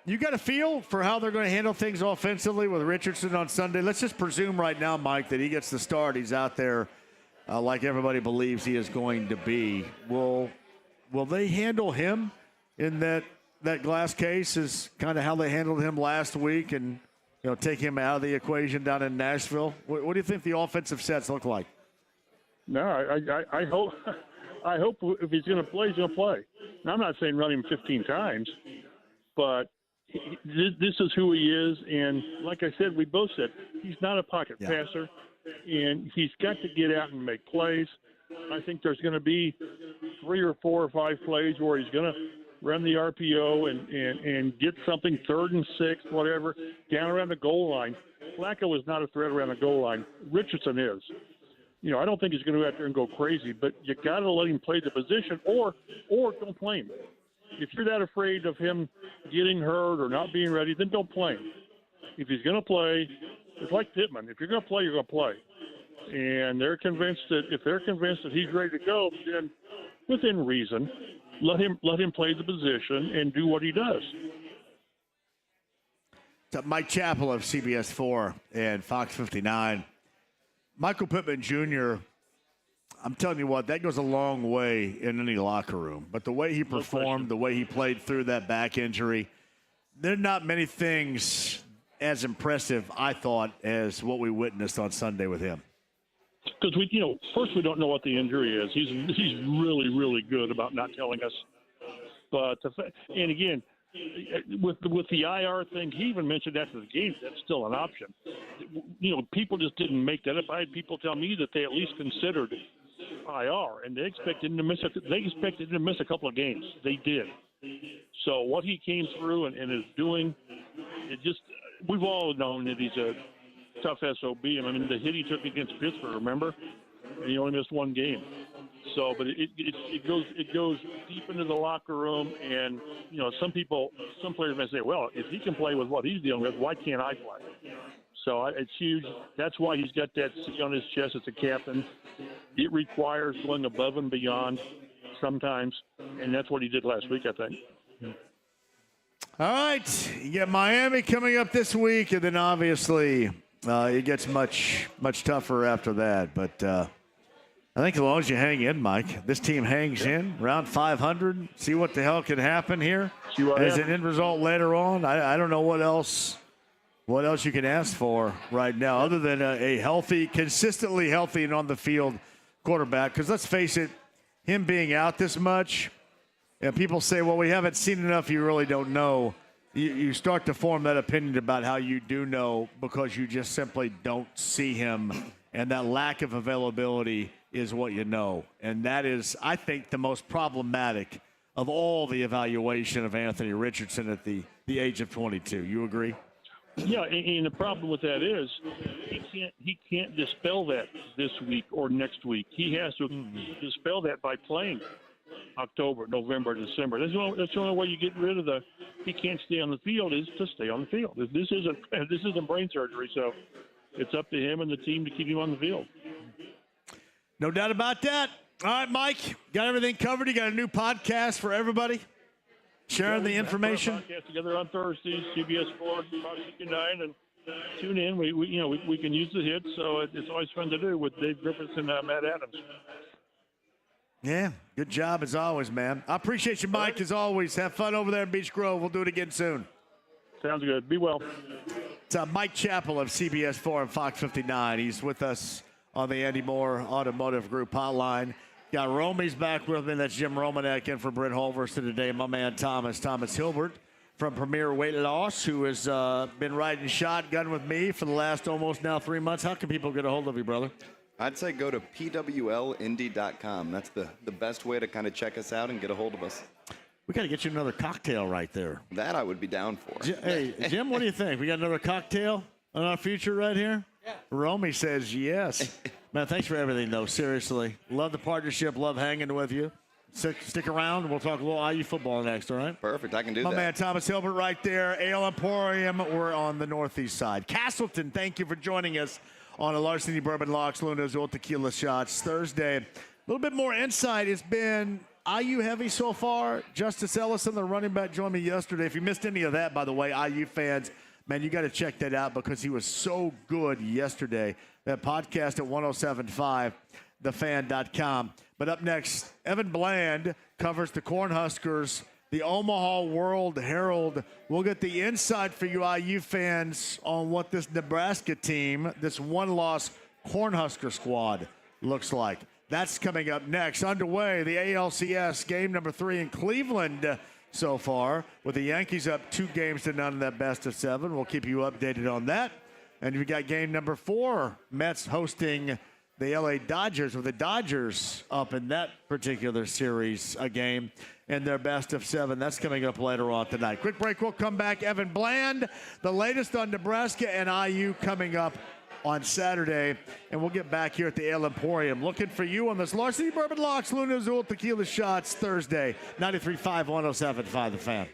You got a feel for how they're going to handle things offensively with Richardson on Sunday? Let's just presume right now, Mike, that he gets the start. He's out there like everybody believes he is going to be. Will they handle him in that glass case is kind of how they handled him last week and, take him out of the equation down in Nashville? What do you think the offensive sets look like? No, I hope if he's going to play, he's going to play. Now, I'm not saying run him 15 times, but this is who he is. And like I said, we both said, he's not a pocket passer, and he's got to get out and make plays. I think there's going to be 3 or 4 or 5 plays where he's going to run the RPO and get something 3rd and 6, whatever, down around the goal line. Flacco is not a threat around the goal line. Richardson is. I don't think he's going to go out there and go crazy, but you got to let him play the position or don't play him. If you're that afraid of him getting hurt or not being ready, then don't play him. If he's going to play, it's like Pittman. If you're going to play, you're going to play. And if they're convinced that he's ready to go, then within reason, let him play the position and do what he does. So Mike Chappell of CBS 4 and Fox 59. Michael Pittman Jr., I'm telling you what, that goes a long way in any locker room. But the way he performed, the way he played through that back injury, there are not many things as impressive, I thought, as what we witnessed on Sunday with him. Because first we don't know what the injury is. He's really, really good about not telling us. But and again, with the IR thing, he even mentioned after the game that's still an option. People just didn't make that up. I had people tell me that they at least considered IR, and they expected him to miss a couple of games. They did. So what he came through and is doing, we've all known that he's a tough SOB. I mean, the hit he took against Pittsburgh, remember? And he only missed 1 game. So, but it goes deep into the locker room, and some players may say, well, if he can play with what he's dealing with, why can't I play? So it's huge. That's why he's got that C on his chest as a captain. It requires going above and beyond sometimes, and that's what he did last week, I think. All right, you get Miami coming up this week, and then obviously it gets much tougher after that. But I think as long as you hang in, Mike, this team hangs in around 500. See what the hell can happen here as an end result later on. I don't know what else you can ask for right now other than a healthy, consistently healthy and on the field quarterback. Because let's face it, him being out this much, and people say, well, we haven't seen enough, you really don't know. You start to form that opinion about how you do know because you just simply don't see him, and that lack of availability is what you know. And that is, I think, the most problematic of all the evaluation of Anthony Richardson at the age of 22. You agree? Yeah, and the problem with that is he can't dispel that this week or next week. He has to dispel that by playing October, November, December. That's the only way you get rid of he can't stay on the field is to stay on the field. This isn't brain surgery, so it's up to him and the team to keep him on the field. No doubt about that. All right, Mike, got everything covered. You got a new podcast for everybody? Sharing the information. Podcast together on Thursdays, CBS 4, Fox 59, and tune in. We can use the hits, so it's always fun to do with Dave Griffiths and Matt Adams. Yeah, good job as always, man. I appreciate you, Mike, as always. Have fun over there in Beech Grove. We'll do it again soon. Sounds good. Be well. It's Mike Chappell of CBS 4 and Fox 59. He's with us on the Andy Moore Automotive Group hotline. Got Romy's back with me. That's Jim Romanek in for Brent Holverson today. My man Thomas Hilbert from Premier Weight Loss, who has been riding shotgun with me for the last almost now 3 months. How can people get a hold of you, brother? I'd say go to pwlindy.com. That's the best way to kind of check us out and get a hold of us. We got to get you another cocktail right there. That I would be down for. Hey, Jim, what do you think? We got another cocktail on our future right here? Yeah. Romy says yes. Man, thanks for everything, though. Seriously. Love the partnership. Love hanging with you. Stick around. We'll talk a little IU football next, all right? Perfect. I can do that. My man Thomas Hilbert right there. Ale Emporium. We're on the northeast side. Castleton, thank you for joining us on a Larceny Bourbon Locks, Luna Azul Tequila Shots Thursday. A little bit more insight. It's been IU heavy so far. Justice Ellison, the running back, joined me yesterday. If you missed any of that, by the way, IU fans, man, you got to check that out because he was so good yesterday. That podcast at 1075thefan.com. But up next, Evan Bland covers the Cornhuskers, the Omaha World Herald. We'll get the insight for you IU fans on what this Nebraska team, this one-loss Cornhusker squad, looks like. That's coming up next. Underway, the ALCS game number 3 in Cleveland so far, with the Yankees up 2-0 in that best of 7. We'll keep you updated on that. And we got game number 4, Mets hosting the LA Dodgers, with the Dodgers up in that particular series a game in their best of 7. That's coming up later on tonight. Quick break, we'll come back. Evan Bland, the latest on Nebraska and IU coming up on Saturday. And we'll get back here at the Ale Emporium. Looking for you on this Larceny Bourbon Locks, Luna Azul Tequila Shots Thursday, 93.5, 107.5 The Fan.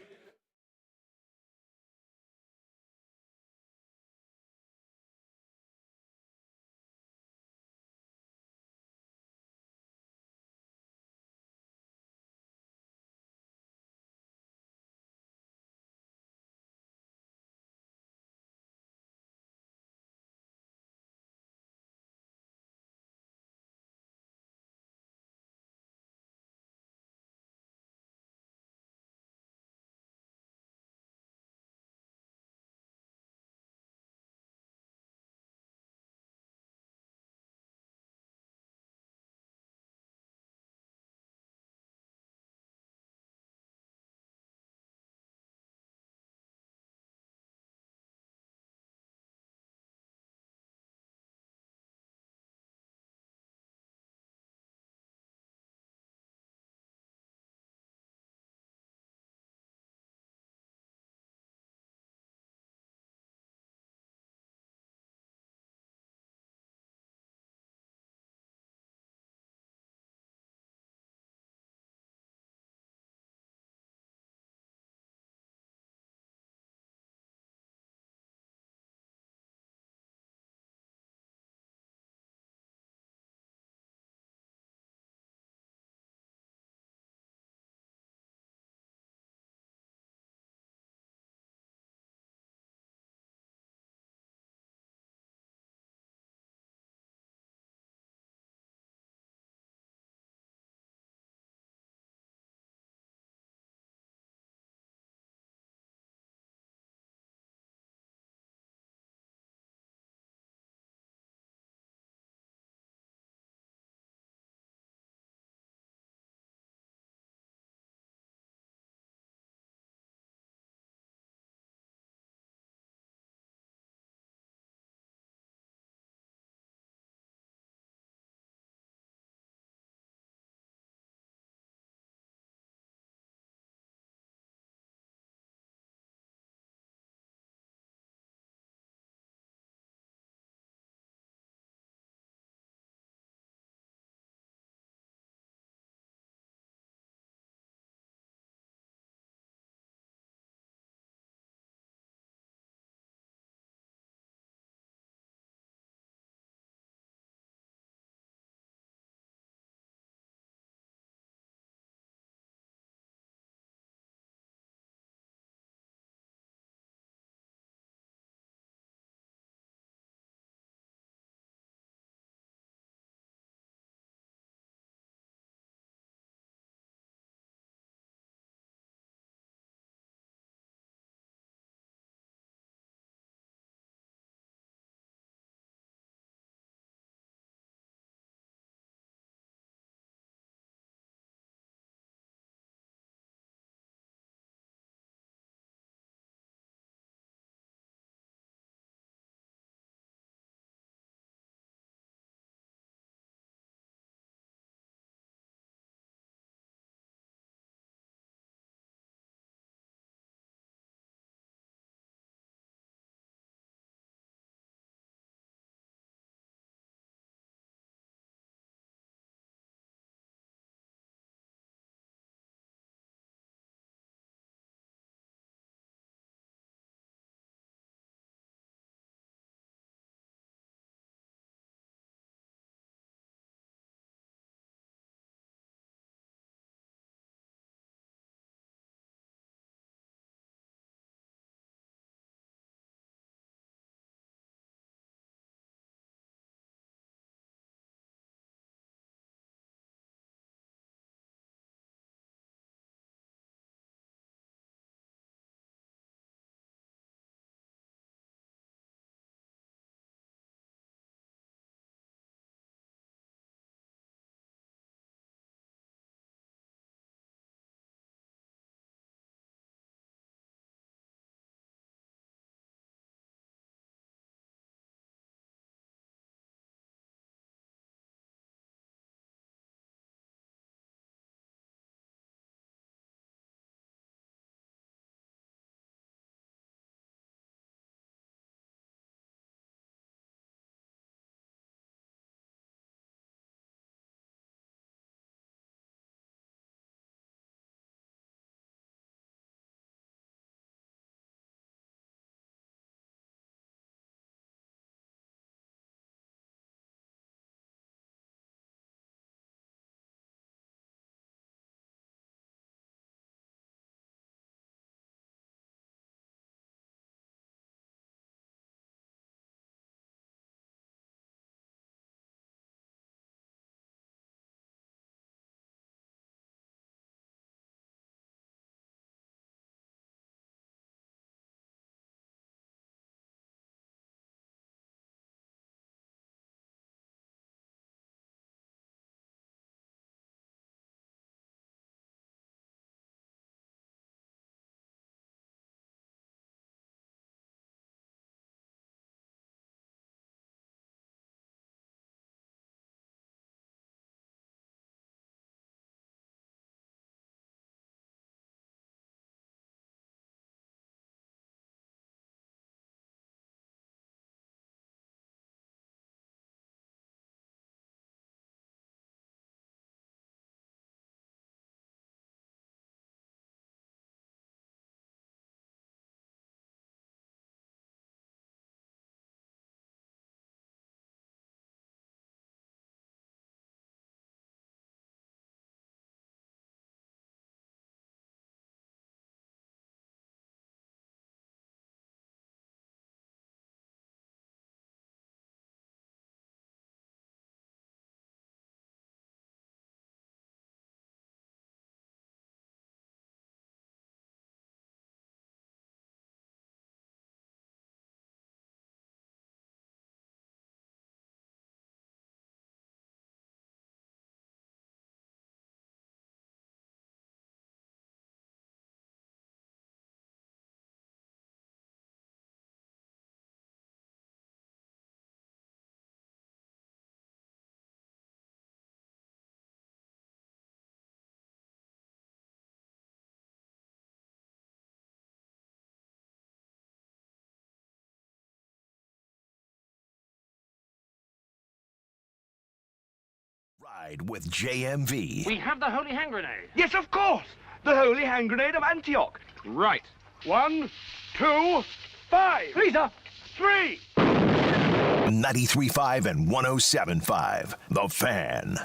Ride with JMV. We have the holy hand grenade. Yes, of course. The holy hand grenade of Antioch. Right. 1, 2, 5. 3, sir. 3. 93.5 and 107.5. The Fan.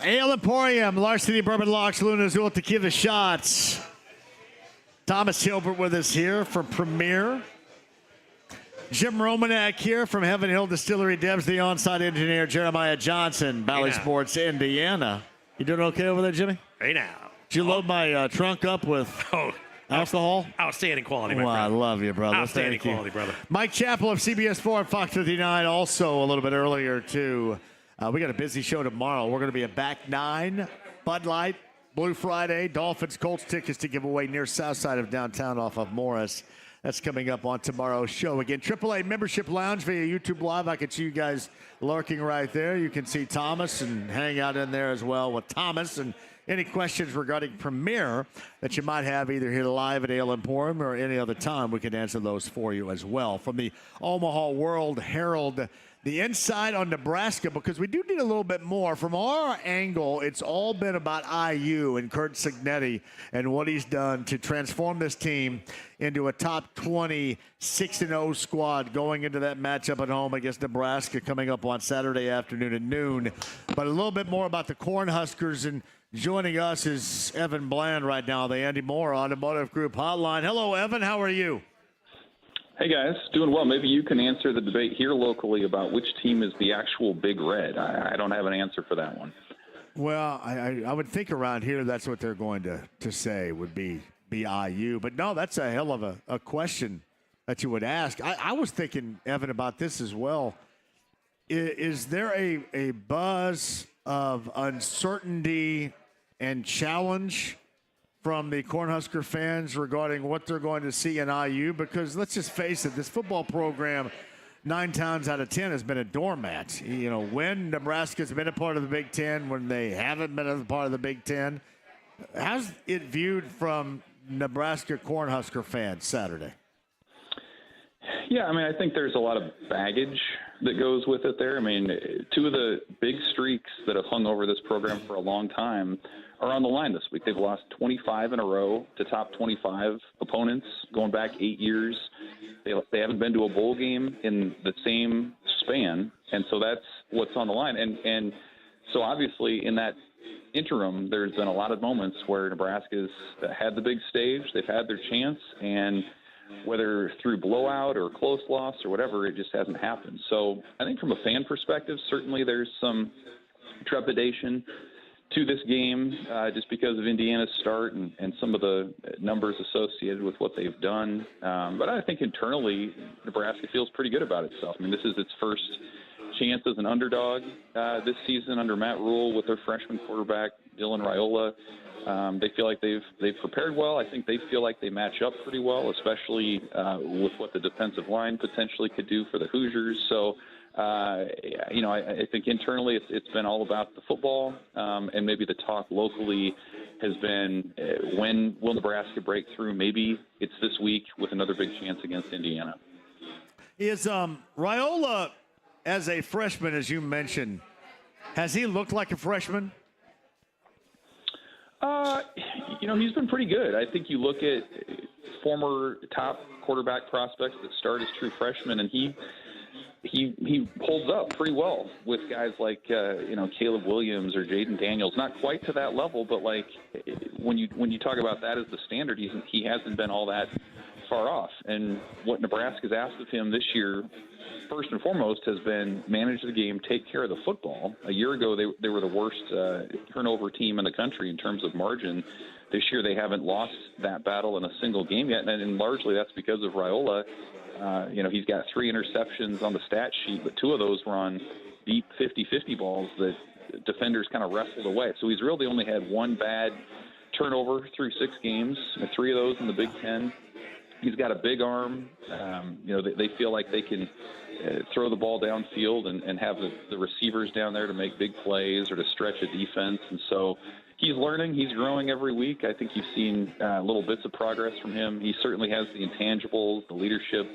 Ale Emporium, Larceny Bourbon Locks, Luna Azul Tequila Shots. Thomas Hilbert with us here from Premier. Jim Romanek here from Heaven Hill Distillery. Debs, the on-site engineer. Jeremiah Johnson, Valley Sports, Indiana. You doing okay over there, Jimmy? Hey now. Did you load my trunk up with alcohol? Outstanding quality, my friend. I love you, brother. Outstanding quality, brother. Mike Chappell of CBS 4 and Fox 59 also a little bit earlier, too. We got a busy show tomorrow. We're going to be at Back 9, Bud Light, Blue Friday, Dolphins, Colts tickets to give away near south side of downtown off of Morris. That's coming up on tomorrow's show. Again, AAA Membership Lounge via YouTube Live. I can see you guys lurking right there. You can see Thomas and hang out in there as well with Thomas. And any questions regarding Premier that you might have either here live at Ale Emporium or any other time, we can answer those for you as well. From the Omaha World Herald, the inside on Nebraska, because we do need a little bit more. From our angle, it's all been about IU and Kurt Signetti and what he's done to transform this team into a top 20, 6-0 squad going into that matchup at home against Nebraska coming up on Saturday afternoon at noon. But a little bit more about the Cornhuskers, and joining us is Evan Bland right now, the Andy Moore Automotive Group Hotline. Hello, Evan. How are you? Hey, guys. Doing well. Maybe you can answer the debate here locally about which team is the actual Big Red. I don't have an answer for that one. Well, I would think around here that's what they're going to say would be IU. But, no, that's a hell of a question that you would ask. I was thinking, Evan, about this as well. Is there a buzz of uncertainty and challenge from the Cornhusker fans regarding what they're going to see in IU? Because let's just face it, this football program 9 times out of 10 has been a doormat. You know, when Nebraska's been a part of the Big Ten, when they haven't been a part of the Big Ten. How's it viewed from Nebraska Cornhusker fans Saturday? Yeah, I mean, I think there's a lot of baggage that goes with it there. I mean, 2 of the big streaks that have hung over this program for a long time are on the line this week. They've lost 25 in a row to top 25 opponents going back 8 years. They haven't been to a bowl game in the same span, and so that's what's on the line. And so obviously in that interim, there's been a lot of moments where Nebraska's had the big stage, they've had their chance, and whether through blowout or close loss or whatever, it just hasn't happened. So I think from a fan perspective, certainly there's some trepidation to this game just because of Indiana's start and some of the numbers associated with what they've done. But I think internally, Nebraska feels pretty good about itself. I mean, this is its first chance as an underdog this season under Matt Rule with their freshman quarterback, Dylan Raiola. They feel like they've prepared well. I think they feel like they match up pretty well, especially with what the defensive line potentially could do for the Hoosiers. So, I think internally it's been all about the football, and maybe the talk locally has been when will Nebraska break through? Maybe it's this week with another big chance against Indiana. Is Raiola, as a freshman, as you mentioned, has he looked like a freshman? He's been pretty good. I think you look at former top quarterback prospects that start as true freshmen, and he holds up pretty well with guys like Caleb Williams or Jaden Daniels. Not quite to that level, but like when you talk about that as the standard, he hasn't been all that far off. And what Nebraska's asked of him this year, first and foremost, has been manage the game, take care of the football. A year ago, they were the worst turnover team in the country in terms of margin. This year, they haven't lost that battle in a single game yet, and largely that's because of Raiola. He's got 3 interceptions on the stat sheet, but 2 of those were on deep 50-50 balls that defenders kind of wrestled away. So he's really only had 1 bad turnover through 6 games, 3 of those in the Big Ten. He's got a big arm. They feel like they can throw the ball downfield and have the receivers down there to make big plays or to stretch a defense. And so he's learning. He's growing every week. I think you've seen little bits of progress from him. He certainly has the intangibles, the leadership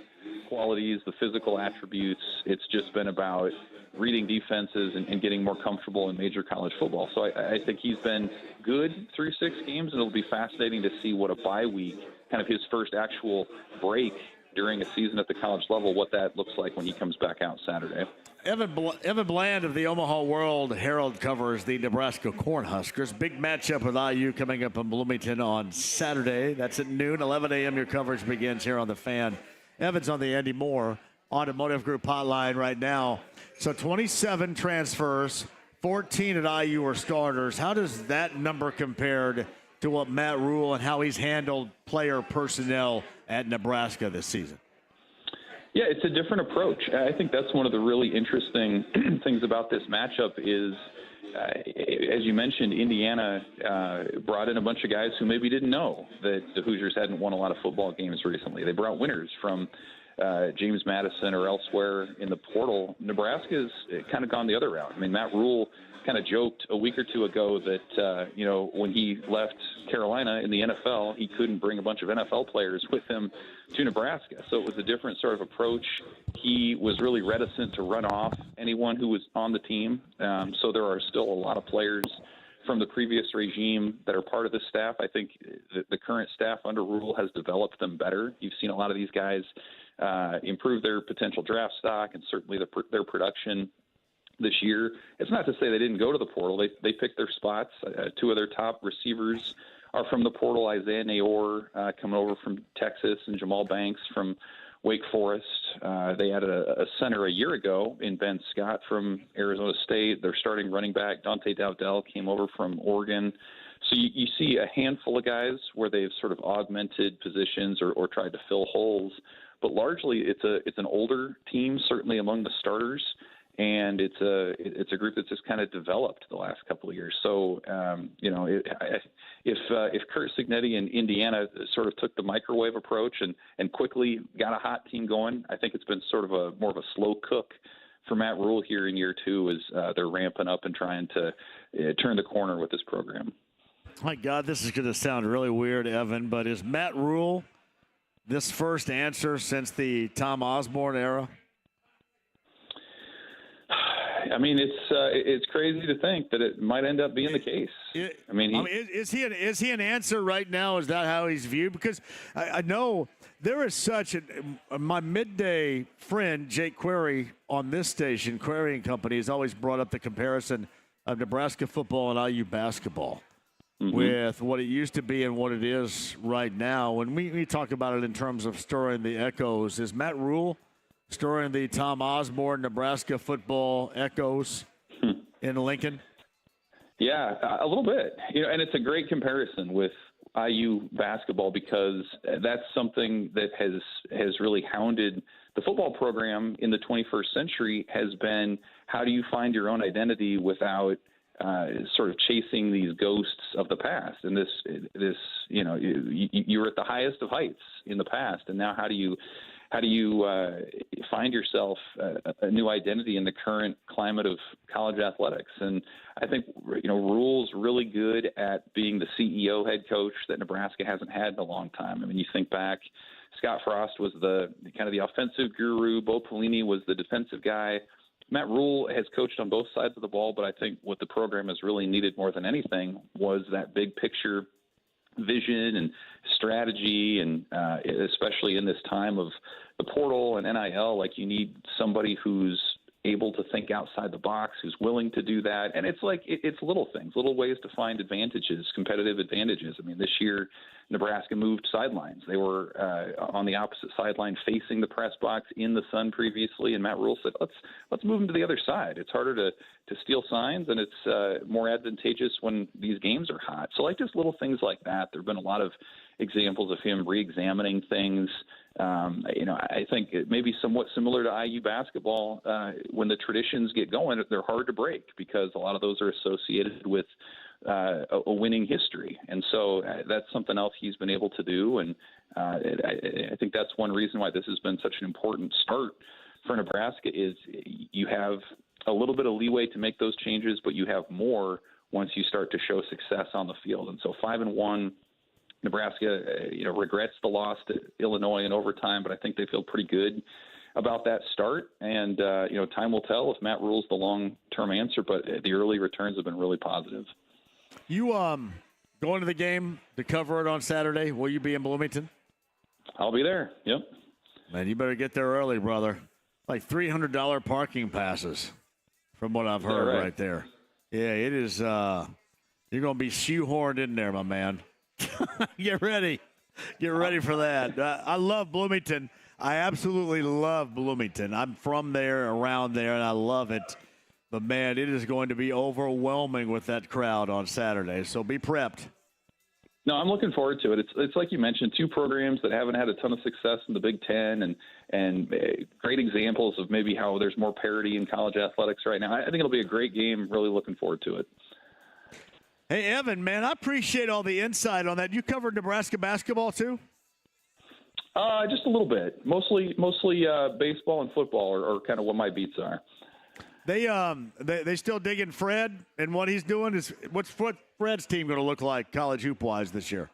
qualities, the physical attributes. It's just been about reading defenses and getting more comfortable in major college football. So I think he's been good through 6 games, and it'll be fascinating to see what a bye week, kind of his first actual break during a season at the college level, what that looks like when he comes back out Saturday. Evan Bland of the Omaha World Herald covers the Nebraska Cornhuskers. Big matchup with IU coming up in Bloomington on Saturday. That's at noon, 11 a.m. Your coverage begins here on The Fan. Evan's on the Andy Moore Automotive Group hotline right now. So 27 transfers, 14 at IU are starters. How does that number compare to what Matt Rule and how he's handled player personnel at Nebraska this season? Yeah, it's a different approach. I think that's one of the really interesting things about this matchup is, as you mentioned, Indiana brought in a bunch of guys who maybe didn't know that the Hoosiers hadn't won a lot of football games recently. They brought winners from James Madison or elsewhere in the portal. Nebraska's kind of gone the other route. I mean, Matt Rule kind of joked a week or two ago that, when he left Carolina in the NFL, he couldn't bring a bunch of NFL players with him to Nebraska. So it was a different sort of approach. He was really reticent to run off anyone who was on the team. So there are still a lot of players from the previous regime that are part of this staff. I think the current staff under Rule has developed them better. You've seen a lot of these guys improve their potential draft stock and certainly their production this year. It's not to say they didn't go to the portal. They picked their spots. 2 of their top receivers are from the portal. Isaiah Nayor coming over from Texas and Jamal Banks from Wake Forest. They added a center a year ago in Ben Scott from Arizona State. Their starting running back, Dante Dowdell, came over from Oregon. So you see a handful of guys where they've sort of augmented positions or tried to fill holes. But largely it's an older team, certainly among the starters. And it's a group that's just kind of developed the last couple of years. So, if Kurt Cignetti in Indiana sort of took the microwave approach and quickly got a hot team going, I think it's been sort of more of a slow cook for Matt Rule here in year 2 as they're ramping up and trying to turn the corner with this program. My God, this is going to sound really weird, Evan, but is Matt Rule this first answer since the Tom Osborne era? I mean, it's crazy to think that it might end up being the case. Is he an answer right now? Is that how he's viewed? Because I know there is such my midday friend Jake Query on this station, Query and Company, has always brought up the comparison of Nebraska football and IU basketball with what it used to be and what it is right now. When we talk about it in terms of stirring the echoes, is Matt Rule stirring the Tom Osborne Nebraska football echoes in Lincoln? Yeah, a little bit. And it's a great comparison with IU basketball because that's something that has really hounded the football program in the 21st century has been how do you find your own identity without sort of chasing these ghosts of the past. And you're at the highest of heights in the past, and now how do you find yourself a new identity in the current climate of college athletics? And I think, Rule's really good at being the CEO head coach that Nebraska hasn't had in a long time. I mean, you think back, Scott Frost was the kind of the offensive guru. Bo Pelini was the defensive guy. Matt Rule has coached on both sides of the ball, but I think what the program has really needed more than anything was that big picture vision and strategy, and especially in this time of the portal and NIL, like you need somebody who's able to think outside the box, who's willing to do that. And it's like it's little things, little ways to find advantages, competitive advantages. I mean, this year Nebraska moved sidelines. They were on the opposite sideline facing the press box in the sun previously, and Matt Rule said, let's move them to the other side. It's harder to steal signs, and it's more advantageous when these games are hot. So like just little things like that. There have been a lot of examples of him re-examining things. I think it may be somewhat similar to IU basketball. When the traditions get going, they're hard to break because a lot of those are associated with a winning history. And so that's something else he's been able to do. And I think that's one reason why this has been such an important start for Nebraska is you have a little bit of leeway to make those changes, but you have more once you start to show success on the field. And so 5-1, Nebraska, regrets the loss to Illinois in overtime, but I think they feel pretty good about that start. And, time will tell if Matt Rule's the long-term answer, but the early returns have been really positive. You going to the game to cover it on Saturday? Will you be in Bloomington? I'll be there, yep. Man, you better get there early, brother. Like $300 parking passes from what I've heard right there. Yeah, it is. You're going to be shoehorned in there, my man. Get ready. Get ready for that. I love Bloomington. I absolutely love Bloomington. I'm from there, around there, and I love it. But, man, it is going to be overwhelming with that crowd on Saturday. So be prepped. No, I'm looking forward to it. It's like you mentioned, two programs that haven't had a ton of success in the Big Ten and great examples of maybe how there's more parity in college athletics right now. I think it'll be a great game. Really looking forward to it. Hey, Evan, man, I appreciate all the insight on that. You covered Nebraska basketball too? Just a little bit. Mostly baseball and football are kind of what my beats are. They still digging Fred and what he's doing. What's Fred's team going to look like college hoop-wise this year?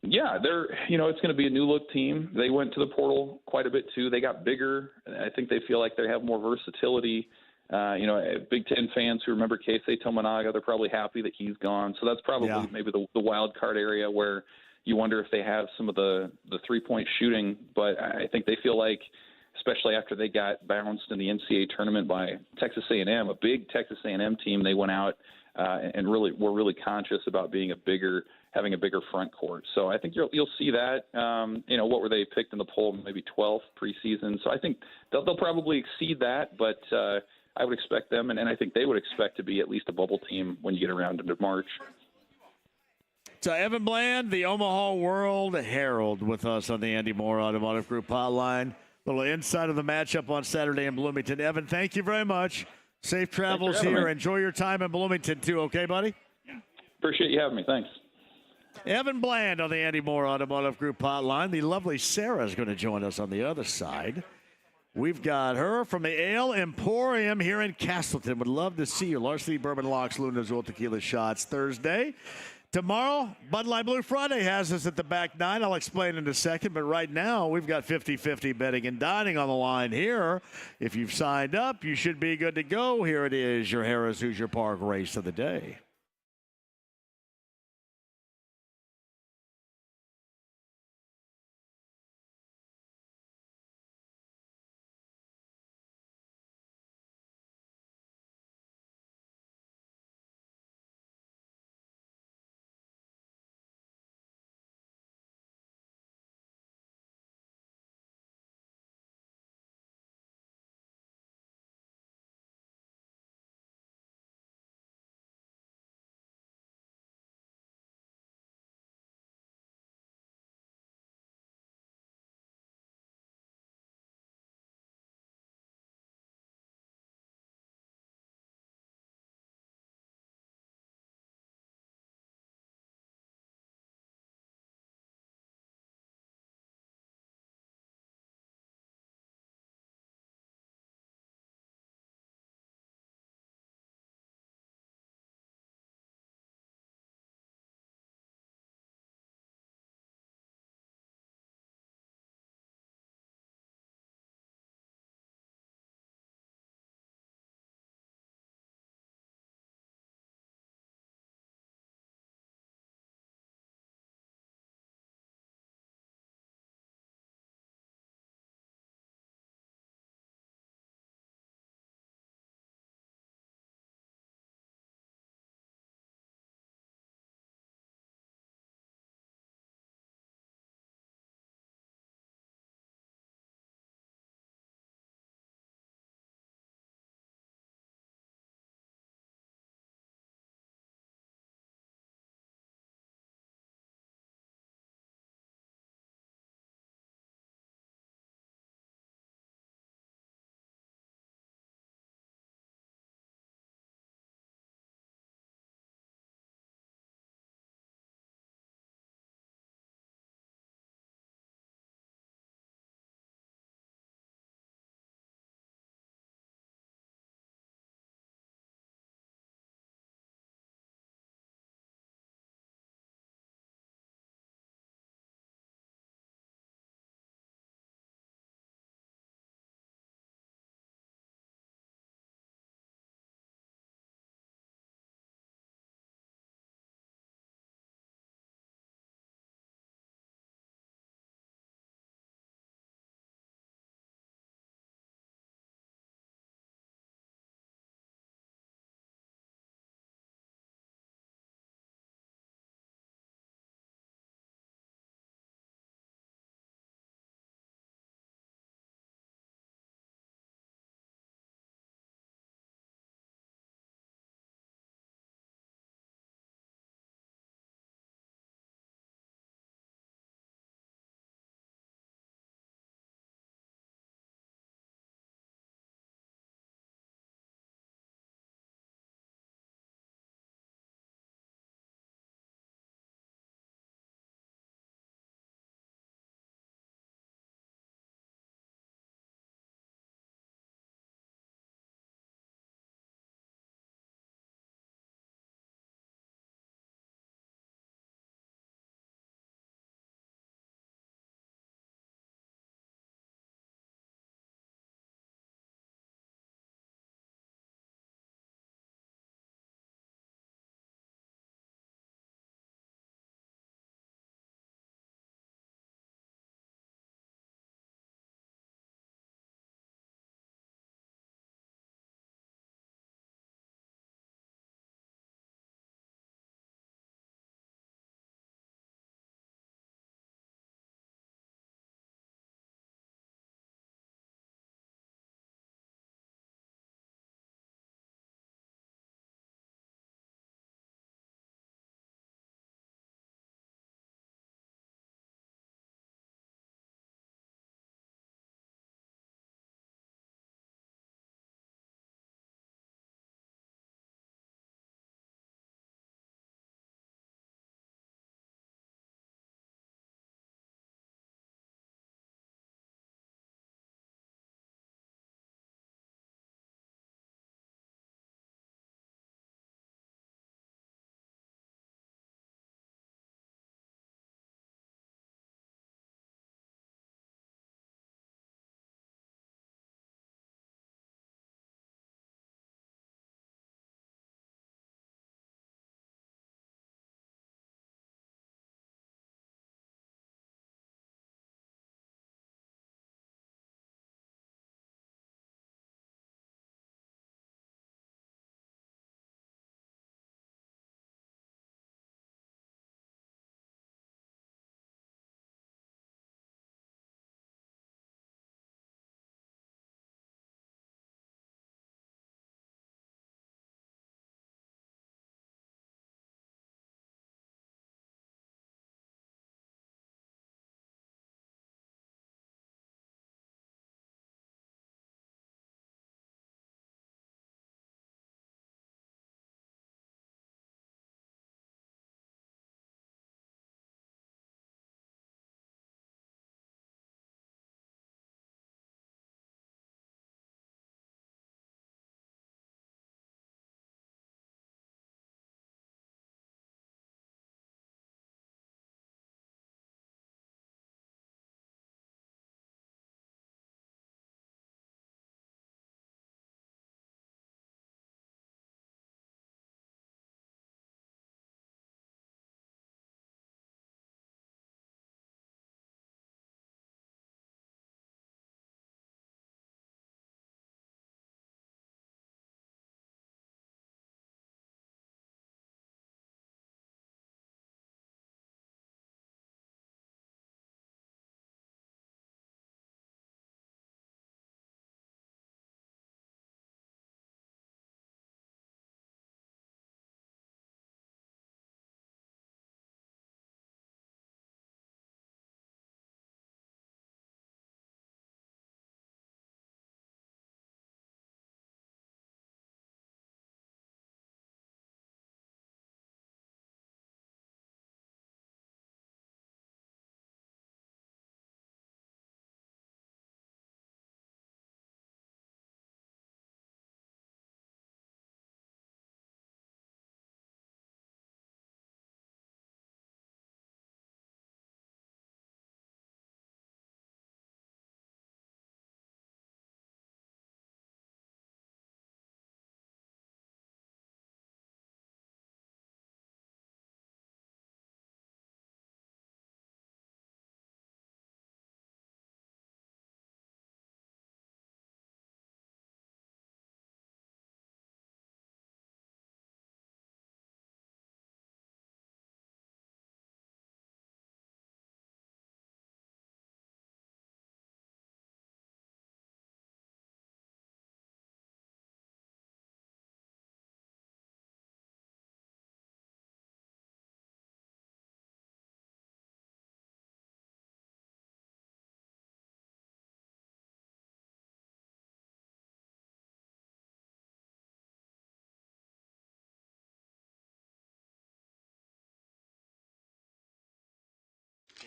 Yeah, it's going to be a new look team. They went to the portal quite a bit too. They got bigger. I think they feel like they have more versatility. Big Ten fans who remember Keisei Tominaga, they're probably happy that he's gone. So that's probably maybe the wild card area where you wonder if they have some of the 3-point shooting. But I think they feel like, especially after they got bounced in the NCAA tournament by Texas A&M, a big Texas A&M team, they went out and were really conscious about having a bigger front court. So I think you'll see that. What were they picked in the poll? Maybe 12th preseason. So I think they'll probably exceed that, but I would expect them, and I think they would expect to be at least a bubble team when you get around into March. So Evan Bland, the Omaha World Herald, with us on the Andy Moore Automotive Group hotline. Little insight of the matchup on Saturday in Bloomington. Evan, thank you very much. Safe travels here. Enjoy your time in Bloomington, too. Okay, buddy? Appreciate you having me. Thanks. Evan Bland on the Andy Moore Automotive Group hotline. The lovely Sarah is going to join us on the other side. We've got her from the Ale Emporium here in Castleton. Would love to see you. Larceny Bourbon Locks, Luna Azul Tequila Shots Thursday. Tomorrow, Bud Light Blue Friday has us at the back nine. I'll explain in a second. But right now, we've got 50-50 betting and dining on the line here. If you've signed up, you should be good to go. Here it is, your Harrah's Hoosier Park race of the day.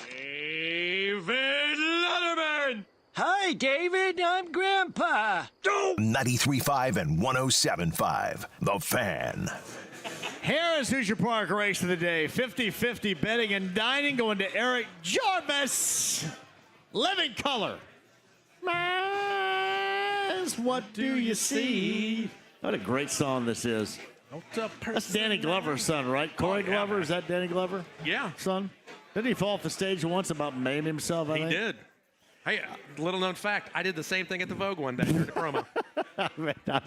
David Letterman. Hi, David. I'm Grandpa. 93.5 and 107.5. The Fan. Harris Hoosier Park race of the day. 50-50 betting and dining going to Eric Jarvis. Living color. What do you see? What a great song this is. That's Danny Glover's son, right? Corey Glover, is that Danny Glover? Yeah. Son? Didn't he fall off the stage once about maiming himself, I think? He did. Hey, little known fact, I did the same thing at the Vogue one day during the promo. I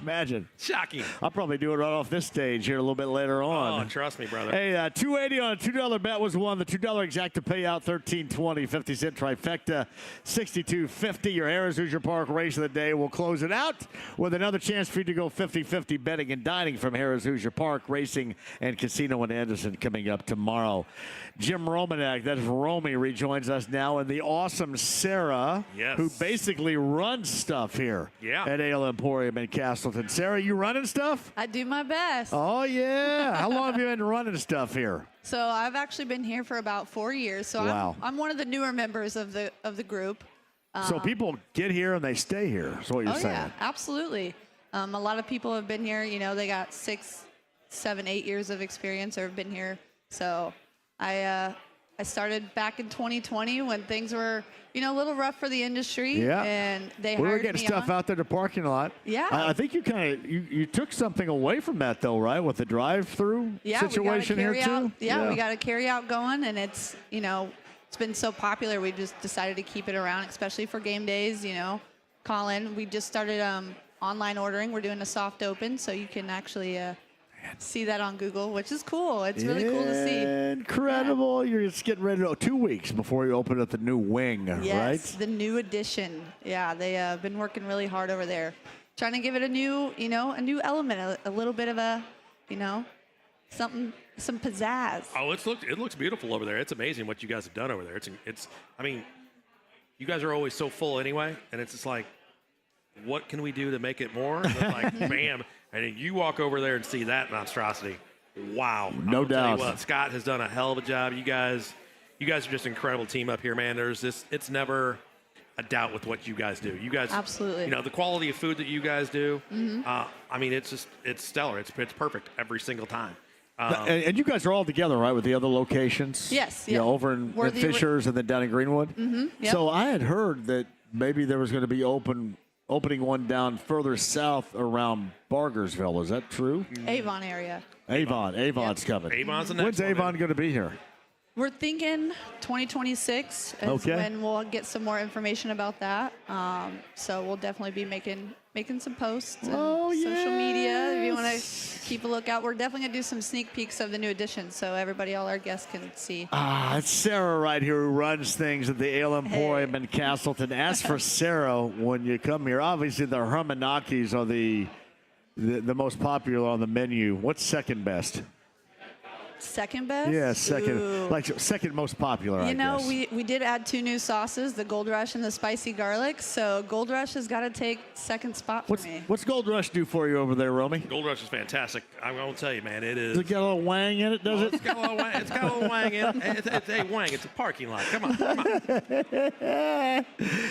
imagine. Shocking. I'll probably do it right off this stage here a little bit later on. Oh, trust me, brother. Hey, $2.80 on a $2 bet was won. The $2 exacta payout, $13.20, 50-cent trifecta, $62.50. Your Harris Hoosier Park race of the day. We'll close it out with another chance for you to go 50-50 betting and dining from Harris Hoosier Park Racing and Casino in Anderson coming up tomorrow. Jim Romanek, that is Romy, rejoins us now, and the awesome Sarah, who basically runs stuff here at Ale Emporium in Castleton. Sarah, you running stuff? I do my best. Oh, yeah. How long have you been running stuff here? So I've actually been here for about 4 years. So wow. I'm one of the newer members of the group. So people get here and they stay here, is what you're saying. Yeah, absolutely. A lot of people have been here. You know, they got 6, 7, 8 years of experience or have been here. So I started back in 2020 when things were, a little rough for the industry. Yeah. And they we hired were getting me stuff on. out there to parking lot. Yeah. I think you you took something away from that, though, right, with the drive-through situation here, too? We got a carry-out going, and it's, it's been so popular. We just decided to keep it around, especially for game days, call in. We just started online ordering. We're doing a soft open, so you can actually see that on Google, which is cool. It's really cool to see. Incredible. Yeah. You're just getting ready to go 2 weeks before you open up the new wing, right? Yes, the new addition. Yeah, they have been working really hard over there, trying to give it a new, a new element, a little bit of a, some pizzazz. Oh, it looks beautiful over there. It's amazing what you guys have done over there. I mean, you guys are always so full anyway, and it's just like, what can we do to make it more? And it's like, bam. And then you walk over there and see that monstrosity. Wow. No doubt. Tell you what, Scott has done a hell of a job. You guys are just an incredible team up here, man. It's never a doubt with what you guys do. You guys, absolutely. The quality of food that you guys do. Mm-hmm. I mean, it's stellar. It's perfect every single time. And you guys are all together, right, with the other locations? Yes. Yeah. Over in Fishers and then down in Greenwood? Mm-hmm. Yep. So I had heard that maybe there was going to be opening one down further south around Bargersville. Is that true? Avon area. Avon's coming. Avon's the next When's Avon going to be here? We're thinking 2026 is when we'll get some more information about that. So we'll definitely be making some posts on social media. If you want to keep a lookout, we're definitely going to do some sneak peeks of the new edition so all our guests can see. It's Sarah right here who runs things at the Ale Emporium in Castleton. Ask for Sarah when you come here. Obviously, the Hermanakis are the most popular on the menu. What's second best? Second best? Yeah, second. Ooh. Like second most popular, I guess. We did add 2 new sauces, the Gold Rush and the Spicy Garlic. So Gold Rush has got to take second spot for me. What's Gold Rush do for you over there, Romy? Gold Rush is fantastic. I'm going to tell you, man, it is. Does it get a little wang in it, does it? It's got a little wang. It's got a little wang in it. It's a wang. It's a parking lot. Come on.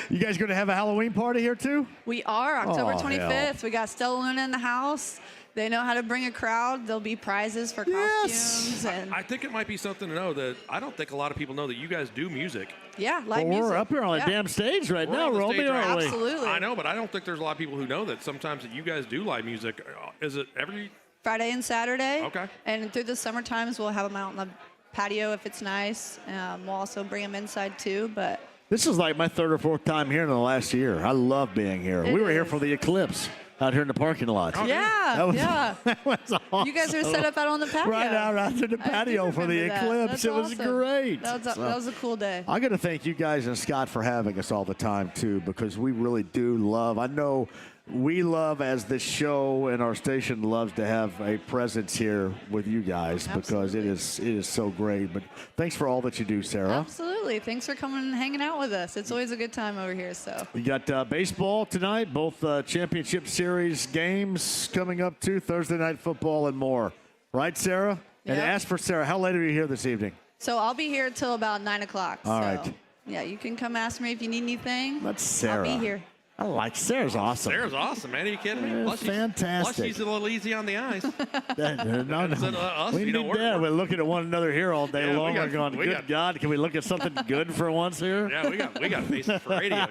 You guys going to have a Halloween party here, too? We are, October 25th. Hell. We got Stella Luna in the house. They know how to bring a crowd. There'll be prizes for costumes. And I think it might be something to know that I don't think a lot of people know that you guys do music. Yeah, live music. We're up here on a damn stage right now, Romy, aren't we? Absolutely. I know, but I don't think there's a lot of people who know that sometimes that you guys do live music. Is it every Friday and Saturday? Okay. And through the summer times, we'll have them out on the patio if it's nice. We'll also bring them inside too, but. This is like my 3rd or 4th time here in the last year. I love being here. We were here for the Eclipse out here in the parking lot. That was awesome. You guys are set up out on the patio. Right out to the patio for the Eclipse. It was great. That was a cool day. I got to thank you guys and Scott for having us all the time, too, because we really do love. I know we love, as this show and our station loves, to have a presence here with you guys. Absolutely. Because it is so great. But thanks for all that you do, Sarah. Absolutely. Thanks for coming and hanging out with us. It's always a good time over here. So we got baseball tonight, both championship series games coming up too, Thursday night football and more. Right, Sarah? And ask for Sarah. How late are you here this evening? So I'll be here till about 9 o'clock. All so, right. Yeah, you can come ask me if you need anything. That's Sarah. I'll be here. I like Sarah's awesome. Sarah's awesome, man. Are you kidding me? Plus fantastic. Plus she's a little easy on the eyes. No. We need that. We're looking at one another here all day long. We're going, good God, can we look at something good for once here? Yeah, we got faces for radio.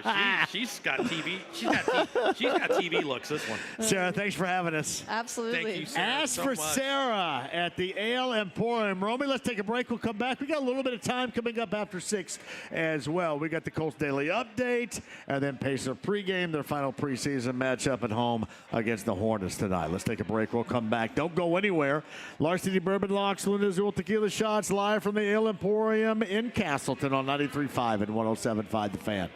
She's got TV. She's got TV looks. This one. Sarah, thanks for having us. Absolutely. Thank you, Sarah, Ask so for much. Sarah at the Ale Emporium. Romy, let's take a break. We'll come back. We got a little bit of time coming up after 6 as well. We got the Colts Daily Update and then Pacer pregame, their final preseason matchup at home against the Hornets tonight. Let's take a break. We'll come back. Don't go anywhere. Larceny Bourbon Locks, Luna Azul Tequila Shots live from the Ale Emporium in Castleton on 93.5 and 107.5 The Fan.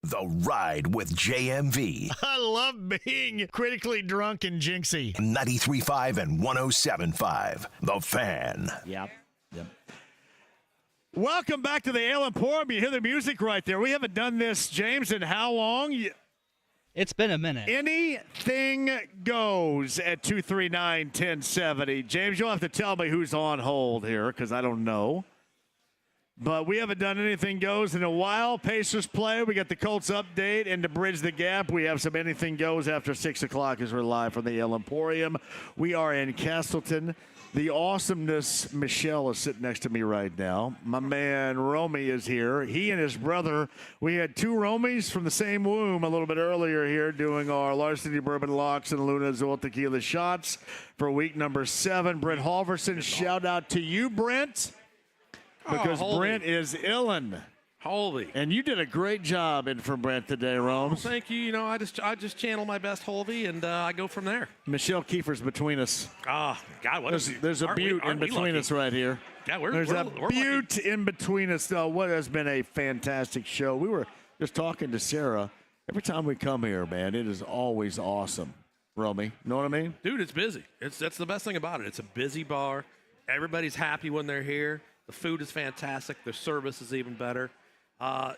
The Ride with JMV. I love being critically drunk and jinxy. 93.5 and 107.5. The Fan. Yep. Welcome back to the Ale Emporium. You hear the music right there. We haven't done this, James, in how long? It's been a minute. Anything goes at 239-1070. James, you'll have to tell me who's on hold here because I don't know. But we haven't done anything goes in a while. Pacers play. We got the Colts update, and to bridge the gap, we have some anything goes after 6 o'clock as we're live from the Emporium. We are in Castleton. The awesomeness, Michelle is sitting next to me right now. My man Romy is here. He and his brother, we had two Romies from the same womb a little bit earlier here doing our Larceny Bourbon Locks and Luna Azul Tequila shots for week number 7. Brent Halverson, shout out to you, Brent. Because Brent is illin'. Holvey. And you did a great job in for Brent today, Romes. Well, thank you. You know, I just channel my best Holvey, and I go from there. Michelle Kiefer's between us. Ah, God, what there's a butte in between us right here. Yeah, there's a butte in between us, though. What has been a fantastic show. We were just talking to Sarah. Every time we come here, man, it is always awesome. Romy, you know what I mean? Dude, it's busy. That's the best thing about it. It's a busy bar. Everybody's happy when they're here. The food is fantastic. The service is even better.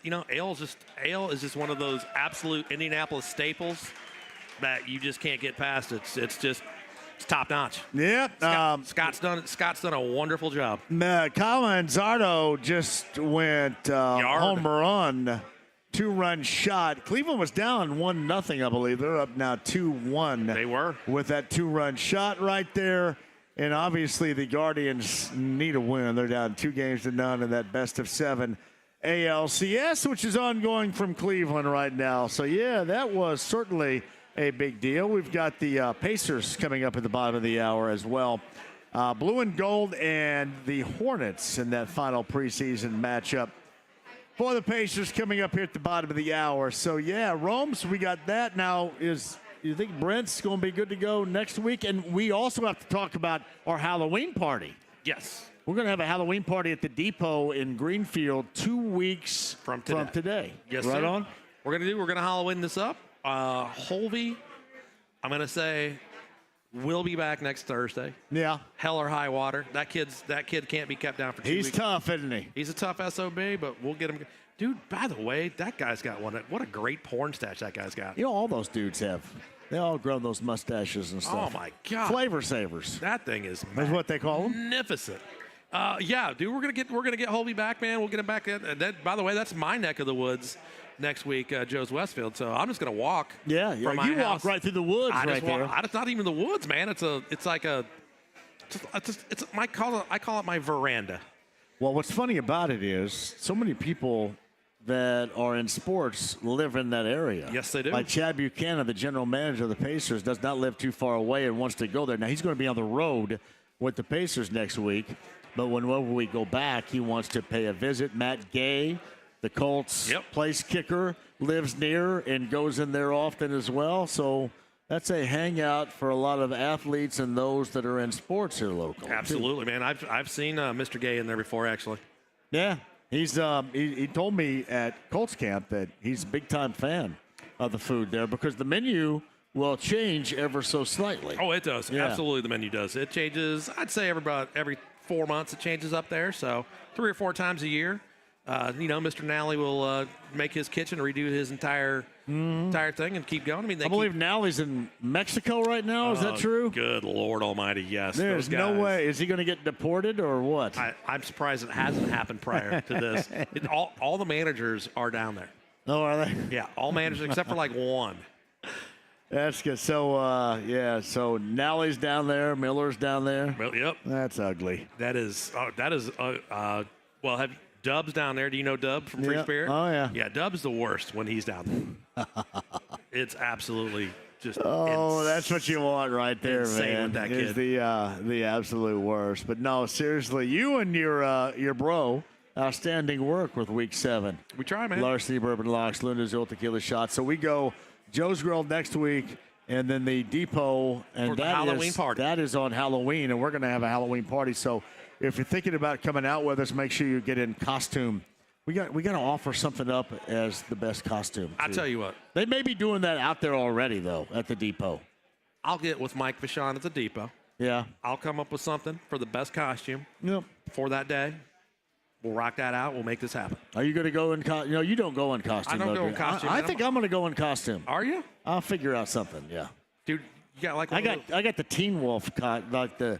You know, ale is just one of those absolute Indianapolis staples that you just can't get past. It's top notch. Yep. Scott's done a wonderful job. Kyle Manzardo just went home run, 2-run shot. Cleveland was down 1-0, I believe. They're up now 2-1. They were with that 2-run shot right there. And obviously the Guardians need a win. They're down 2-0 in that best of 7 ALCS, which is ongoing from Cleveland right now. So, yeah, that was certainly a big deal. We've got the Pacers coming up at the bottom of the hour as well. Blue and gold and the Hornets in that final preseason matchup for the Pacers coming up here at the bottom of the hour. So, yeah, Rome's, we got that. Now, you think Brent's going to be good to go next week? And we also have to talk about our Halloween party. Yes. We're going to have a Halloween party at the Depot in Greenfield 2 weeks from today. Yes, right sir. On? We're going to Halloween this up. Holvey, I'm going to say, will be back next Thursday. Yeah. Hell or high water. That kid can't be kept down for 2 weeks. He's tough, isn't he? He's a tough SOB, but we'll get him. Dude, by the way, that guy's got what a great porn stash that guy's got. You know, all those dudes have. They all grow those mustaches and stuff. Oh, my God. Flavor savers. That thing is That's what they call them? Magnificent. Yeah, dude, we're gonna get Holvey back, man. We'll get him back. By the way, that's my neck of the woods next week, Joe's Westfield. So I'm just gonna walk. Yeah, from my you house. walk right through the woods right there. It's not even the woods, man. I call it my veranda. Well, what's funny about it is so many people that are in sports live in that area. Yes, they do. Like Chad Buchanan, the general manager of the Pacers, does not live too far away and wants to go there. Now, he's going to be on the road with the Pacers next week, but whenever we go back, he wants to pay a visit. Matt Gay, the Colts place kicker, lives near and goes in there often as well. So that's a hangout for a lot of athletes and those that are in sports here locally. Absolutely, man. I've seen Mr. Gay in there before, actually. Yeah. He's he told me at Colts camp that he's a big-time fan of the food there because the menu will change ever so slightly. Oh, it does. Yeah. Absolutely, the menu does. It changes, I'd say, every 4 months it changes up there, so 3 or 4 times a year. Mr. Nally will make his kitchen, redo his entire thing, and keep going. I believe Nally's in Mexico right now. Is that true? Good Lord Almighty, yes. There's no way. Is he going to get deported or what? I'm surprised it hasn't happened prior to this. All the managers are down there. Oh, are they? Yeah, all managers except for like one. That's good. So, so Nally's down there. Miller's down there. Well, yep. That's ugly. That is, have Dub's down there. Do you know Dub from Free Spirit? Oh, yeah. Yeah, Dub's the worst when he's down there. It's absolutely just that's what you want right there, insane man. With that is kid. the absolute worst. But no, seriously, you and your bro, outstanding work with Week 7. We try, man. Larceny Bourbon Locks, Luna Azul Tequila Shots. So we go Joe's Grill next week, and then the Depot, and for the Halloween party. That is on Halloween, and we're going to have a Halloween party. So if you're thinking about coming out with us, make sure you get in costume. We got to offer something up as the best costume. I tell you what, they may be doing that out there already though at the Depot. I'll get with Mike Vachon at the Depot. Yeah, I'll come up with something for the best costume. Yep. For that day. We'll rock that out. We'll make this happen. Are you going to go in costume? No, you don't go in costume. I don't go in costume. I think I'm going to go in costume. Are you? I'll figure out something. Yeah, dude. You got like I got the Teen Wolf like the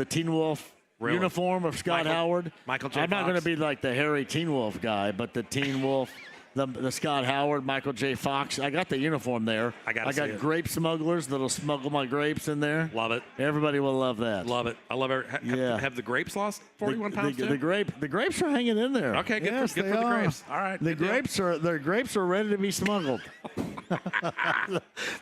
Teen Wolf uniform of Scott Howard. Michael J. I'm not going to be like the hairy Teen Wolf guy, but the Teen Wolf. The Scott Howard, Michael J. Fox. I got the uniform there. I got grape smugglers that'll smuggle my grapes in there. Love it. Everybody will love that. Love it. I love it. Have the grapes lost 41 pounds too? The grapes are hanging in there. Okay, good for the grapes. All right. The grapes are ready to be smuggled.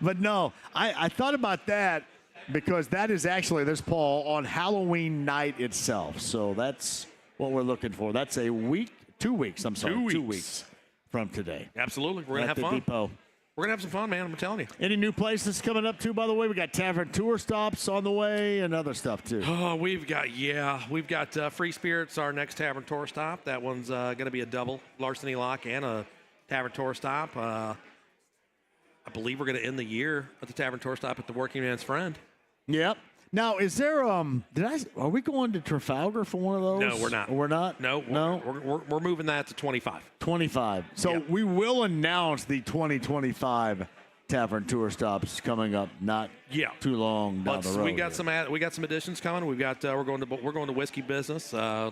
But no, I thought about that because that is actually, there's Paul, on Halloween night itself. So that's what we're looking for. That's 2 weeks. I'm sorry, 2 weeks from today. Absolutely. We're going to have fun. Depot. We're going to have some fun, man. I'm telling you. Any new places coming up, too, by the way? We got Tavern Tour stops on the way and other stuff, too. Oh, we've got Free Spirits, our next Tavern Tour stop. That one's going to be a double larceny lock and a Tavern Tour stop. I believe we're going to end the year at the Tavern Tour stop at the Working Man's Friend. Yep. Now, is there are we going to Trafalgar for one of those? No, we're not. We're not? No. We're moving that to 25. 25. So we will announce the 2025 Tavern Tour stops coming up not too long down the road. We got some additions coming. We're going to whiskey business. We're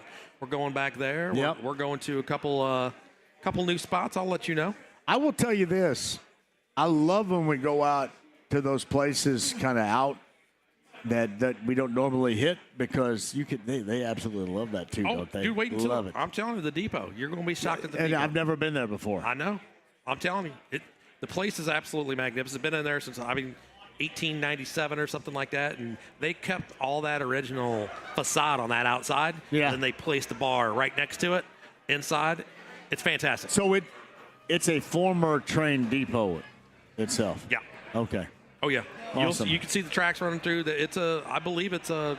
going back there. Yep. We're going to a couple new spots. I'll let you know. I will tell you this. I love when we go out to those places kind of out that we don't normally hit because they absolutely love that too, don't they? Dude, wait until love it. I'm telling you, the Depot. You're going to be shocked at the and Depot. I've never been there before. I know. I'm telling you, the place is absolutely magnificent. Been in there since 1897 or something like that, and they kept all that original facade on that outside. Yeah. And they placed the bar right next to it inside. It's fantastic. So it's a former train depot itself. Yeah. Okay. Oh yeah. Awesome. You can see the tracks running through. I believe it's a.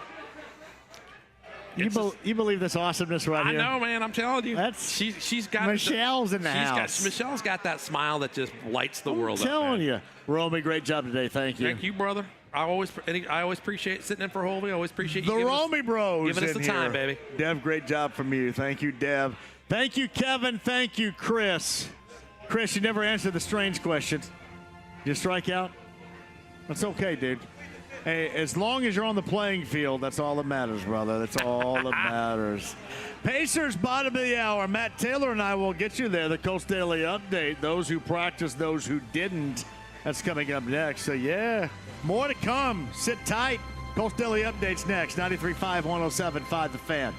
You believe this awesomeness right here? I know, man. I'm telling you. She's got Michelle's in the house. Michelle's got that smile that just lights the world up. I'm telling you, Romy, great job today. Thank you. Thank you, brother. I always appreciate sitting in for Holby. I always appreciate you. The Romy Bros giving us the time, baby. Dev, great job from you. Thank you, Dev. Thank you, Kevin. Thank you, Chris. Chris, you never answered the strange questions. You strike out? That's okay, dude. Hey, as long as you're on the playing field, that's all that matters, brother. That's all that matters. Pacers, bottom of the hour. Matt Taylor and I will get you there. The Colts Daily Update. Those who practiced, those who didn't. That's coming up next. So, yeah, more to come. Sit tight. Colts Daily Update's next. 93.5, 107.5 The Fan.